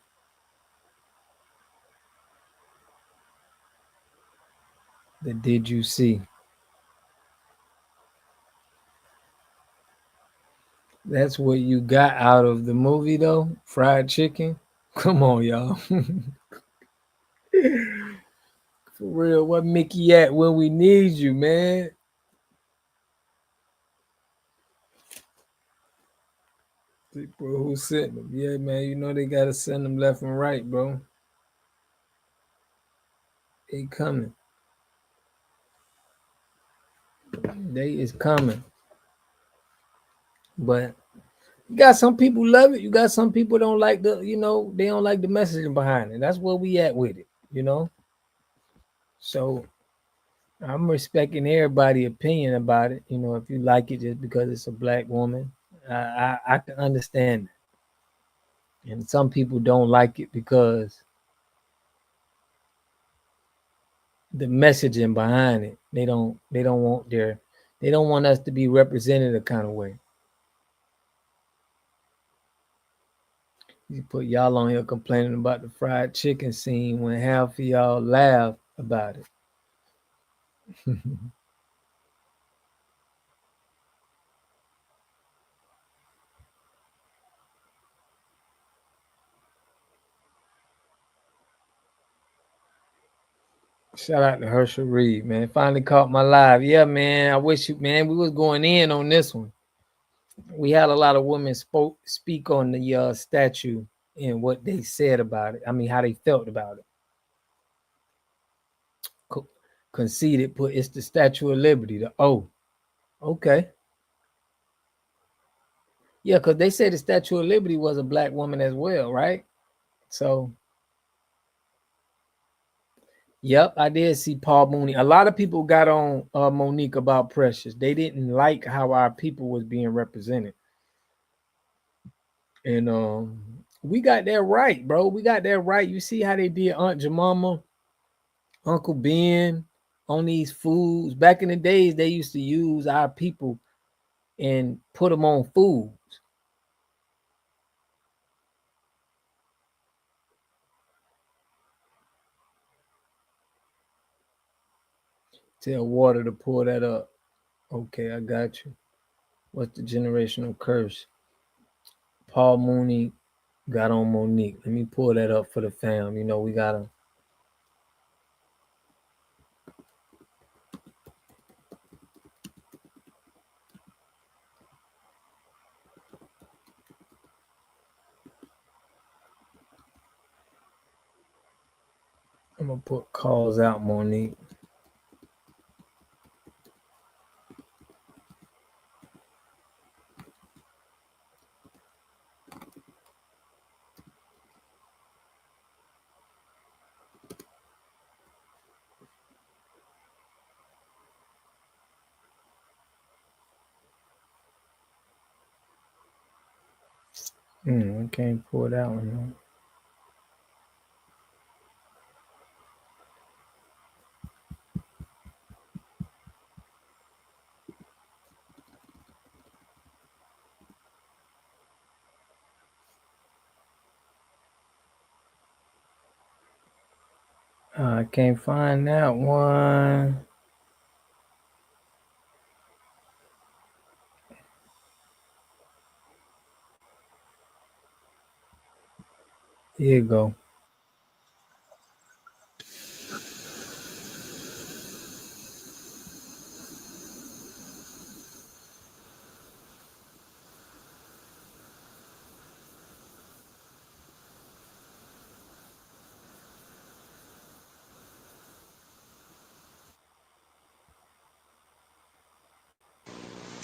the did you see? That's what you got out of the movie though? Fried chicken? Come on, y'all. For real, what Mickey at when we need you, man? Bro, who sent them? Yeah, man, they gotta send them left and right, bro. They coming. They is coming. But you got some people love it. You got some people don't like they don't like the messaging behind it. That's where we at with it. So I'm respecting everybody's opinion about it. If you like it just because it's a black woman, I can understand that. And some people don't like it because the messaging behind it. They don't want us to be represented a kind of way. You put y'all on here complaining about the fried chicken scene when half of y'all laugh about it. Shout out to Herschel Reed, man. Finally caught my live. Yeah, man. I wish you, man. We was going in on this one. We had a lot of women speak on the statue and what they said about it. I mean, how they felt about it. Conceded, put it's the Statue of Liberty. The okay. Yeah, because they say the Statue of Liberty was a black woman as well, right? So, yep, I did see Paul Mooney. A lot of people got on Monique about Precious. They didn't like how our people was being represented. And we got that right, bro. We got that right. You see how they did Aunt Jemima, Uncle Ben on these foods. Back in the days, they used to use our people and put them on foods. Tell water to pour that up. Okay, I got you. What's the generational curse? Paul Mooney got on Monique. Let me pull that up for the fam. You know, we gotta. I'm gonna put calls out, Monique. I can't pull that one. I can't find that one. Here you go.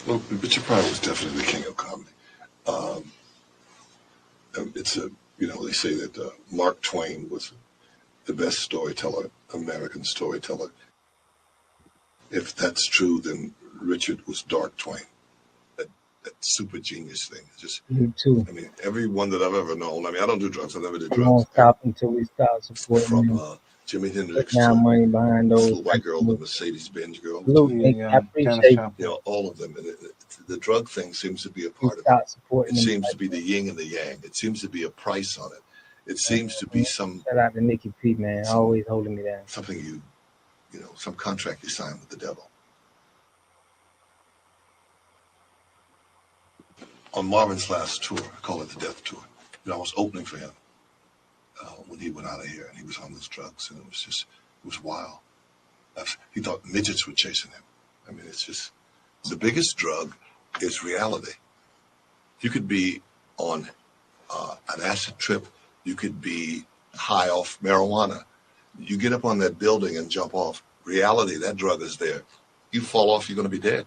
Well, Richard Pryor was definitely the king of comedy. It's a, they say that Mark Twain was the best storyteller, American storyteller. If that's true, then Richard was Dark Twain. That super genius thing. Just Me too. I mean, everyone that I've ever known. I mean, I don't do drugs. I never did We won't drugs. stop until we stop supporting them. From Jimi Hendrix Putting our to money behind this those. little white girl, the Mercedes-Benz girl. Luke, I appreciate all of them. And the drug thing seems to be a part of stop it. supporting It them. seems to be the yin and the yang. It seems to be a price on it. It seems to be some. Shout out to Nikki P, man, always holding me down. Something some contract you sign with the devil. On Marvin's last tour, I call it the Death Tour. I was opening for him when he went out of here, and he was on those drugs, and it was wild. He thought midgets were chasing him. I mean, it's just the biggest drug is reality. You could be on an acid trip. You could be high off marijuana. You get up on that building and jump off. Reality, that drug is there. You fall off, you're going to be dead.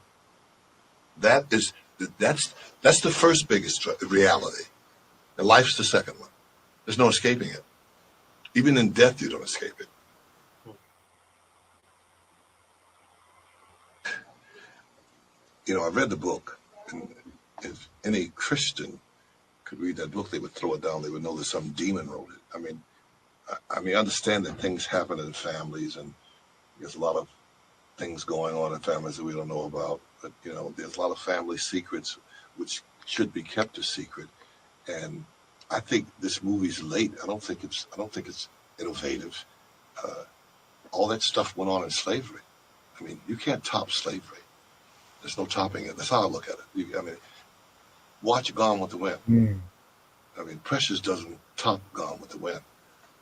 That's the first biggest drug, reality. And life's the second one. There's no escaping it. Even in death, you don't escape it. I read the book, and if any Christian could read that book, they would throw it down. They would know that some demon wrote it. I understand that things happen in families, and there's a lot of things going on in families that we don't know about. But there's a lot of family secrets which should be kept a secret. And I think this movie's late. I don't think it's innovative. All that stuff went on in slavery. I mean, you can't top slavery. There's no topping it. That's how I look at it. I mean, watch Gone with the Wind. I mean, Precious doesn't top Gone with the Wind.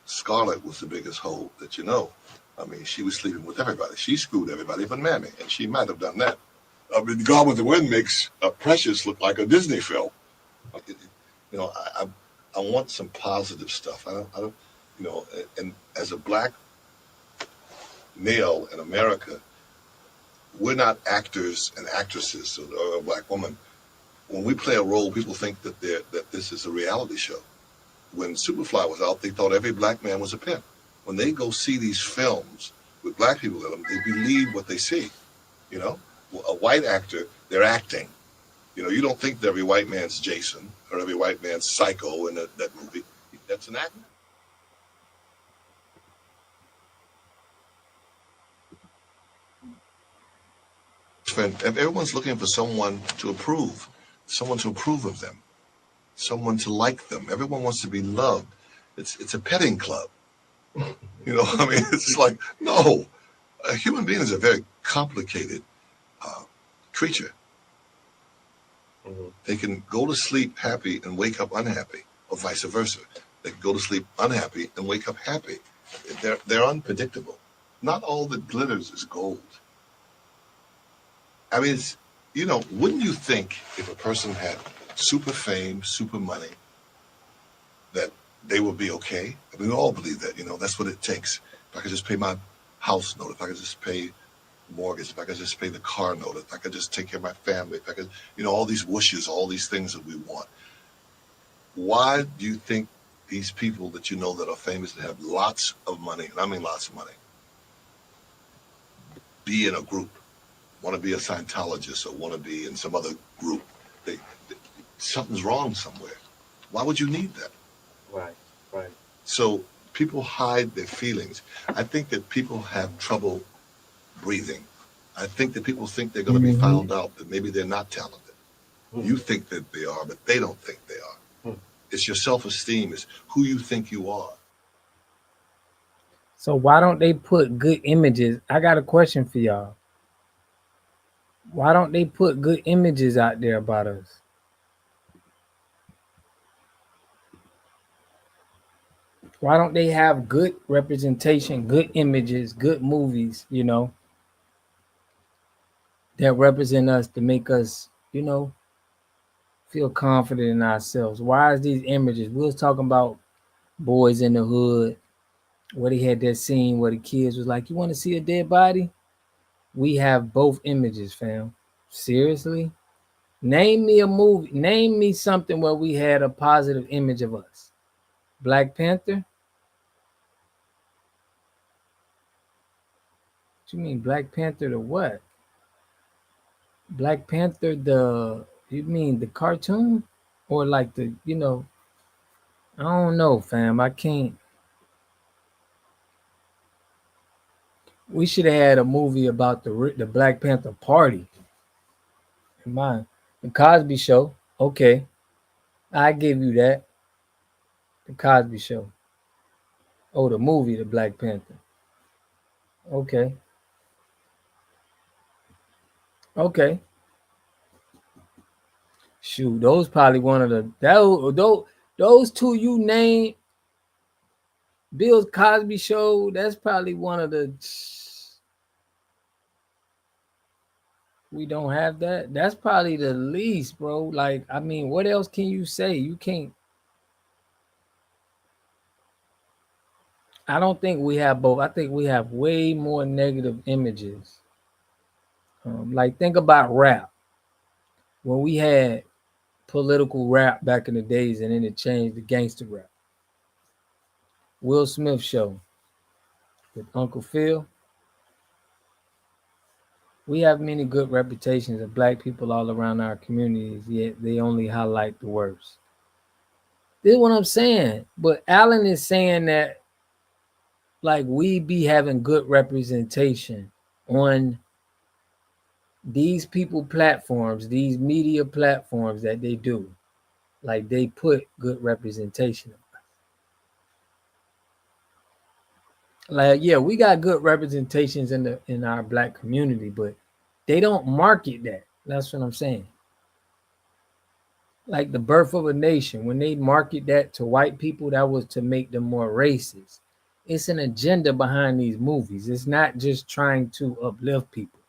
Scarlett was the biggest hoe that you know. I mean, she was sleeping with everybody. She screwed everybody but Mammy, and she might have done that. I mean, Gone with the Wind makes Precious look like a Disney film. You know, I want some positive stuff. I don't, you know, and as a black male in America, we're not actors and actresses or a black woman. When we play a role, people think that this is a reality show. When Superfly was out, they thought every black man was a pimp. When they go see these films with black people in them, they believe what they see. You know, a white actor, they're acting. You know, you don't think that every white man's Jason or every white man's Psycho in that movie. That's an actor. Everyone's looking for someone to approve of them, someone to like them. Everyone wants to be loved. It's a petting club. You know, I mean, it's like, no, a human being is a very complicated creature. They can go to sleep happy and wake up unhappy, or vice versa. They can go to sleep unhappy and wake up happy. They're unpredictable. Not all that glitters is gold. I mean, you know, wouldn't you think if a person had super fame, super money, that they would be okay? I mean, we all believe that, you know, that's what it takes. If I could just pay my house note, if I could just pay mortgage, if I could just pay the car note, if I could just take care of my family, if I could, you know, all these wishes, all these things that we want. Why do you think these people that you know that are famous, that have lots of money, and I mean lots of money, be in a group, want to be a Scientologist or want to be in some other group? Something's wrong somewhere. Why would you need that? Right. So people hide their feelings. I think that people have trouble breathing. I think that people think they're going to be found out, that maybe they're not talented. You think that they are, but they don't think they are. It's your self-esteem. It's who you think you are. So why don't they put good images? I got a question for y'all. Why don't they put good images out there about us? Why don't they have good representation, good images, good movies, you know, that represent us to make us, you know, feel confident in ourselves? Why is these images? We was talking about Boys in the Hood, where they had that scene where the kids was like, you want to see a dead body? We have both images, fam. Seriously? Name me a movie. Name me something where we had a positive image of us. Black Panther? What you mean Black Panther the what? Black Panther you mean the cartoon? Or like the, you know, I don't know, fam. I can't. We should have had a movie about the Black Panther party. Mine. The Cosby Show. Okay. I give you that. The Cosby Show. Oh, the movie, The Black Panther. Okay. Okay. Shoot, those probably one of those two you named, Bill Cosby Show. That's probably one of the. We don't have that. That's probably the least, bro. Like, I mean, what else can you say? You can't. I don't think we have both. I think we have way more negative images. Like, think about rap. When we had political rap back in the days, and then it changed to gangster rap. Will Smith show with Uncle Phil. We have many good reputations of black people all around our communities, yet they only highlight the worst. This is what I'm saying. But Alan is saying that like we be having good representation on these people platforms, these media platforms that they do. Like they put good representation. Like, yeah, we got good representations in our black community, but they don't market that. That's what I'm saying. Like the birth of a nation, when they market that to white people, that was to make them more racist. It's an agenda behind these movies. It's not just trying to uplift people.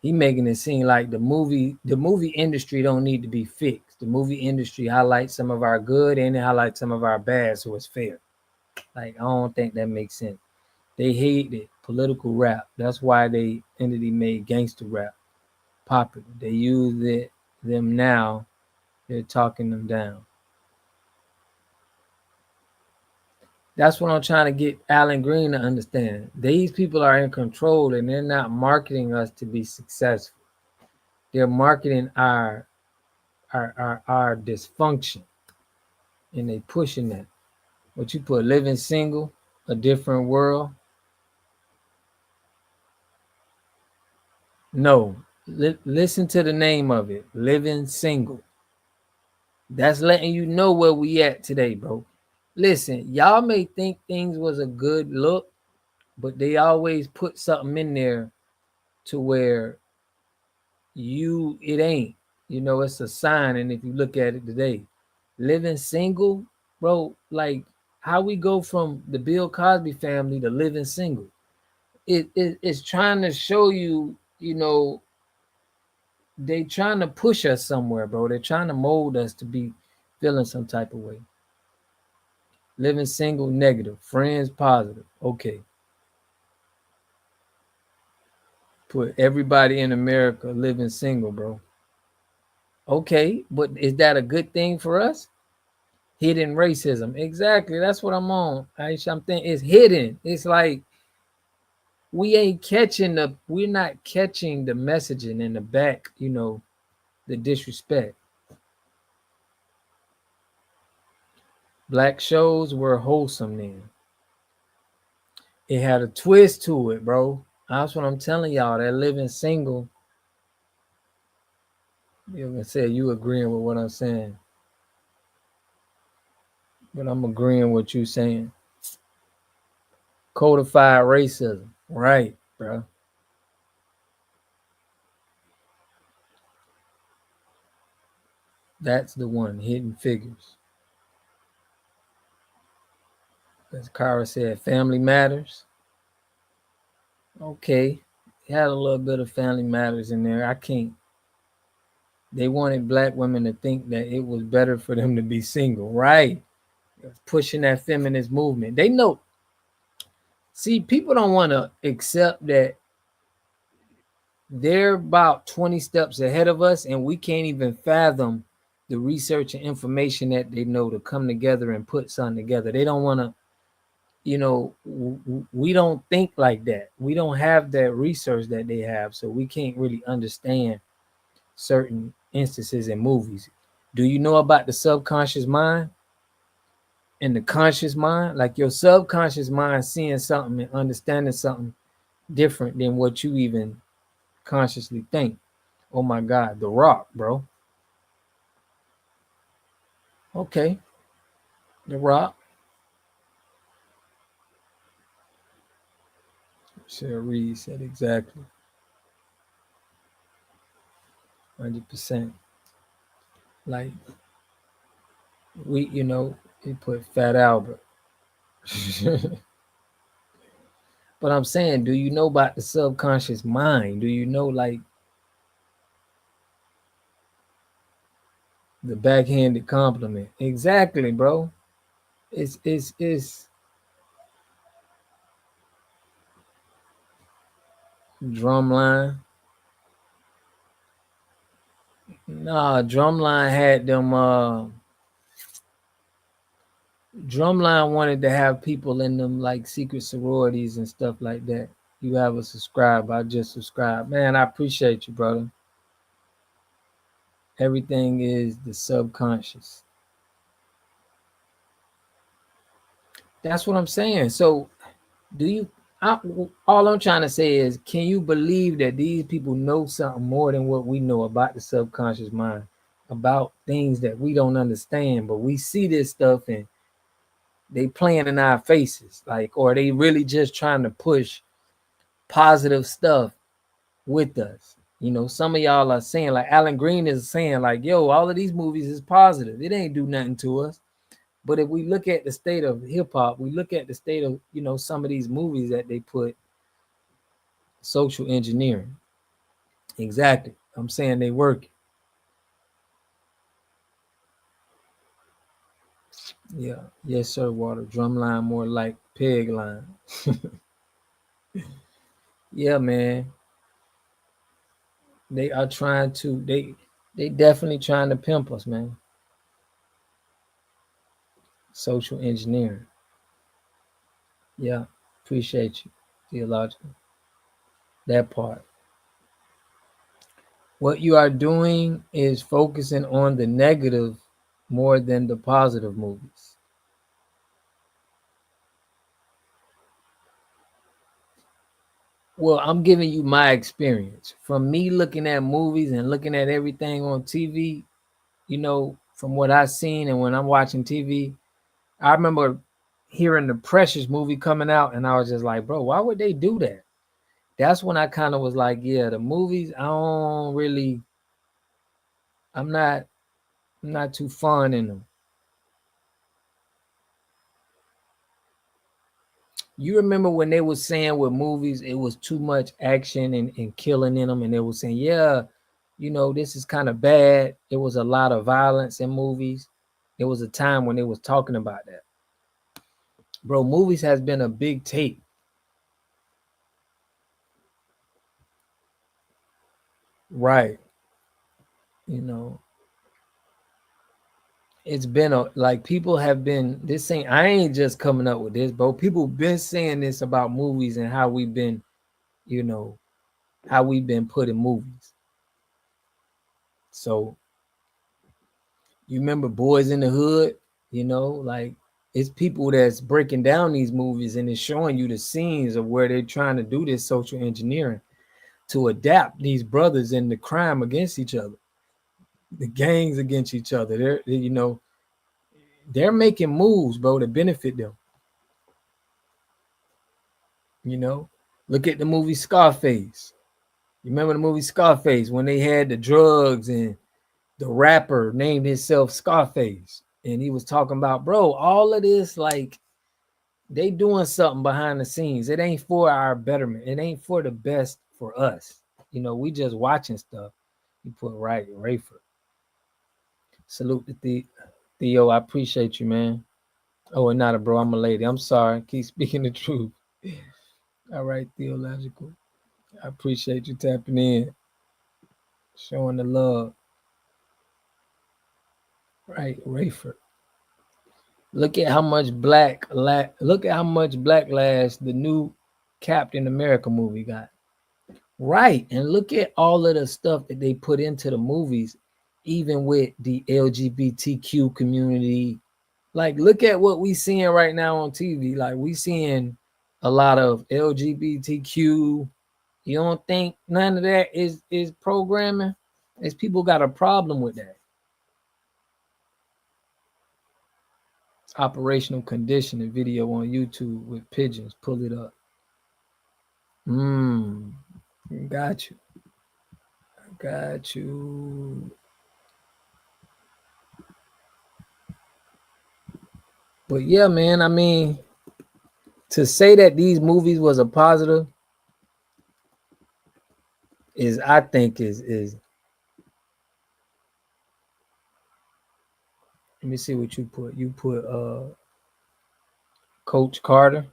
He making it seem like the movie industry don't need to be fixed. The movie industry highlights some of our good and it highlights some of our bad, so it's fair. Like I don't think that makes sense. They hated political rap. That's why they entity made gangster rap popular. They use it them now. They're talking them down. That's what I'm trying to get Alan Green to understand. These people are in control and they're not marketing us to be successful. They're marketing our dysfunction and they pushing that. What you put, living single, a different world? No. Listen to the name of it, living single. That's letting you know where we at today, bro. Listen, y'all may think things was a good look, but they always put something in there to where it ain't. It's a sign. And if you look at it today, living single, bro, like how we go from the Bill Cosby family to living single. It's trying to show you, they trying to push us somewhere, bro. They're trying to mold us to be feeling some type of way. Living single, negative. Friends, positive. Okay. Put everybody in America living single, bro. Okay, but is that a good thing for us? Hidden racism. Exactly. That's what I'm on. I'm thinking it's hidden. It's like we're not catching the messaging in the back, the disrespect. Black shows were wholesome then. It had a twist to it, bro. That's what I'm telling y'all. That living single. You're gonna say you agreeing with what I'm saying, but I'm agreeing with you saying. Codified racism, right, bro? That's the one. Hidden figures. As Kara said, family matters. Okay, had a little bit of family matters in there. I can't. They wanted black women to think that it was better for them to be single, right? Pushing that feminist movement. They know. See, people don't want to accept that they're about 20 steps ahead of us, and we can't even fathom the research and information that they know to come together and put something together. They don't want to, we don't think like that. We don't have that research that they have, so we can't really understand certain instances in movies. Do you know about the subconscious mind and the conscious mind? Like your subconscious mind seeing something and understanding something different than what you even consciously think. Oh my God, The Rock, bro. Okay, The Rock. Sarah Reed said exactly. 100%. Like he put Fat Albert. But I'm saying, do you know about the subconscious mind? Do you know like the backhanded compliment? Exactly, bro. It's drumline. Nah, drumline had them drumline wanted to have people in them like secret sororities and stuff like that. You have a subscribe. I just subscribed. Man, I appreciate you, brother. Everything is the subconscious. That's what I'm saying. So, do you? All I'm trying to say is, can you believe that these people know something more than what we know about the subconscious mind? about things that we don't understand, but we see this stuff and they playing in our faces, like, or they really just trying to push positive stuff with us. You know, some of y'all are saying, like Alan Green is saying, like, yo, all of these movies is positive. It ain't do nothing to us. But if we look at the state of hip hop, we look at the state of, you know, some of these movies that they put social engineering. Exactly. I'm saying they work. Yeah. Yes, sir, Water. Drumline more like peg line. Yeah, man. They are trying to, they definitely trying to pimp us, man. Social engineering. Yeah. Appreciate you. Theological. That part. What you are doing is focusing on the negative more than the positive movies. Well, I'm giving you my experience from me looking at movies and looking at everything on TV. You know, from what I've seen and when I'm watching TV, I remember hearing the Precious movie coming out, and I was just like, bro, why would they do that? That's when I kind of was like, yeah, the movies, I don't really, I'm not, I'm not too fond in them. You remember when they were saying with movies, it was too much action and killing in them, and they were saying, yeah, you know, this is kind of bad. It was a lot of violence in movies. There was a time when they was talking about that. Bro, movies has been a big take. Right. You know, it's been a like people have been this ain't I ain't just coming up with this, bro. People been saying this about movies and how we've been, you know, how we've been put in movies. So you remember Boys in the Hood, you know, like it's people that's breaking down these movies and it's showing you the scenes of where they're trying to do this social engineering to adapt these brothers and the crime against each other, the gangs against each other. You know, they're making moves, bro, to benefit them. You know, look at the movie Scarface. You remember the movie Scarface when they had the drugs and the rapper named himself Scarface, and he was talking about, bro, all of this, like they doing something behind the scenes. It ain't for our betterment. It ain't for the best for us. You know, we just watching stuff. You put right, Rayford. Salute to Theo. I appreciate you, man. Oh, and not a bro. I'm a lady. I'm sorry. Keep speaking the truth. All right, theological. I appreciate you tapping in, showing the love. Right, Rayford. Look at how much look at how much backlash the new Captain America movie got. Right, and look at all of the stuff that they put into the movies, even with the LGBTQ community. Like, look at what we seeing right now on TV. Like, we seeing a lot of LGBTQ. You don't think none of that is programming? Is people got a problem with that? Operational conditioning video on YouTube with pigeons. Pull it up. Got you. Got you. But yeah, man, I mean, to say that these movies was a positive is, I think, is. Let me see what you put. You put Coach Carter.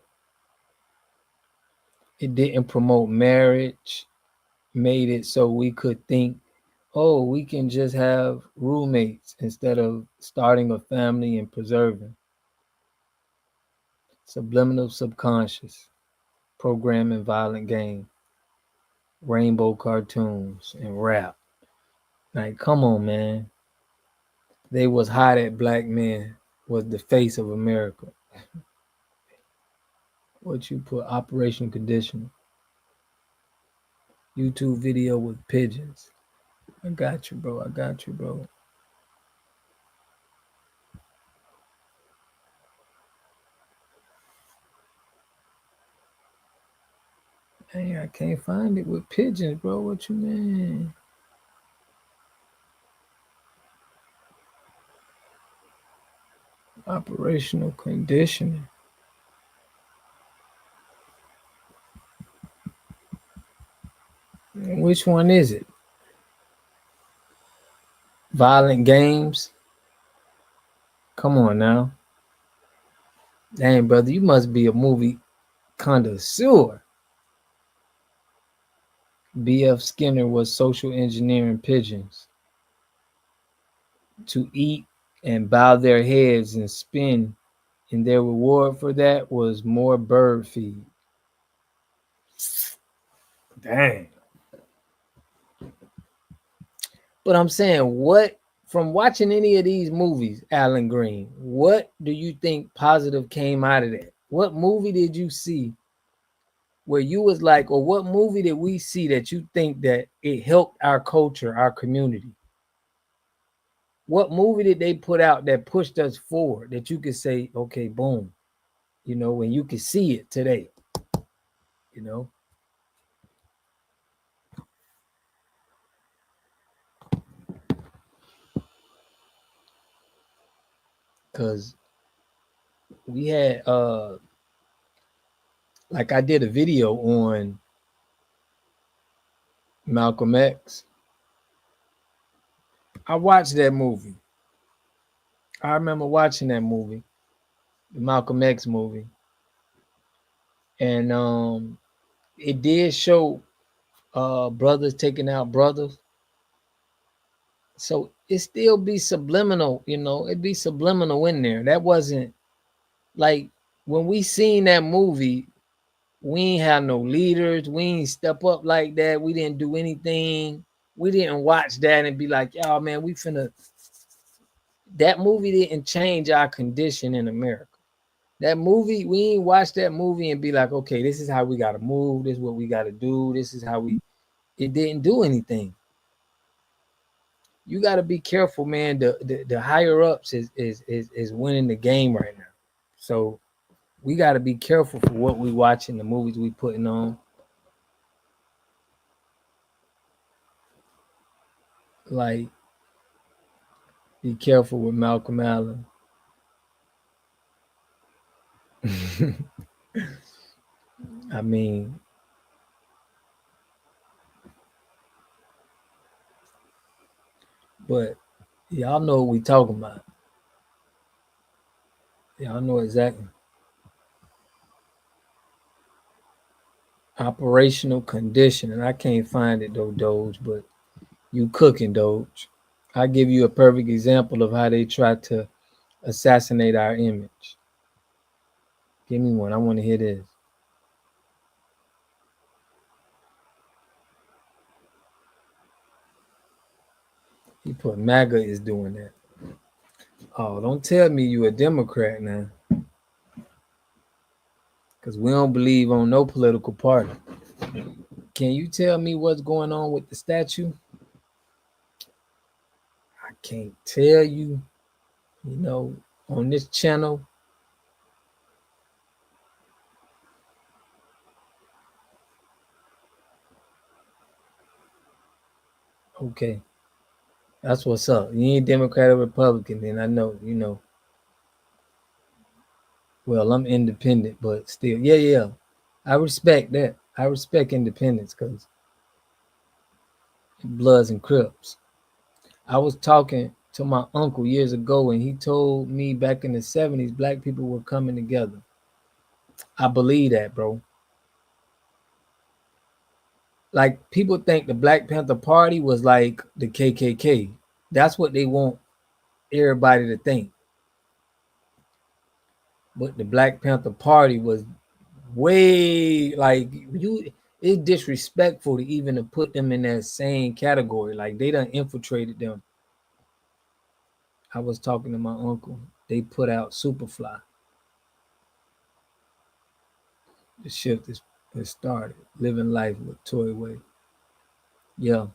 It didn't promote marriage, made it so we could think, oh, we can just have roommates instead of starting a family and preserving. Subliminal subconscious, programming violent game, rainbow cartoons, and rap. Like, come on, man. They was hot at black men, was the face of America. What you put, Operation Conditional. YouTube video with pigeons. I got you, bro. I got you, bro. Hey, I can't find it with pigeons, bro. What you mean? Operational conditioning. Which one is it? Violent games? Come on now. Dang, brother, you must be a movie connoisseur. B.F. Skinner was social engineering pigeons to eat and bow their heads and spin, and their reward for that was more bird feed. Dang. But I'm saying, what from watching any of these movies, Alan Green, what do you think positive came out of that? What movie did you see where you was like, or what movie did we see that you think that it helped our culture, our community? What movie did they put out that pushed us forward that you could say, okay, boom, when you could see it today, you know? Because we had like I did a video on Malcolm X. I watched that movie. I remember watching that movie, the Malcolm X movie. And it did show brothers taking out brothers. So it still be subliminal, it'd be subliminal in there. That wasn't like when we seen that movie, we ain't have no leaders, we ain't step up like that, we didn't do anything. We didn't watch that and be like, "Y'all, man, we finna." That movie didn't change our condition in America. That movie, we ain't watch that movie and be like, "Okay, this is how we gotta move. This is what we gotta do. This is how we." It didn't do anything. You gotta be careful, man. The higher ups is winning the game right now. So we gotta be careful for what we watching, the movies we putting on. Like, be careful with Malcolm Allen. I mean, but y'all know what we talking about. Y'all know exactly. Operational conditioning. I can't find it though, Doge, but you cooking, Doge. I give you a perfect example of how they try to assassinate our image. Give me one. I want to hear this. He put MAGA is doing that. Oh, don't tell me you a Democrat now. Because we don't believe on no political party. Can you tell me what's going on with the statue? I can't tell you, on this channel. Okay. That's what's up. You ain't Democrat or Republican, then I know. Well, I'm independent, but still, yeah. I respect that. I respect independence because Bloods and Crips. I was talking to my uncle years ago, and he told me back in the 70s, black people were coming together. I believe that, bro. Like, people think the Black Panther Party was like the KKK. That's what they want everybody to think. But the Black Panther Party was way like it's disrespectful to even to put them in that same category. Like, they done infiltrated them. I was talking to my uncle. They put out Superfly. The shift has started. Living life with Toy Way. Yeah.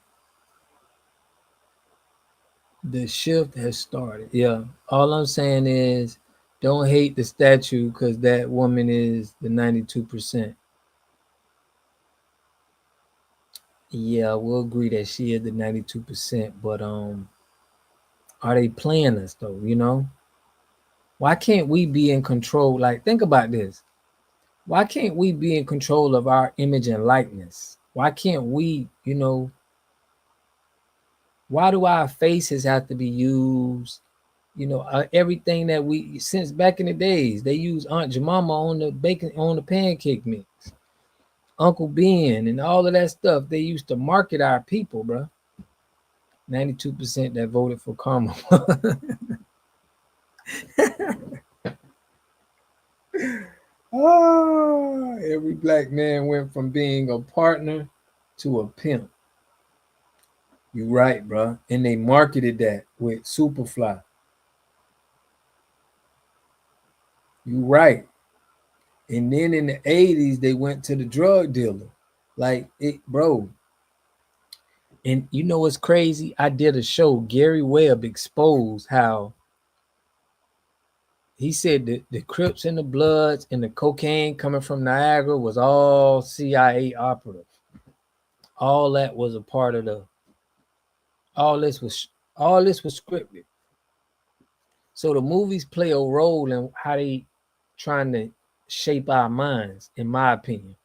The shift has started. Yeah. All I'm saying is don't hate the statue because that woman is the 92%. Yeah, we'll agree that she is the 92%, but are they playing us though, you know? Why can't we be in control? Like, think about this. Why can't we be in control of our image and likeness? Why can't we, you know, why do our faces have to be used? You know, everything that we since back in the days, they use Aunt Jemima on the bacon on the pancake mix, Uncle Ben, and all of that stuff. They used to market our people, bro. 92% that voted for Karma. Oh, every black man went from being a partner to a pimp. You right, bro. And they marketed that with Superfly. You right. And then in the 80s, they went to the drug dealer. Like it, bro. And you know what's crazy? I did a show. Gary Webb exposed how he said that the Crips and the Bloods and the cocaine coming from Niagara was all CIA operative. All that was a part of the all this was scripted. So the movies play a role in how they trying to shape our minds, in my opinion.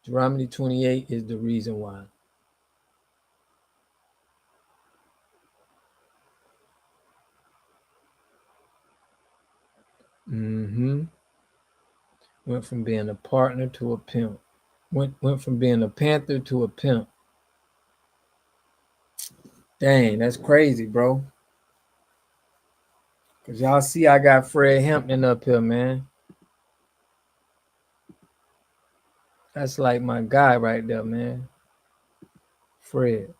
Deuteronomy 28 is the reason why. Mm-hmm. Went from being a partner to a pimp. Went from being a panther to a pimp. Dang, that's crazy, bro. Cause y'all see I got Fred Hampton up here, man. That's like my guy right there, man. Fred.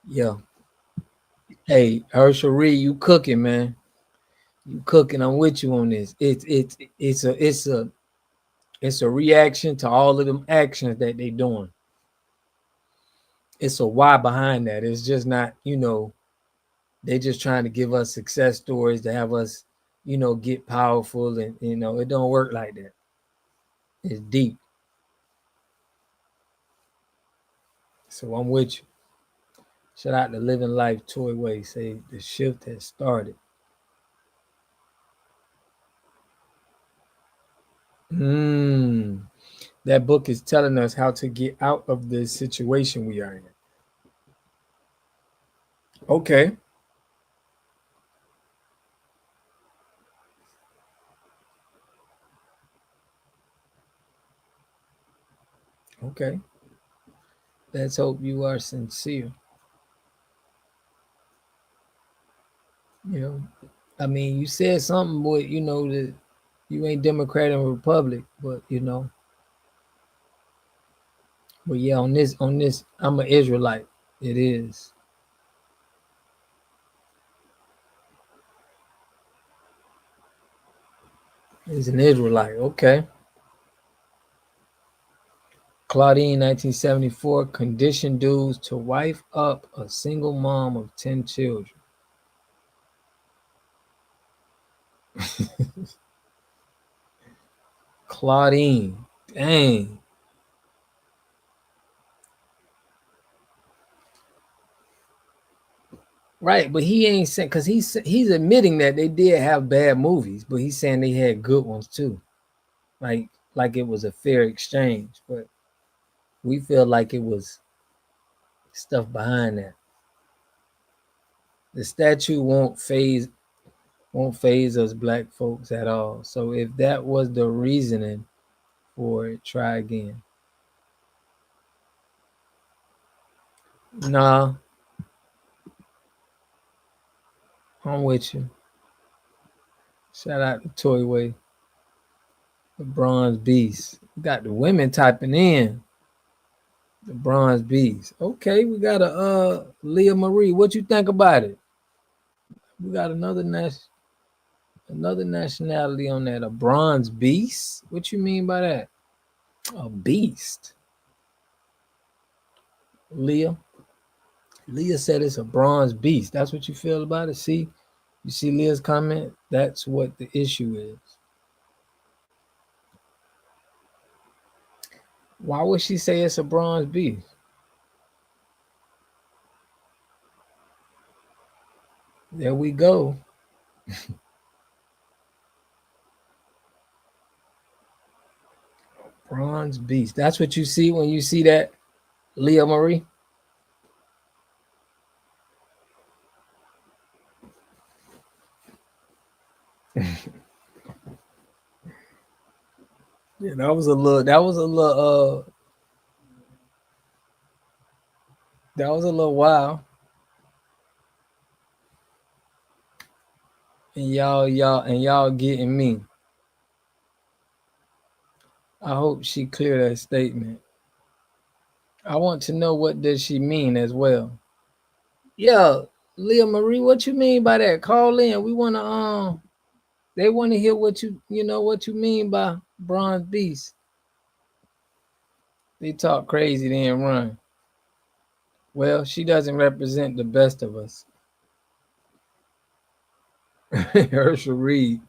Yeah. Hey, Herschel Reed, you cooking, man. You cooking. I'm with you on this. It's a reaction to all of them actions that they doing. It's a why behind that. It's just not, you know, they just trying to give us success stories to have us, you know, get powerful, and you know, it don't work like that. It's deep. So I'm with you. Shout out to Living Life Toy Way. Say the shift has started. That book is telling us how to get out of the situation we are in. Okay. Okay. Let's hope you are sincere. You know, I mean, you said something, boy, you know, that you ain't Democrat and Republic, but you know, but yeah, on this, I'm an Israelite. It is. He's an Israelite. Okay. Claudine, 1974, conditioned dudes to wife up a single mom of 10 children. Claudine, dang. Right, but he ain't saying, because he's admitting that they did have bad movies, but he's saying they had good ones too. Like it was a fair exchange, but we feel like it was stuff behind that. The statue won't phase us black folks at all. So if that was the reasoning for it, try again. Nah, I'm with you. Shout out to Toyway, the Bronze Beast. We got the women typing in. The Bronze Beast. Okay, we got a Leah Marie. What you think about it? We got another nationality on that. A Bronze Beast? What you mean by that? A beast. Leah. Leah said it's a bronze beast. That's what you feel about it. See, you see Leah's comment. That's what the issue is. Why would she say it's a bronze beast? There we go. Bronze beast. That's what you see when you see that, Leah Marie. Yeah, that was a little. That was a little wild. And y'all getting me. I hope she clear that statement. I want to know what does she mean as well. Yeah, Leah Marie, what you mean by that? Call in. We wanna they want to hear what what you mean by bronze beast. They talk crazy, then run. Well, she doesn't represent the best of us. Herschel Reed.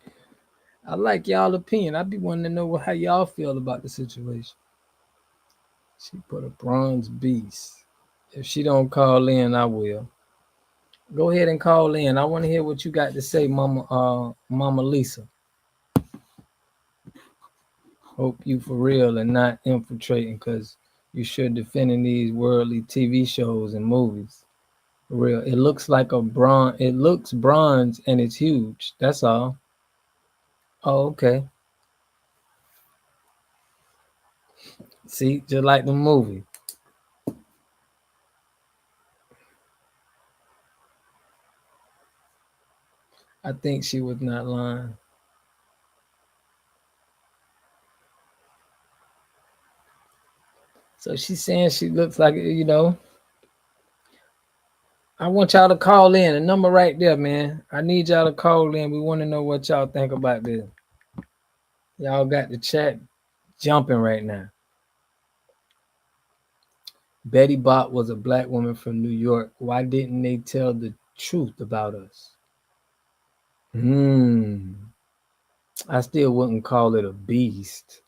I like y'all opinion. I be wanting to know how y'all feel about the situation. She put a bronze beast. If she don't call in, I will. Go ahead and call in. I want to hear what you got to say, Mama Lisa. Hope you for real and not infiltrating, because you should defending these worldly TV shows and movies. For real. It looks like a bronze. It looks bronze and it's huge. That's all. Oh, okay. See, just like the movie. I think she was not lying. So she's saying she looks like, I want y'all to call in. The number right there, man. I need y'all to call in. We want to know what y'all think about this. Y'all got the chat jumping right now. Betty Bott was a black woman from New York. Why didn't they tell the truth about us? I still wouldn't call it a beast.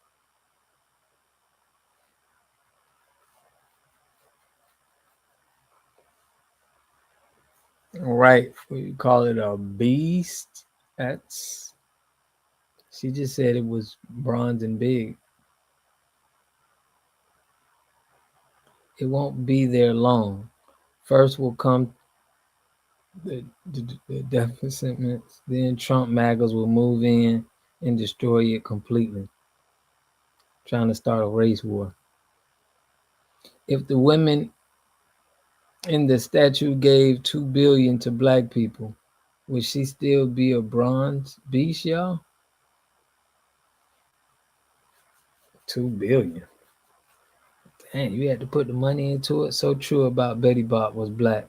Right. We call it a beast. She just said it was bronze and big. It won't be there long. First will come the deficitments, then Trump MAGAs will move in and destroy it completely. Trying to start a race war. If the women in the statue gave $2 billion to black people, would she still be a bronze beast, y'all? $2 billion. Dang, you had to put the money into it. So true about Betty Bott was black.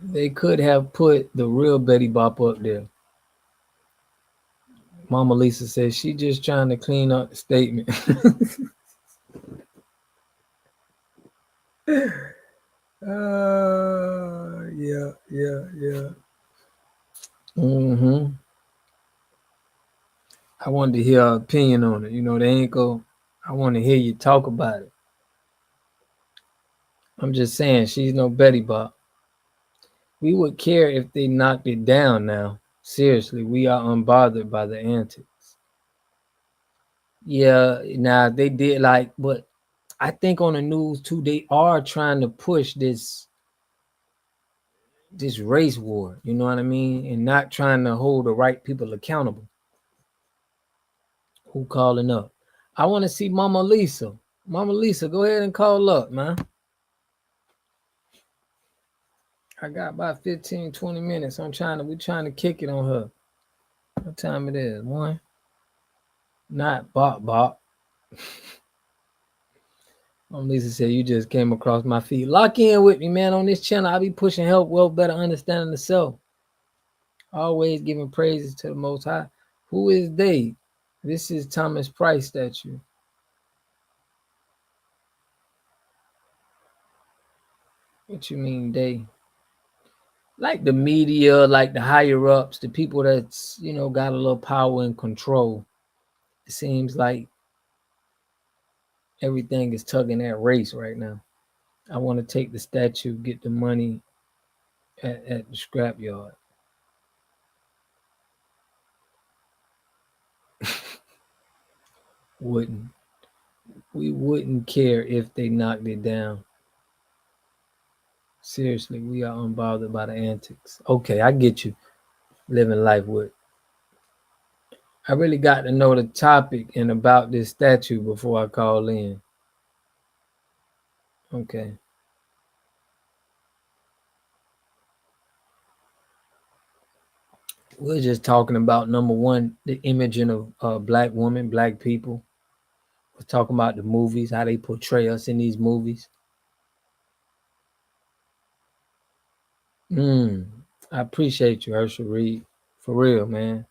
They could have put the real Betty Bop up there. Mama Lisa says she just trying to clean up the statement. Yeah. I wanted to hear her opinion on it. They ain't go. I want to hear you talk about it. I'm just saying, she's no Betty Bop. We would care if they knocked it down now. Seriously, we are unbothered by the antics. Yeah, now they did but I think on the news too, they are trying to push this race war, you know what I mean? And not trying to hold the right people accountable. Who calling up? I want to see Mama Lisa. Mama Lisa, go ahead and call up, man. I got about 15, 20 minutes. We're trying to kick it on her. What time it is? 1? Not bop. Lisa said, you just came across my feed. Lock in with me, man. On this channel, I'll be pushing help, wealth, better understanding the self. Always giving praises to the Most High. Who is they? This is Thomas Price statue. What you mean they? Like the media, like the higher ups, the people that's got a little power and control. It seems like everything is tugging at race right now. I want to take the statue, get the money at the scrapyard. Wouldn't we wouldn't care if they knocked it down. Seriously, we are unbothered by the antics. Okay, I get you. Living life with. I really got to know the topic and about this statue before I call in. Okay. We're just talking about number one, the imaging of black women, black people. We're talking about the movies, how they portray us in these movies. I appreciate you, Herschel Reed. For real, man.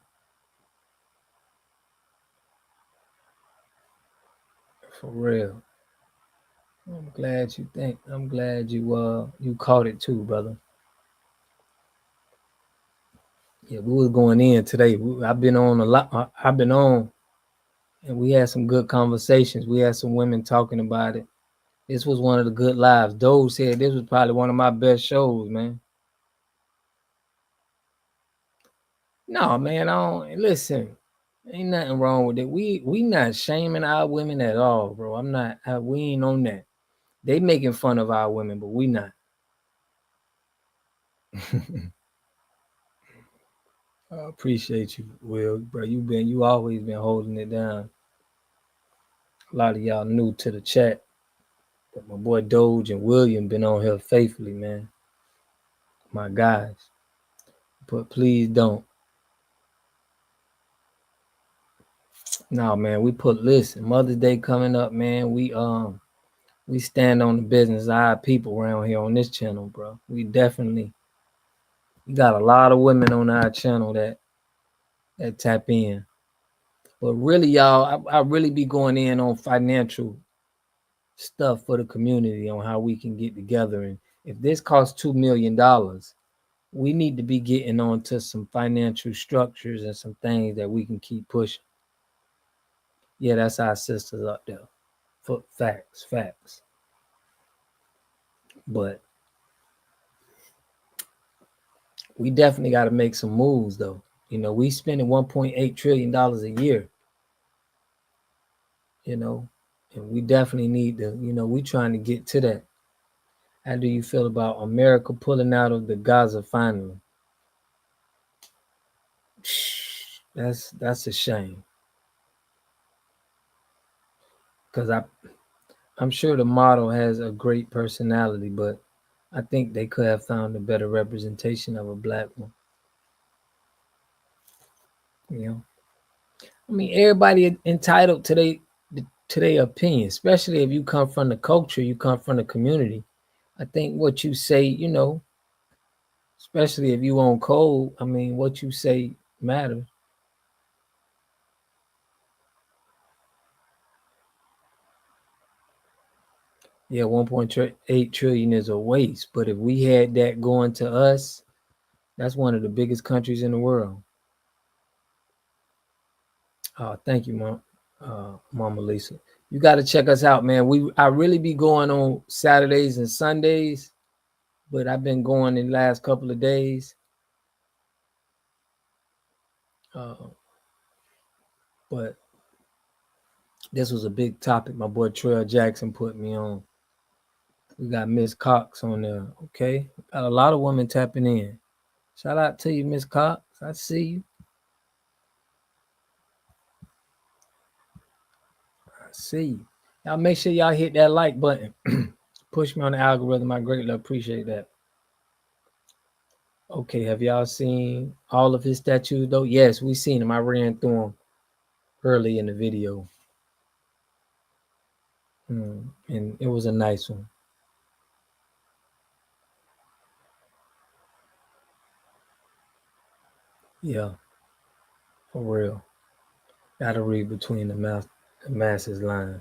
For real. I'm glad you think. I'm glad you caught it too, brother. Yeah, we was going in today. I've been on a lot. I've been on, and we had some good conversations. We had some women talking about it. This was one of the good lives. Doe said this was probably one of my best shows, man. No, man, I don't listen. Ain't nothing wrong with it. We not shaming our women at all, bro. I'm not. We ain't on that. They making fun of our women, but we not. I appreciate you, Will, bro. You always been holding it down. A lot of y'all new to the chat, but my boy Doge and William been on here faithfully, man. My guys, but please don't. No, man. Listen. Mother's Day coming up, man. We stand on the business of our people around here on this channel, bro. We got a lot of women on our channel that tap in. But really, y'all, I really be going in on financial stuff for the community on how we can get together. And if this costs $2 million, we need to be getting on to some financial structures and some things that we can keep pushing. Yeah, that's our sisters up there. For facts. But we definitely got to make some moves, though. We spending $1.8 trillion a year. And we definitely need to. We trying to get to that. How do you feel about America pulling out of the Gaza finally? That's a shame. Because I'm sure the model has a great personality, but I think they could have found a better representation of a black one. I mean, everybody entitled to their opinion, especially if you come from the culture, you come from the community. I think what you say, especially if you own code, I mean, what you say matters. Yeah, 1.8 trillion is a waste, but if we had that going to us, that's one of the biggest countries in the world. Thank you, Mama Lisa. You got to check us out, man. I really be going on Saturdays and Sundays, but I've been going in the last couple of days. But this was a big topic. My boy Trail Jackson put me on. We got Miss Cox on there. Okay, got a lot of women tapping in. Shout out to you, Miss Cox. I see you. Y'all make sure y'all hit that like button. Push me on the algorithm. I greatly appreciate that. Okay, have y'all seen all of his statues though? Yes, we seen them. I ran through them early in the video. And it was a nice one. Yeah, for real. Gotta read between the masses line.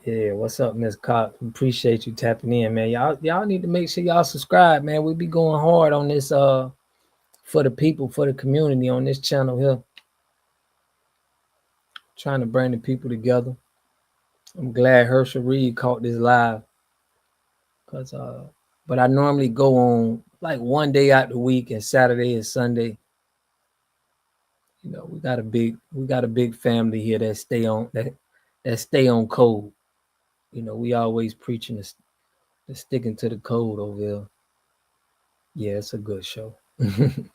Yeah, what's up, Miss Cox? Appreciate you tapping in, man. Y'all need to make sure y'all subscribe, man. We be going hard on this for the people, for the community on this channel here. Trying to bring the people together. I'm glad Herschel Reed caught this live. But I normally go on like one day out the week, and Saturday and Sunday. You know, we got a big family here that stay on code. You know, we always preaching the sticking to the code over there. Yeah, it's a good show. For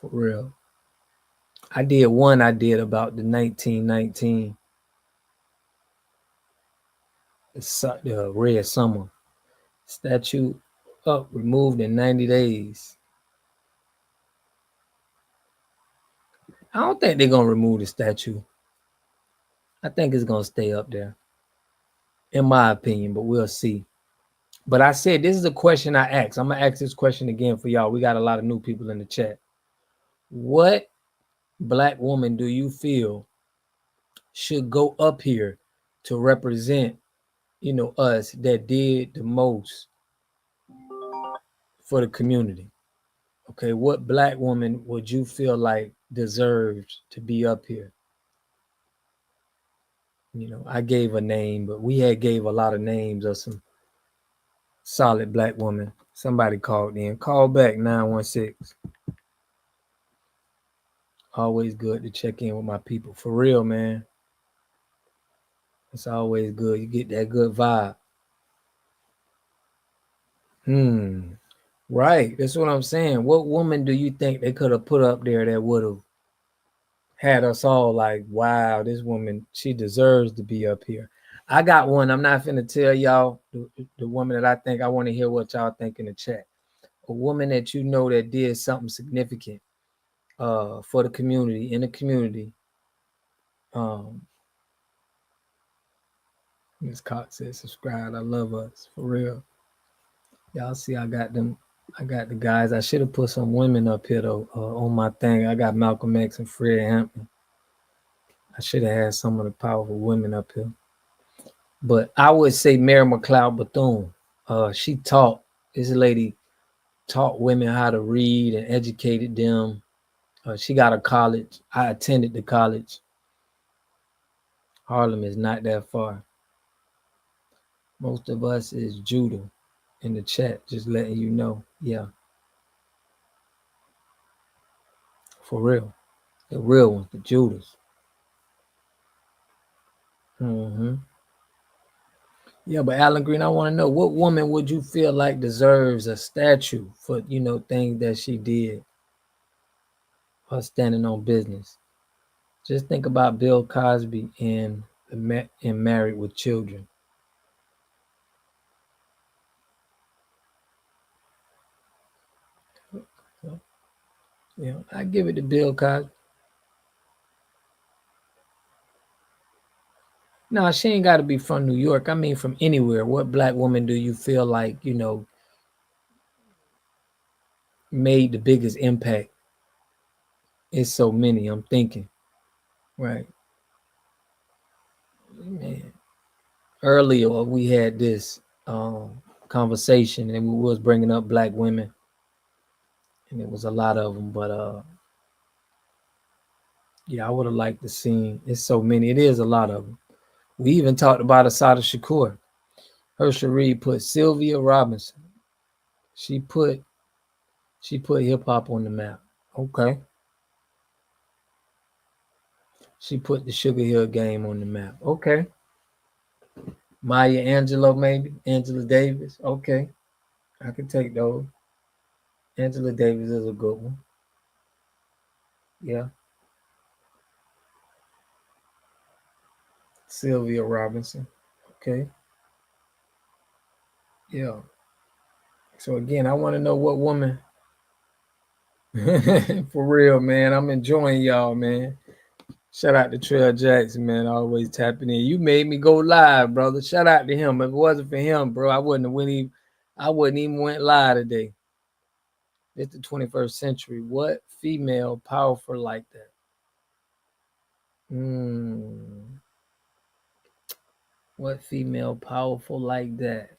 real. I did about the 1919 the Red Summer statue up, removed in 90 days. I don't think they're gonna remove the statue. I think it's gonna stay up there, in my opinion, but we'll see. But I said this is a question I asked. I'm gonna ask this question again for y'all. We got a lot of new people in the chat. What Black woman do you feel should go up here to represent, you know, us that did the most for the community? Okay, what Black woman would you feel like deserves to be up here? You know, I gave a name, but we had gave a lot of names of some solid Black woman. Somebody called in. Call back 916. Always good to check in with my people. For real, man. It's always good. You get that good vibe. Right. That's what I'm saying. What woman do you think they could have put up there that would have had us all like, wow, this woman, she deserves to be up here? I got one. I'm not finna tell y'all the woman that I think. I want to hear what y'all think in the chat. A woman that you know that did something significant for the community, in the community. Ms. Cox says subscribe. I love us. For real. Y'all see I got them. I got the guys. I should have put some women up here though on my thing. I got Malcolm X and Fred Hampton. I should have had some of the powerful women up here. But I would say Mary McLeod Bethune. She taught, this lady taught women how to read and educated them. She got a college. I attended the college. Harlem is not that far. Most of us is Judah in the chat, just letting you know. Yeah. For real. The real ones, the Judas. Yeah, but Alan Green, I want to know, what woman would you feel like deserves a statue for, you know, things that she did, her standing on business? Just think about Bill Cosby and Married with Children. You know, I give it to Bill Cosby. No, she ain't got to be from New York. I mean, from anywhere. What Black woman do you feel like, you know, made the biggest impact? It's so many, I'm thinking. Right. Man. Earlier, we had this conversation, and we was bringing up Black women, and it was a lot of them. But yeah, I would have liked to see. It's so many. It is a lot of them. We even talked about Asada Shakur. Herschel Reed put Sylvia Robinson. She put hip hop on the map. Okay. She put the Sugar Hill Game on the map. Okay. Maya Angelou, maybe Angela Davis. Okay, I can take those. Angela Davis is a good one. Yeah. Sylvia Robinson. Okay. Yeah. So again, I want to know what woman. For real, man. I'm enjoying y'all, man. Shout out to Trell Jackson, man. Always tapping in. You made me go live, brother. Shout out to him. If it wasn't for him, bro, I wouldn't even went live today. It's the 21st century. What female powerful like that? What female powerful like that?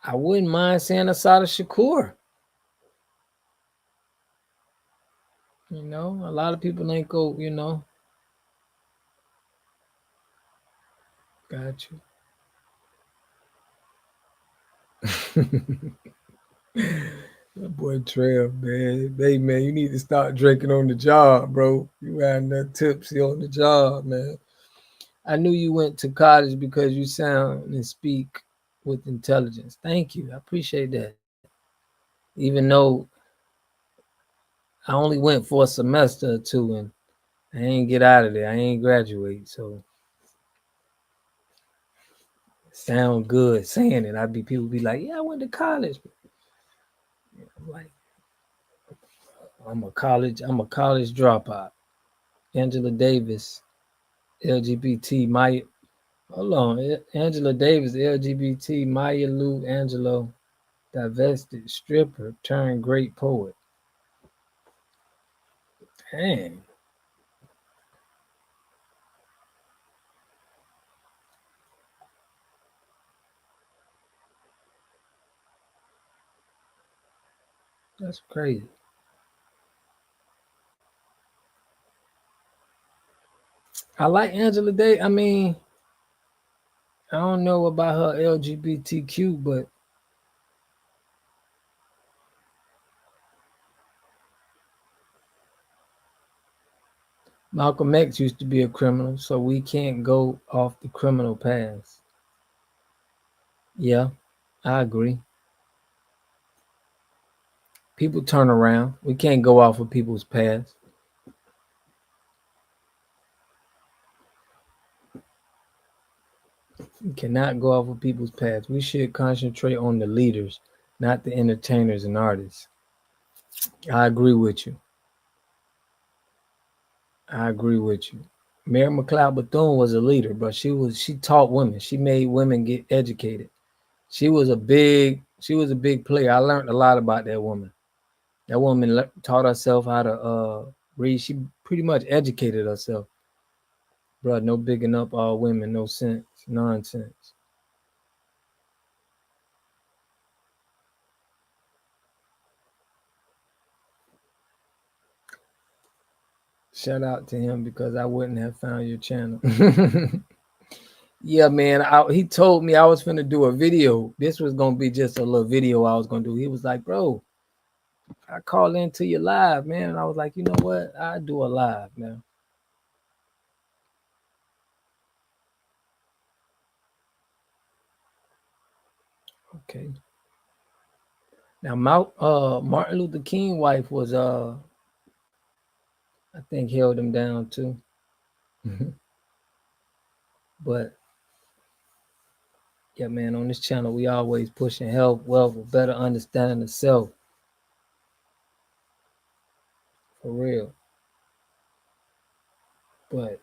I wouldn't mind saying Asada Shakur. You know, a lot of people ain't go, you know. Got you. That boy Trev, man. Hey, man, you need to start drinking on the job, bro. You riding that tipsy on the job, man. I knew you went to college because you sound and speak with intelligence. Thank you. I appreciate that. Even though I only went for a semester or two and I ain't get out of there. I ain't graduate. So sound good saying it. People be like, yeah, I went to college. I'm like, I'm a college dropout. Angela Davis, LGBT, Maya. Hold on, Angela Davis, LGBT, Maya Lou Angelo, divested stripper turned great poet. Dang. That's crazy. I like Angela Davis. I mean, I don't know about her LGBTQ, but Malcolm X used to be a criminal, so we can't go off the criminal path. Yeah, I agree. People turn around. We can't go off of people's past. We cannot go off of people's past. We should concentrate on the leaders, not the entertainers and artists. I agree with you. I agree with you. Mary McLeod Bethune was a leader, but she taught women. She made women get educated. She was a big player. I learned a lot about that woman. That woman taught herself how to read. She pretty much educated herself. Bro, no bigging up all women, no sense, nonsense. Shout out to him because I wouldn't have found your channel. Yeah, man. He told me I was finna do a video. This was gonna be just a little video I was gonna do. He was like, bro, I call into your live, man. And I was like, you know what? I do a live, man. Okay. Now, Martin Luther King wife was I think held him down too. But yeah, man, on this channel we always pushing health, wealth, a better understanding of self. For real. But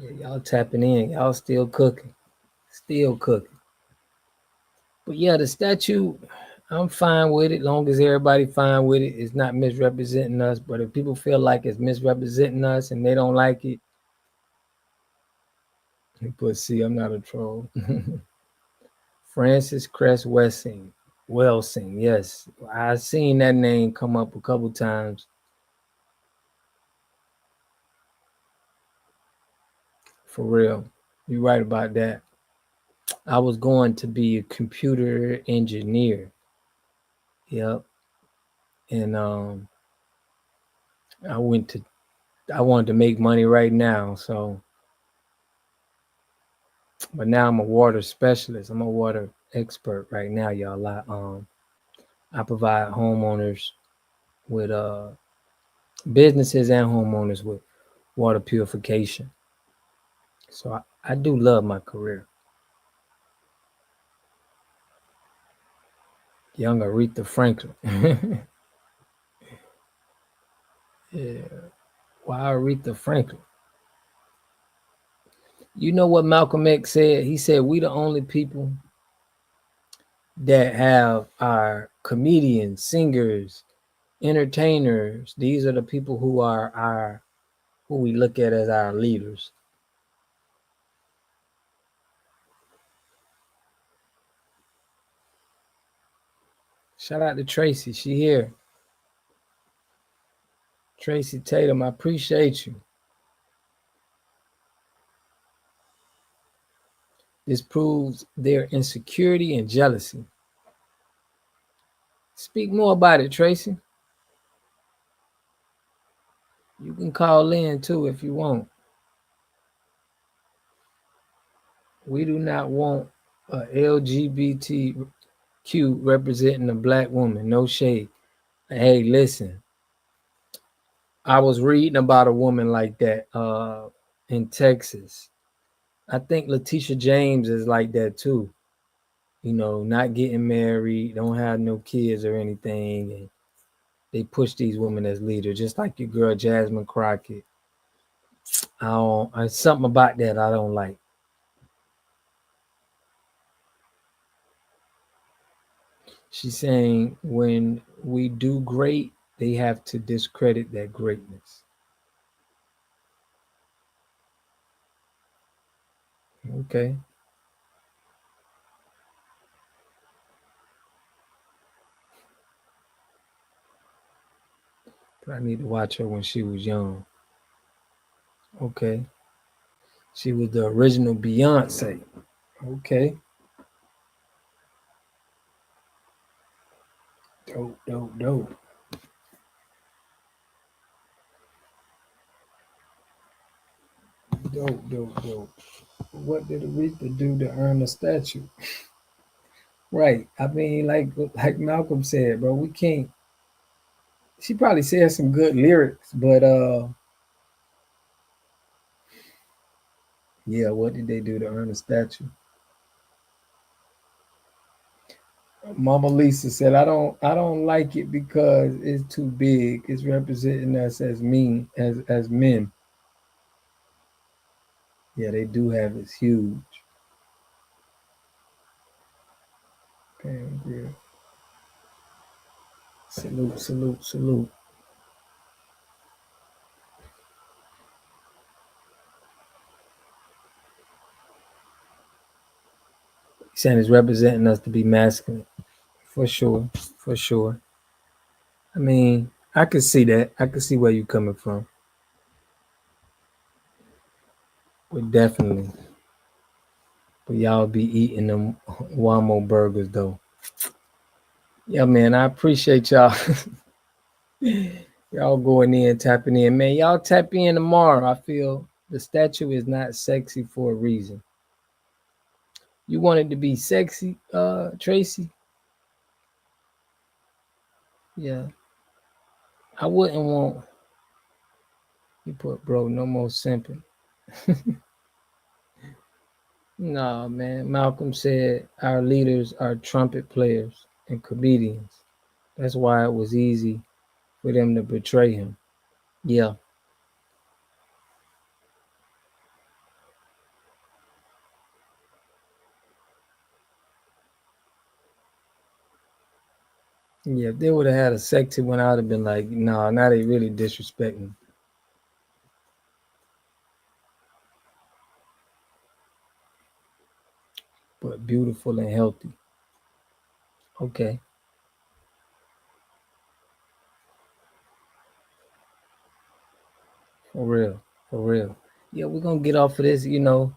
yeah, y'all tapping in. Y'all still cooking. Still cooking. But yeah, the statue, I'm fine with it, long as everybody fine with it. It's not misrepresenting us. But if people feel like it's misrepresenting us and they don't like it, but see, I'm not a troll. Francis Cress Welsing, yes. I've seen that name come up a couple times. For real. You're right about that. I was going to be a computer engineer. Yep. And I wanted to make money right now, so but now I'm a water specialist. I'm a water expert right now, y'all. I provide homeowners with businesses and homeowners with water purification. So I do love my career. Young Aretha Franklin. Yeah. Why Aretha Franklin? You know what Malcolm X said? He said, we the only people that have our comedians, singers, entertainers. These are the people who are who we look at as our leaders. Shout out to Tracy. She here. Tracy Tatum, I appreciate you. This proves their insecurity and jealousy. Speak more about it, Tracy. You can call in too if you want. We do not want a LGBTQ representing a black woman. No shade. Hey, listen. I was reading about a woman like that in Texas. I think Letitia James is like that too. You know, not getting married, don't have no kids or anything, and they push these women as leaders, just like your girl Jasmine Crockett. Something about that I don't like. She's saying when we do great, they have to discredit that greatness. Okay. But I need to watch her when she was young. Okay. She was the original Beyonce. Okay. Dope, dope, dope. Dope, dope, dope. What did Aretha do to earn a statue? Right. I mean, like Malcolm said, bro, we can't. She probably said some good lyrics, but yeah, what did they do to earn a statue? Mama Lisa said, I don't like it because it's too big. It's representing us as as men. Yeah, they do have it's huge. Pam Grill. Salute, salute, salute. Saying it's representing us to be masculine. For sure. For sure. I mean, I could see that. I could see where you're coming from. But definitely. But y'all be eating them Wamo burgers though. Yeah, man, I appreciate y'all. Y'all going in, tapping in. Man, y'all tap in tomorrow. I feel the statue is not sexy for a reason. You want it to be sexy, Tracy? Yeah. I wouldn't want you put bro, no more simping. No, man. Malcolm said our leaders are trumpet players and comedians. That's why it was easy for them to betray him. Yeah. Yeah, if they would have had a sexy one, I would have been like, nah, now they really disrespecting. But beautiful and healthy. Okay. For real. For real. Yeah, we're gonna get off of this, you know.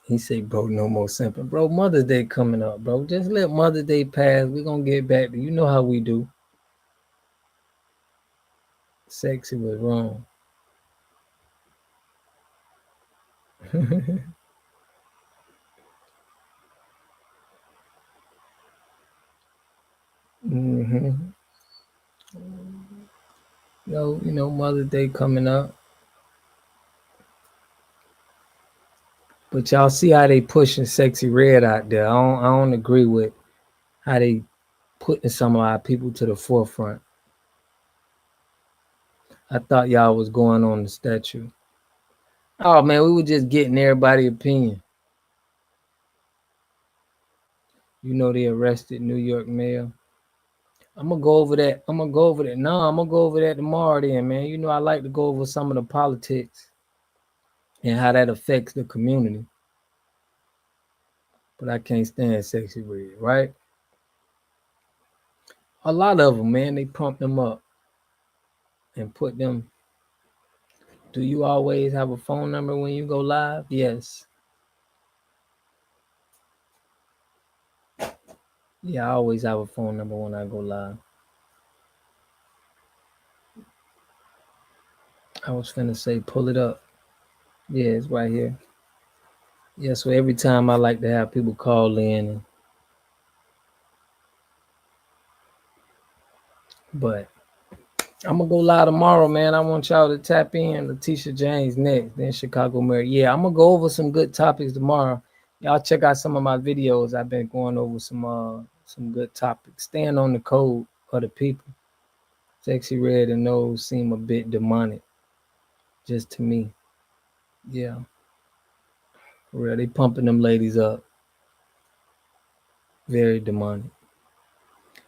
He said, bro, no more simping. Bro, Mother's Day coming up, bro. Just let Mother's Day pass. We're gonna get back to you know how we do. Sexy was wrong. Mm-hmm. You know, Mother's Day coming up. But y'all see how they pushing Sexy Red out there. I don't agree with how they putting some of our people to the forefront. I thought y'all was going on the statue. Oh man, we were just getting everybody's opinion. You know they arrested New York mayor. I'm gonna go over that. I'm gonna go over that. No, I'm gonna go over that tomorrow then, man. You know, I like to go over some of the politics and how that affects the community. But I can't stand Sexy Red, right? A lot of them, man, they pump them up and put them. Do you always have a phone number when you go live? Yes. Yeah, I always have a phone number when I go live. I was finna say, pull it up. Yeah, it's right here. Yeah, so every time I like to have people call in, but I'm gonna go live tomorrow, man. I want y'all to tap in. Letitia James next, then Chicago Mary. Yeah, I'm gonna go over some good topics tomorrow. Y'all check out some of my videos. I've been going over some good topics. Staying on the code of the people. Sexy Red and those seem a bit demonic, just to me. Yeah, for real. They pumping them ladies up. Very demonic.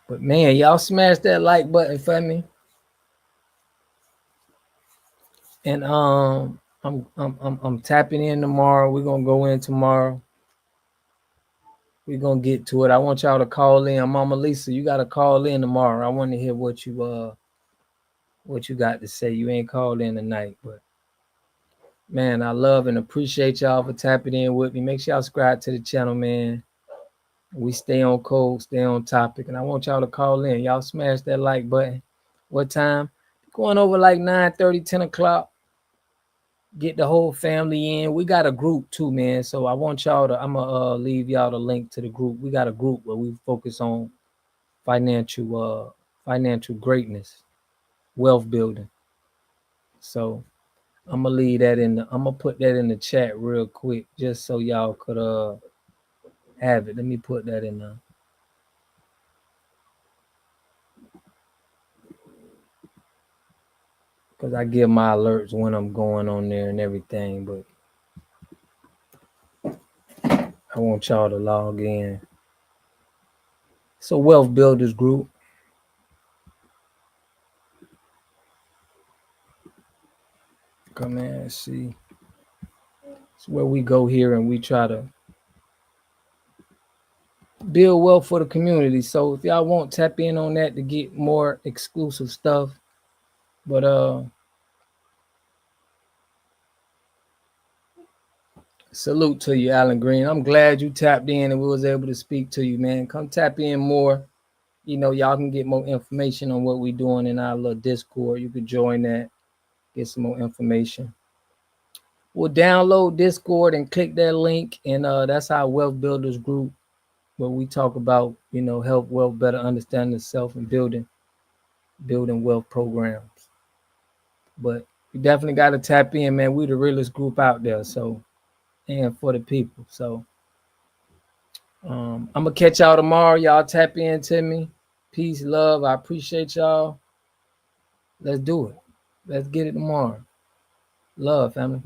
But man, y'all smash that like button for me. And I'm tapping in tomorrow. We're gonna go in tomorrow. We're gonna get to it. I want y'all to call in. Mama Lisa, you gotta call in tomorrow. I want to hear what you got to say. You ain't called in tonight, but man, I love and appreciate y'all for tapping in with me. Make sure y'all subscribe to the channel, man. We stay on code, stay on topic, and I want y'all to call in. Y'all smash that like button. What time? Going over like 9:30, 10 o'clock. Get the whole family in. We got a group too, man. So I want y'all to, I'm gonna leave y'all the link to the group. We got a group where we focus on financial greatness, wealth building. So I'm gonna leave that I'm gonna put that in the chat real quick just so y'all could have it. Let me put that in there. Because I give my alerts when I'm going on there and everything, but I want y'all to log in. So Wealth Builders Group. Come in and see. It's where we go here and we try to build wealth for the community. So if y'all want, tap in on that to get more exclusive stuff. But salute to you, Alan Green. I'm glad you tapped in and we was able to speak to you, man. Come tap in more. You know, y'all can get more information on what we're doing in our little Discord. You can join that, get some more information. We'll download Discord and click that link, and that's our Wealth Builders Group, where we talk about, you know, health, wealth, better understanding self, and building wealth programs. But you definitely got to tap in, man. We the realest group out there, so, and for the people. So I'm gonna catch y'all tomorrow. Y'all tap in to me. Peace, love. I appreciate y'all. Let's do it. Let's get it tomorrow. Love, family.